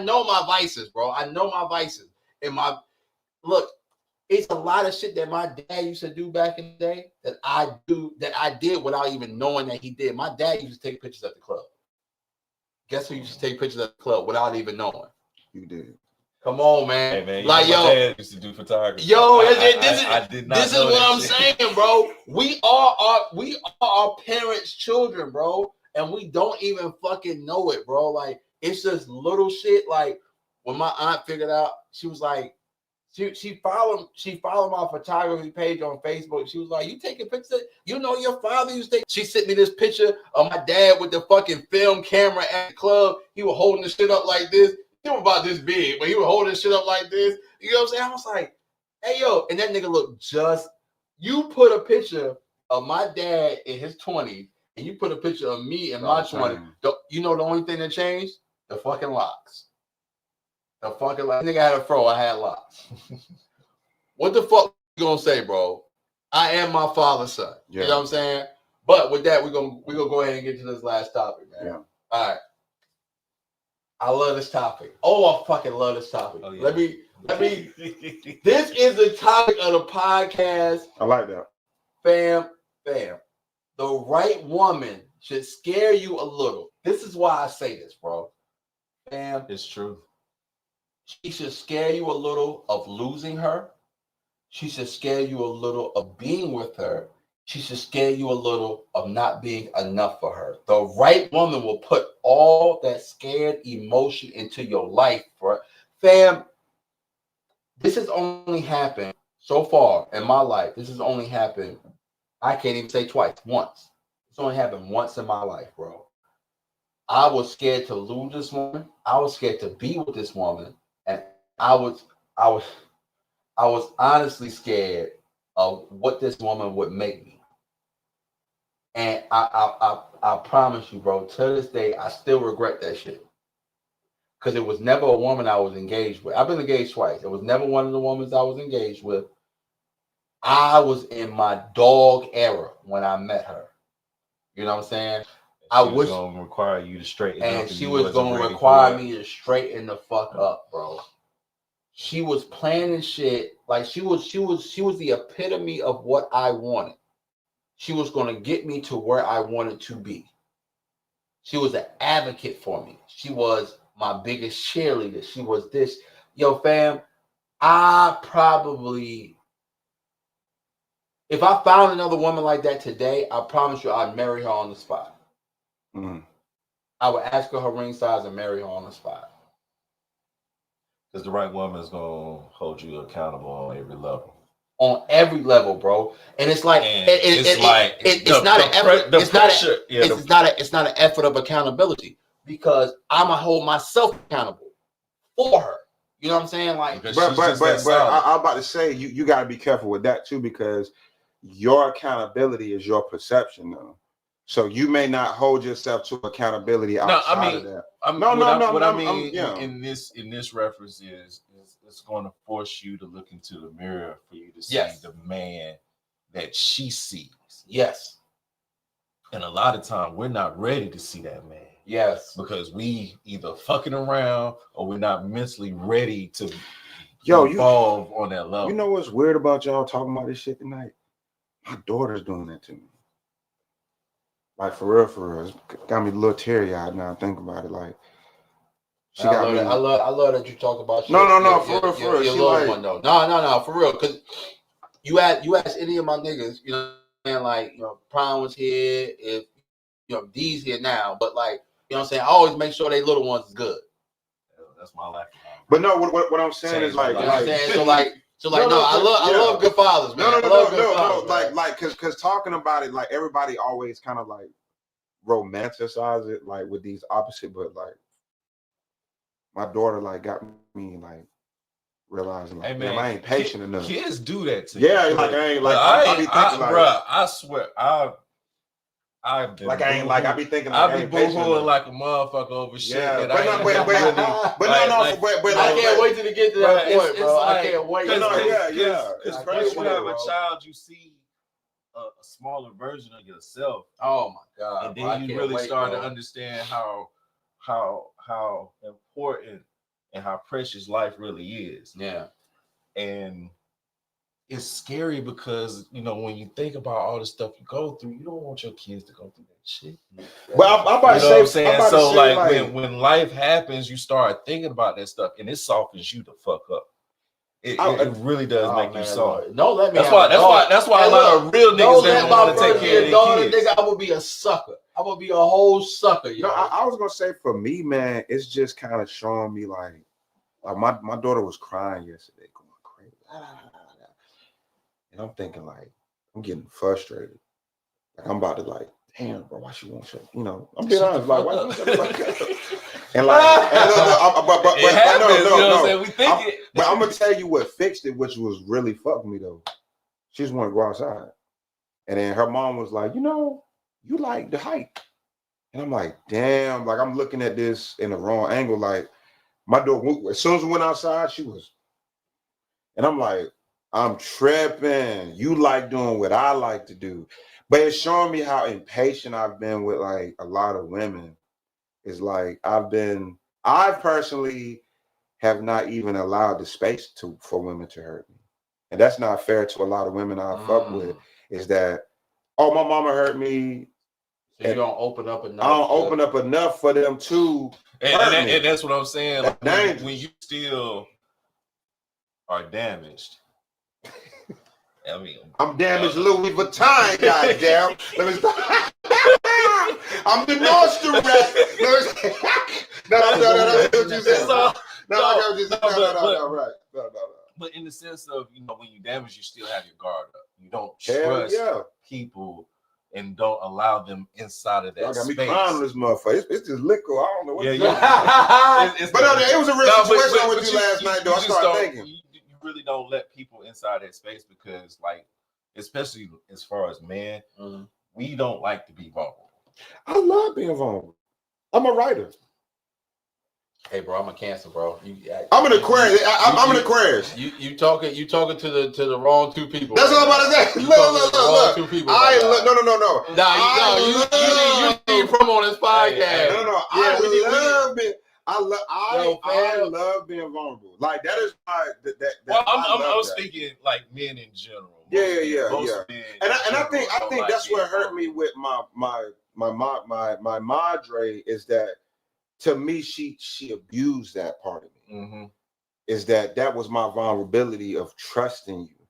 know my vices, bro. I know my vices. And look, it's a lot of shit that my dad used to do back in the day that I did without even knowing that he did. My dad used to take pictures at the club. Guess who used to take pictures at the club without even knowing?
You did.
Come on, man.
Hey, man,
like,
my dad used to do photography.
Yo,
this
is what I'm saying, bro. We are our parents' children, bro, and we don't even fucking know it, bro. Like, it's just little shit. Like, when my aunt figured out, she was like, she followed my photography page on Facebook. She was like, "You taking pictures? You know your father used to take." She sent me this picture of my dad with the fucking film camera at the club. He was holding the shit up like this. He was about this big, but he was holding shit up like this. You know what I'm saying? I was like, hey, yo. And that nigga looked you put a picture of my dad in his 20s, and you put a picture of me in my 20s. You know the only thing that changed? The fucking locks. The fucking locks. Nigga had a fro, I had locks. What the fuck you gonna say, bro? I am my father's son. Yeah. You know what I'm saying? But with that, we're gonna go ahead and get to this last topic, man. Yeah. All right. I love this topic. Oh, I fucking love this topic. Oh, yeah. Let me. This is the topic of the podcast.
I like that.
Fam. The right woman should scare you a little. This is why I say this, bro. Fam.
It's true.
She should scare you a little of losing her. She should scare you a little of being with her. She should scare you a little of not being enough for her. The right woman will put all that scared emotion into your life, bro. Fam, this has only happened so far in my life. This has only happened, I can't even say twice, once. It's only happened once in my life, bro. I was scared to lose this woman. I was scared to be with this woman. And I was honestly scared of what this woman would make me. And I promise you, bro, to this day, I still regret that shit. Because it was never a woman I was engaged with. I've been engaged twice. It was never one of the women I was engaged with. I was in my dog era when I met her. You know what I'm saying?
She was going to require you to straighten up.
And she was going to require me to straighten the fuck up, bro. She was planning shit. Like, she was the epitome of what I wanted. She was going to get me to where I wanted to be. She was an advocate for me. She was my biggest cheerleader. She was this. Yo, fam, if I found another woman like that today, I promise you I'd marry her on the spot. Mm-hmm. I would ask her ring size and marry her on the spot.
Because the right woman is going to hold you accountable on every level.
On every level, bro. And it's like it's not an effort. It's not an effort of accountability, because I'ma hold myself accountable for her. You know what I'm saying? Like,
but I'm about to say you got to be careful with that too, because your accountability is your perception, though. So you may not hold yourself to accountability outside of that.
What I mean in this reference is it's going to force you to look into the mirror for you to see the man that she sees.
Yes.
And a lot of time we're not ready to see that man.
Yes.
Because we either fucking around or we're not mentally ready to evolve on that level.
You know what's weird about y'all talking about this shit tonight? My daughter's doing that to me. Like for real. It's got me a little teary-eyed now. Think about it. Like she
I
got
love
me.
That. I love that you talk about.
No, for real.
Your
She
loved
like,
one though. No, for real. Because you ask any of my niggas, you know, and like, you know, Prime was here, if you know D's here now, but like, you know what I'm saying, I always make sure they little ones is good.
That's my life.
But no, what I'm saying is like,
you know what I'm saying? So like, I love good fathers, man.
No, like, cause talking about it, like everybody always kind of like romanticize it, like with these opposite, but like my daughter like got me like realizing like, hey, man, I ain't patient enough.
Kids do that to you.
Yeah, like I ain't like I be thinking like,
bruh, I swear I've been
like I ain't like I be thinking like
I be boo-hooing like a motherfucker over shit.
Yeah,
but
I can't wait till to get to that point, bro. I can't wait.
It's crazy. You have a child, you see a smaller version of yourself.
Oh my god!
And then you really start to understand how important and how precious life really is.
Yeah,
and it's scary because, you know, when you think about all the stuff you go through, you don't want your kids to go through that shit.
Well, I'm about to say,
so like when life happens, you start thinking about that stuff, and it softens you the fuck up. It really does make you soft.
Don't let me.
That's why a lot of real niggas don't want to take care of their kids.
Nigga, I'm gonna be a sucker. I'm gonna be a whole sucker. You know,
I was gonna say for me, man, it's just kind of showing me like my daughter was crying yesterday, going crazy. And I'm thinking like, I'm getting frustrated. Like I'm about to like, damn, bro, why she won't shut? You know, I'm being honest, like, why don't shut the fuck up? And like, but I'm gonna tell you what fixed it, which was really fucked me though. She just wanted to go outside, and then her mom was like, you know, you like the hike, and I'm like, damn, like I'm looking at this in the wrong angle. Like my daughter, as soon as we went outside, she was, and I'm like, I'm tripping. You like doing what I like to do. But it's showing me how impatient I've been with like a lot of women. It's like I personally have not even allowed the space for women to hurt me. And that's not fair to a lot of women I fuck with, is that, oh, my mama hurt me.
So you don't open up enough.
I don't open up enough for them to hurt me.
And that's what I'm saying. Like, when you still are damaged. I mean, I'm
damaged Louis Vuitton, goddamn. Let me stop. I'm the Nostra rat. No.
But in the sense of, you know, when you damage, you still have your guard up. You don't trust people and don't allow them inside of that
got
space.
Me crying on this motherfucker. It's just liquor. I don't know what.
But
it was a real situation I went through last night, though. I started thinking.
You really don't let people inside that space because, like, especially as far as men, we don't like to be vulnerable.
I love being vulnerable. I'm a writer.
Hey, bro, I'm a Cancer, bro.
I'm an Aquarius. I'm an Aquarius.
You talking to the wrong two people.
That's what I'm about to say. Look.
Two people.
No.
You need promo on this podcast.
No. I love being vulnerable. Like that is my
I'm speaking like men in general.
Yeah. And I think that's what hurt me with my madre is that to me she abused that part of me. Is that was my vulnerability of trusting you.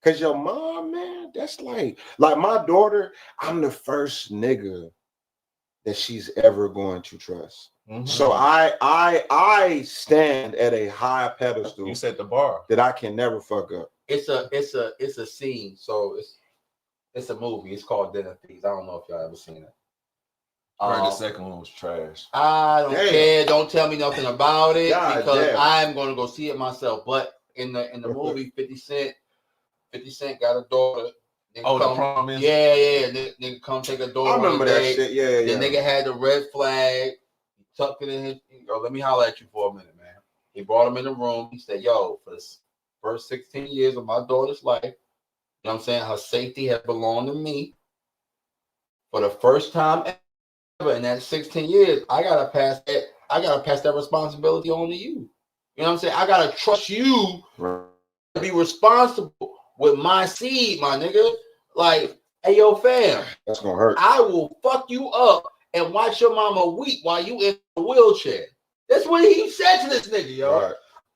Cause your mom, man, that's like my daughter, I'm the first nigga that she's ever going to trust. So I stand at a high pedestal.
You set the bar
that I can never fuck up.
It's a scene. So it's a movie. It's called Den of Thieves. I don't know if y'all ever seen it.
The second one was trash.
I don't care. Don't tell me nothing about it because I'm gonna go see it myself. But in the movie, 50 Cent got a daughter.
The promise.
Yeah. Nigga come take a daughter.
I remember that shit. Yeah.
The nigga had the red flag, tucked it in his. Yo, let me holler at you for a minute, man. He brought him in the room. He said, "Yo, for the first 16 years of my daughter's life, you know what I'm saying, her safety has belonged to me. For the first time ever in that 16 years, I gotta pass that responsibility on to you. You know what I'm saying? I gotta trust you to be responsible with my seed, my nigga. Like, hey, yo, fam,
that's gonna hurt.
I will fuck you up and watch your mama weep while you in a wheelchair. That's what he said to this nigga, yo. Right.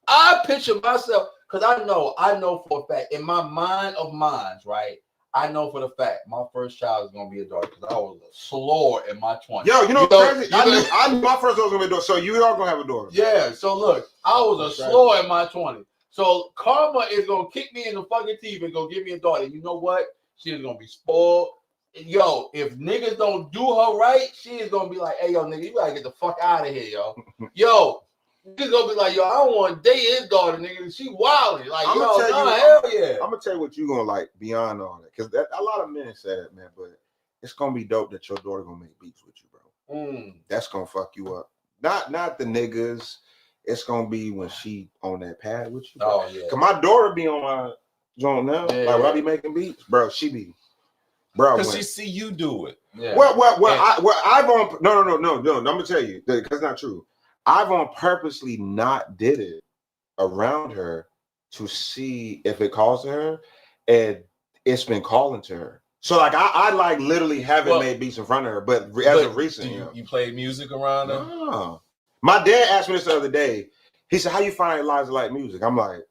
I picture myself, because I know for a fact, in my mind of minds, right? I know for the fact my first child is gonna be a daughter because I was a slore in my 20s.
Yo, you know crazy? I knew my first daughter was gonna be a daughter, so you are gonna have a daughter.
Yeah, so look, I was a slore in my 20s. So karma is gonna kick me in the fucking teeth and go give me a daughter. You know what? She is gonna be spoiled. Yo, if niggas don't do her right, she is gonna be like, hey, yo, nigga, you gotta get the fuck out of here, yo. Yo, niggas gonna be like, yo, I don't want to date his daughter, nigga. She wilding. Like, hell yeah.
I'm gonna tell you what you gonna like beyond all that, because a lot of men say that, man. But it's gonna be dope that your daughter gonna make beats with you, bro. That's gonna fuck you up. Not the niggas. It's gonna be when she on that pad with you. Bro. Oh yeah. Cause my daughter be on my joint now. Yeah, like when I be making beats, bro. She be, bro.
Cause she see you do it.
Yeah. I've on no. I'm gonna tell you because it's not true. I've on purposely not did it around her to see if it calls to her, and it's been calling to her. So like I like literally haven't made beats in front of her, but as of recent,
you play music around her.
No. My dad asked me this the other day. He said, "How you find Eliza like music?" I'm like,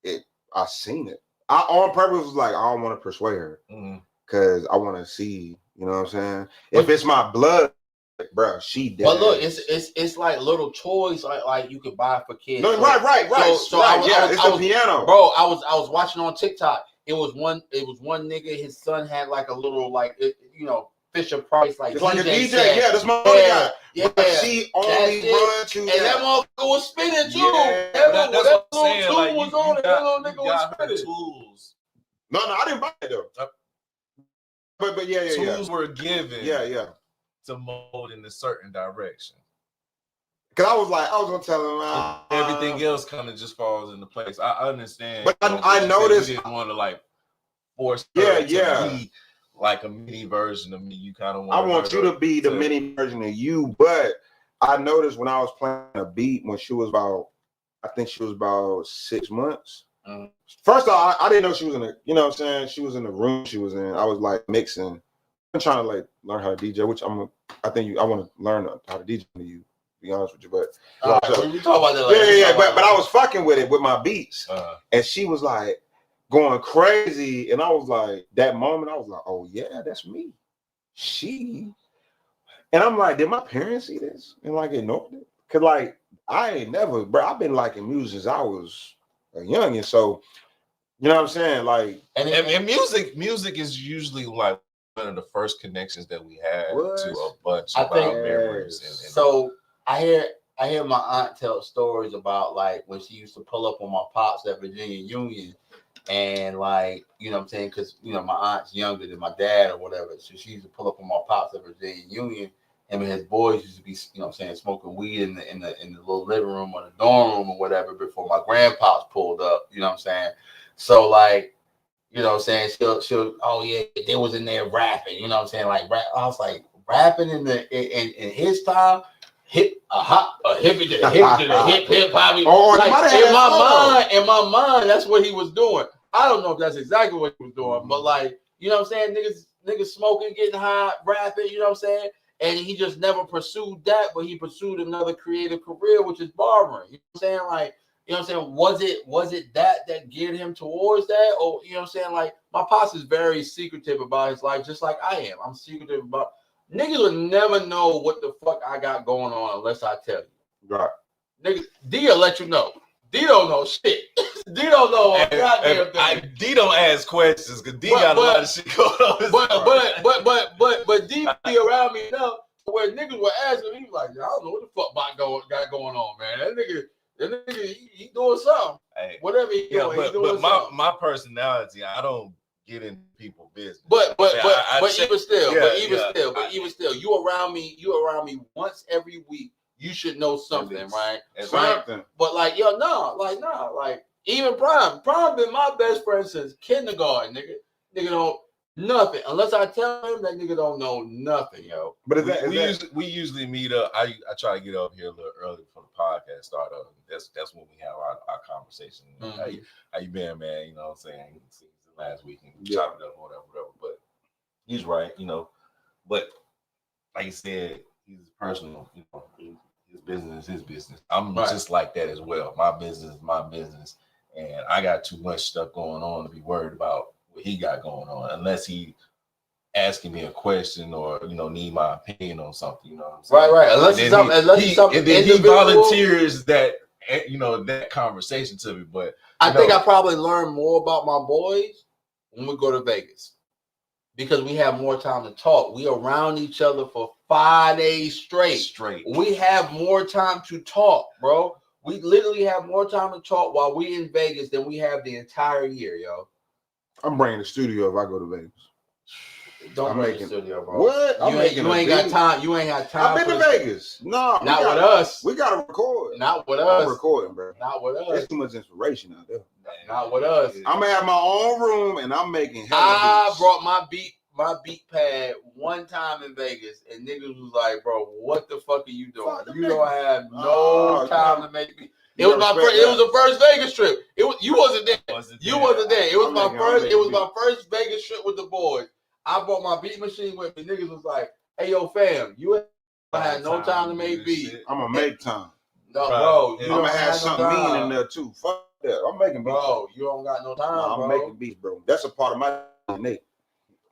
I seen it. I on purpose was like, I don't want to persuade her because I want to see. You know what I'm saying? If it's my blood, bro, she dead.
But look, it's like little toys like you could buy for kids.
No, right. So it's a piano,
bro. I was watching on TikTok. It was one nigga. His son had like a little Fisher Price like
it's like a DJ. Yeah, that's my guy. Yeah, but she only run to
and that motherfucker was spinning too.
Yeah, that's what I'm saying. Like was on it. That little nigga was spinning. Tools.
No, I didn't buy it though. But yeah.
Tools were given.
Yeah.
To mold in a certain direction.
Cause I was gonna tell him
everything else kind of just falls into place. I understand.
But I noticed
you didn't want to like force. To be like a mini version of me. You kind of want.
I want you to be the mini version of you. But I noticed when I was playing a beat when she was about, I think she was about 6 months. First of all, I didn't know she was in the, you know what I'm saying? She was in the room she was in. I was like mixing. I'm trying to like learn how to DJ, which I want to learn how to DJ to you, to be honest with you. But
we talk about that later.
But I was fucking with it with my beats. And she was like going crazy. And I was like, that moment, I was like, oh yeah, that's me. And I'm like, did my parents see this? And like ignored it? Cause like I ain't never, bro, I've been liking music since I was a youngin'. So you know what I'm saying? Like
and music is usually like one of the first connections that we had to a bunch of our memories.
So I hear my aunt tell stories about like when she used to pull up on my pops at Virginia Union, and like, you know what I'm saying, because you know my aunt's younger than my dad or whatever, so she used to pull up on my pops at Virginia Union, and his boys used to be, you know what I'm saying, smoking weed in the little living room or the dorm room or whatever before my grandpops pulled up, you know what I'm saying. So like, you know what I'm saying, she'll oh yeah, they was in there rapping, you know what I'm saying, like rap. I was like, rapping in his time, hip hop in my mind, that's what he was doing. I don't know if that's exactly what he was doing, but like, you know what I'm saying, niggas smoking, getting high, rapping, you know what I'm saying, and he just never pursued that, but he pursued another creative career, which is barbering. You know what I'm saying, like. You know what I'm saying? Was it that geared him towards that? Or, you know what I'm saying? Like, my pops is very secretive about his life, just like I am. I'm secretive about... Niggas will never know what the fuck I got going on unless I tell you.
Right.
Niggas, D will let you know. D don't know shit. D don't know a goddamn thing.
D don't ask questions, because D got a lot of shit going on.
But D be around me enough where niggas were asking me, like, I don't know what the fuck got going on, man. That nigga, he doing something. Hey, whatever he doing, he doing something.
My personality, I don't get into people's business.
But even still, you around me once every week. You should know something, right?
Something.
But like, yo, like even Prime been my best friend since kindergarten, nigga. Nigga don't nothing unless I tell him that nigga don't know nothing, yo.
But we usually meet up. I try to get up here a little early before the podcast start up. That's when we have our conversation. How you been, man? You know what I'm saying? Since last week and chop it up, whatever. But he's right, but like you said, he's personal, his business is his business. I'm just like that as well. My business is my business, and I got too much stuff going on to be worried about what he got going on, unless he asking me a question or need my opinion on something. You know what I'm saying?
Right. Unless it's something,
and then he volunteers that that conversation to me. But
I think I probably learn more about my boys when we go to Vegas because we have more time to talk. We around each other for 5 days straight. We have more time to talk, bro. We literally have more time to talk while we in Vegas than we have the entire year, yo.
I'm bringing the studio if I go to Vegas.
Don't bring the studio, bro.
What?
You ain't got time. You ain't got time.
I've been to Vegas. No,
not with us.
We gotta record.
Not with us.
I'm recording, bro.
Not with us.
There's too much inspiration out there.
Not with us.
I'm gonna have my own room and I'm making.
I brought my beat pad one time in Vegas, and niggas was like, "Bro, what the fuck are you doing? You don't have no time to make beat." It was my first. It was the first Vegas trip. You wasn't there. You wasn't there. It was my first. It was my first Vegas trip with the boys. I brought my beat machine with me. Niggas was like, "Hey, yo, fam, you had no time to make beats."
I'm gonna make time.
No, bro.
I'm gonna have something mean in there too. Fuck that. I'm making beats.
Bro, you don't got no time,
I'm
bro.
making beats, bro. That's a part of my DNA.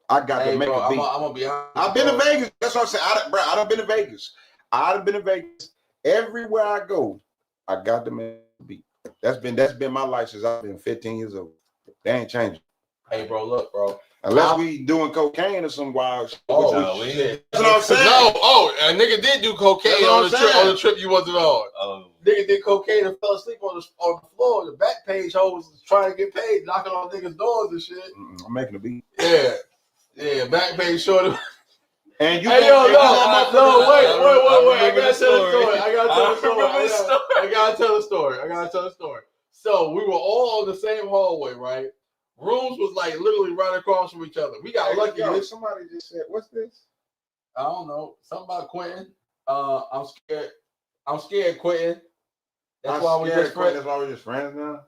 I got to make a beat.
I'm gonna be honest.
I've been to Vegas. That's what I'm saying. I done been to Vegas. I've been to Vegas. Everywhere I go, I got to make a beat. That's been my life since I've been 15 years old. They ain't changing.
Hey, bro, look, bro.
Unless we doing cocaine or some wild shit.
Oh,
shit. That's what I'm saying.
No, a nigga did do cocaine on the trip you wasn't on. Nigga did cocaine and fell asleep on the floor. The back page hoes was trying to get paid, knocking on niggas' doors and shit.
I'm making a beat.
Yeah, back page short.
And you
hey, yo, wait. I gotta tell the story. So we were all on the same hallway, right? Rooms was like literally right across from each other. We got lucky.
Somebody just said, "What's this?"
I don't know. Something about Quentin. I'm scared. I'm scared, Quentin. That's why we're just friends.
That's why we're just friends now.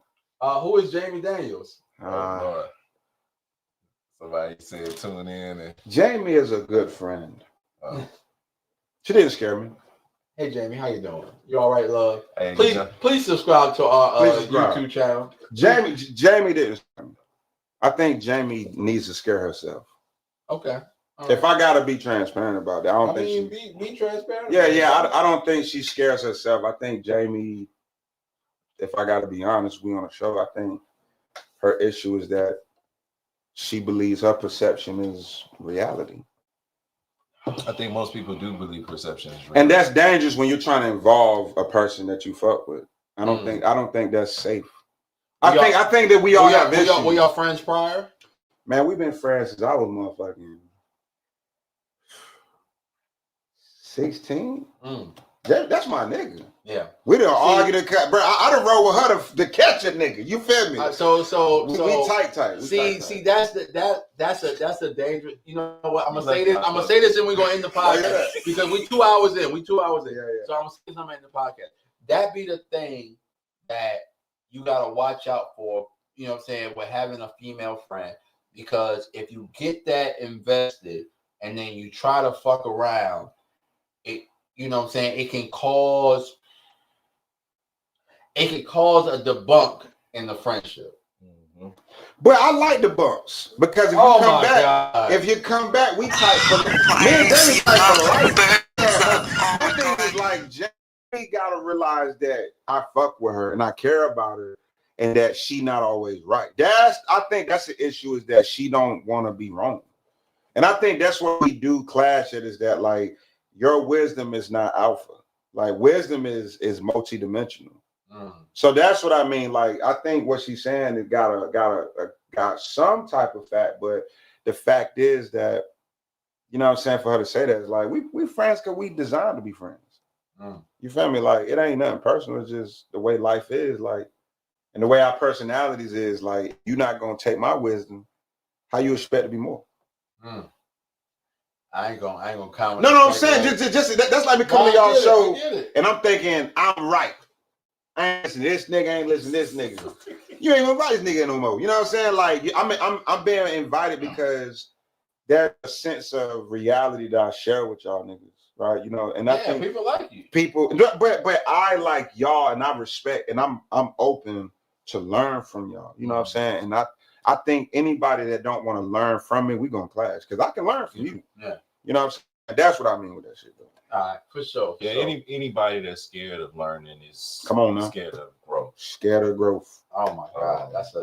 Who is Jamie Daniels?
Somebody said tune in. And
Jamie is a good friend. She didn't scare me.
Hey Jamie, how you doing? You all right, love?
Hey,
please subscribe to our YouTube channel.
Jamie didn't scare me. I think Jamie needs to scare herself.
Okay.
If I gotta be transparent about that, I don't think
be transparent.
Yeah. I don't think she scares herself. I think Jamie, if I gotta be honest, we on a show. I think her issue is that she believes her perception is reality.
I think most people do believe perception is real.
And that's dangerous when you're trying to involve a person that you fuck with. I don't think that's safe. I think that we all have issues.
Were y'all friends prior?
Man, we've been friends since I was motherfucking 16. That's my nigga.
Yeah.
We done argue the cut, bro. I done roll with her to catch a nigga. You feel me?
So
we tight.
See, that's a dangerous. You know what? I'm gonna say this, and we're gonna end the podcast because we 2 hours in. Yeah. So I'm gonna say something in the podcast. That be the thing that you gotta watch out for. You know what I'm saying? With having a female friend, because if you get that invested and then you try to fuck around, it. You know what I'm saying? It can cause a debunk in the friendship.
But I like the bumps because if you come back, we tight for the me and Jamie tight for life. My thing is like Jamie gotta realize that I fuck with her and I care about her and that she not always right. I think that's the issue is that she don't want to be wrong. And I think that's what we do clash it is that like your wisdom is not alpha. Like wisdom is multidimensional. So that's what I mean. Like I think what she's saying is got some type of fact, but the fact is that you know what I'm saying for her to say that is like we friends because we designed to be friends. You feel me? Like it ain't nothing personal. It's just the way life is. Like and the way our personalities is. Like you're not gonna take my wisdom. How you expect to be more?
I ain't gonna comment.
No, I'm saying just that's like me coming to y'all show, and I'm thinking I'm right. I ain't listen to this nigga, ain't listen to this nigga. You ain't gonna invite this nigga no more. You know what I'm saying? Like I'm being invited because there's a sense of reality that I share with y'all niggas, right? You know, and I think
people like you.
But I like y'all, and I respect, and I'm open to learn from y'all. You know what I'm saying? And I think anybody that don't want to learn from me, we gonna clash because I can learn from you.
Yeah.
You know what I'm saying? And that's what I mean with that shit, though.
All right, for sure.
Yeah, anybody that's scared of learning is scared of growth.
Scared of growth.
Oh my God, that's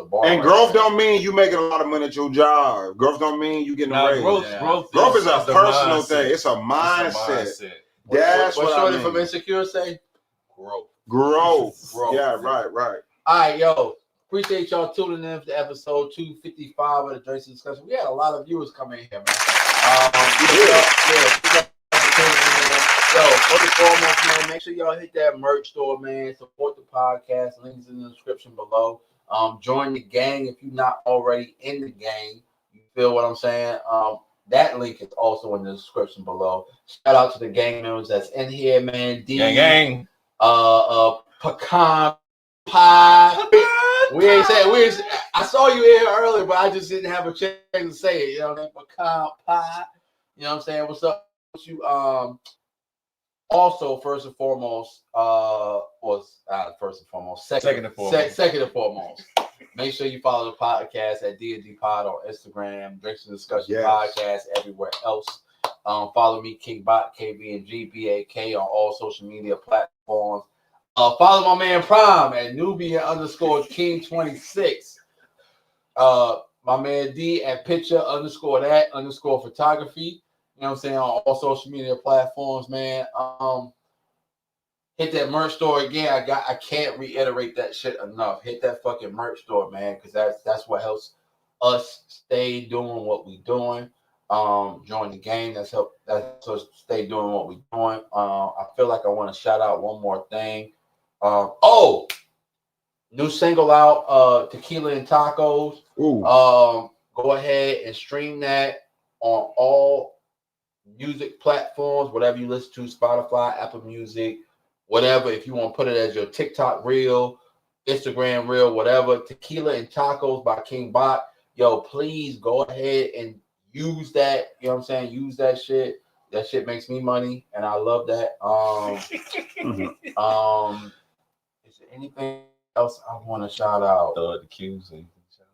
a bar.
And growth don't mean you making a lot of money at your job. Growth don't mean you getting a raise. Growth is a personal thing. It's a mindset. That's what
Shorty
I mean.
from Insecure say?
Growth. Yeah, right.
All right, yo. Appreciate y'all tuning in for episode 255 of the Drinks and Discussion. We had a lot of viewers coming in here, man. Yo, first and foremost, man, make sure y'all hit that merch store, man. Support the podcast. Links in the description below. Join the gang if you're not already in the gang. You feel what I'm saying? That link is also in the description below. Shout out to the gang members that's in here, man.
Gang.
Pecan pie. I saw you here earlier, but I just didn't have a chance to say it. You know what I mean? Pecan pie. You know what I'm saying? What's up with you? Also, second and foremost, make sure you follow the podcast at D&D Pod on Instagram, Drinks and Discussion Podcast everywhere else. Follow me, KingBot, KBNG, BAK on all social media platforms. Follow my man Prime at Nubia_King26. My man D at picture_that_photography. You know what I'm saying? On all social media platforms, man. Hit that merch store again. I can't reiterate that shit enough. Hit that fucking merch store, man, because that's what helps us stay doing what we doing. Join the game. That's us stay doing what we doing. I feel like I want to shout out one more thing. New single out, Tequila and Tacos. Go ahead and stream that on all music platforms, whatever you listen to, Spotify, Apple Music, whatever. If you want to put it as your TikTok reel, Instagram reel, whatever. Tequila and Tacos by King Bot. Yo, please go ahead and use that. You know what I'm saying? Use that shit. That shit makes me money, and I love that. Is there anything else I want to shout out?
The Q, so you can shout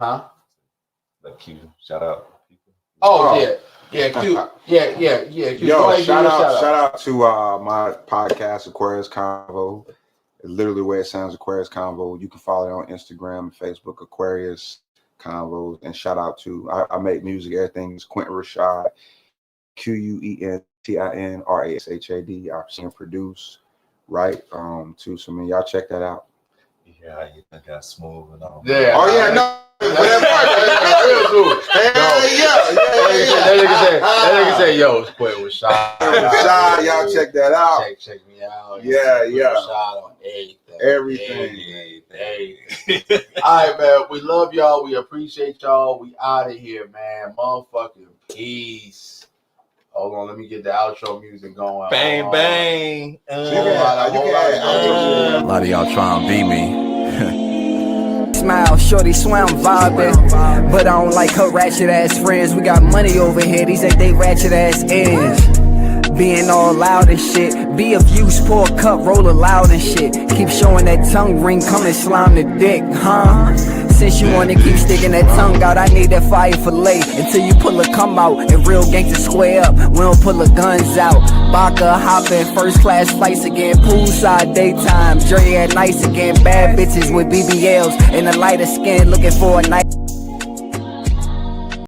out
Huh?
the Q. Shout out.
Yeah, Q. Yeah. Q.
Yo, shout out to my podcast, Aquarius Convo. It's literally where it sounds, Aquarius Convo. You can follow it on Instagram and Facebook, Aquarius Convo. And shout out to I make music. Everything's Quentin Rashad, QUENTINRASHAD. I've seen produce, right? Too. So man, y'all check that out.
Yeah, you think that's smooth and all.
Yeah.
Oh yeah, no.
That nigga say, yo, it's Quentin Rashad.
Y'all check that out.
Check me out.
Yeah.
Rashad on everything. All right, man. We love y'all. We appreciate y'all. We out of here, man. Motherfucking peace. Hold on, let me get the outro music going.
Bang, bang.
A lot of y'all trying to be me.
Smile, shorty swear I'm vibing, but I don't like her ratchet ass friends. We got money over here, these ain't they ratchet ass ends. Being all loud and shit, be of use, pour a cup, roll it loud and shit. Keep showing that tongue ring, come and slime the dick, huh? Since you wanna keep sticking that tongue out, I need that fire fillet until you pull a come out and real gangsters square up. We don't pull the guns out. Baka hopping, first class flights again, poolside daytime, Dre at nights again, bad bitches with BBLs and a lighter skin looking for a night.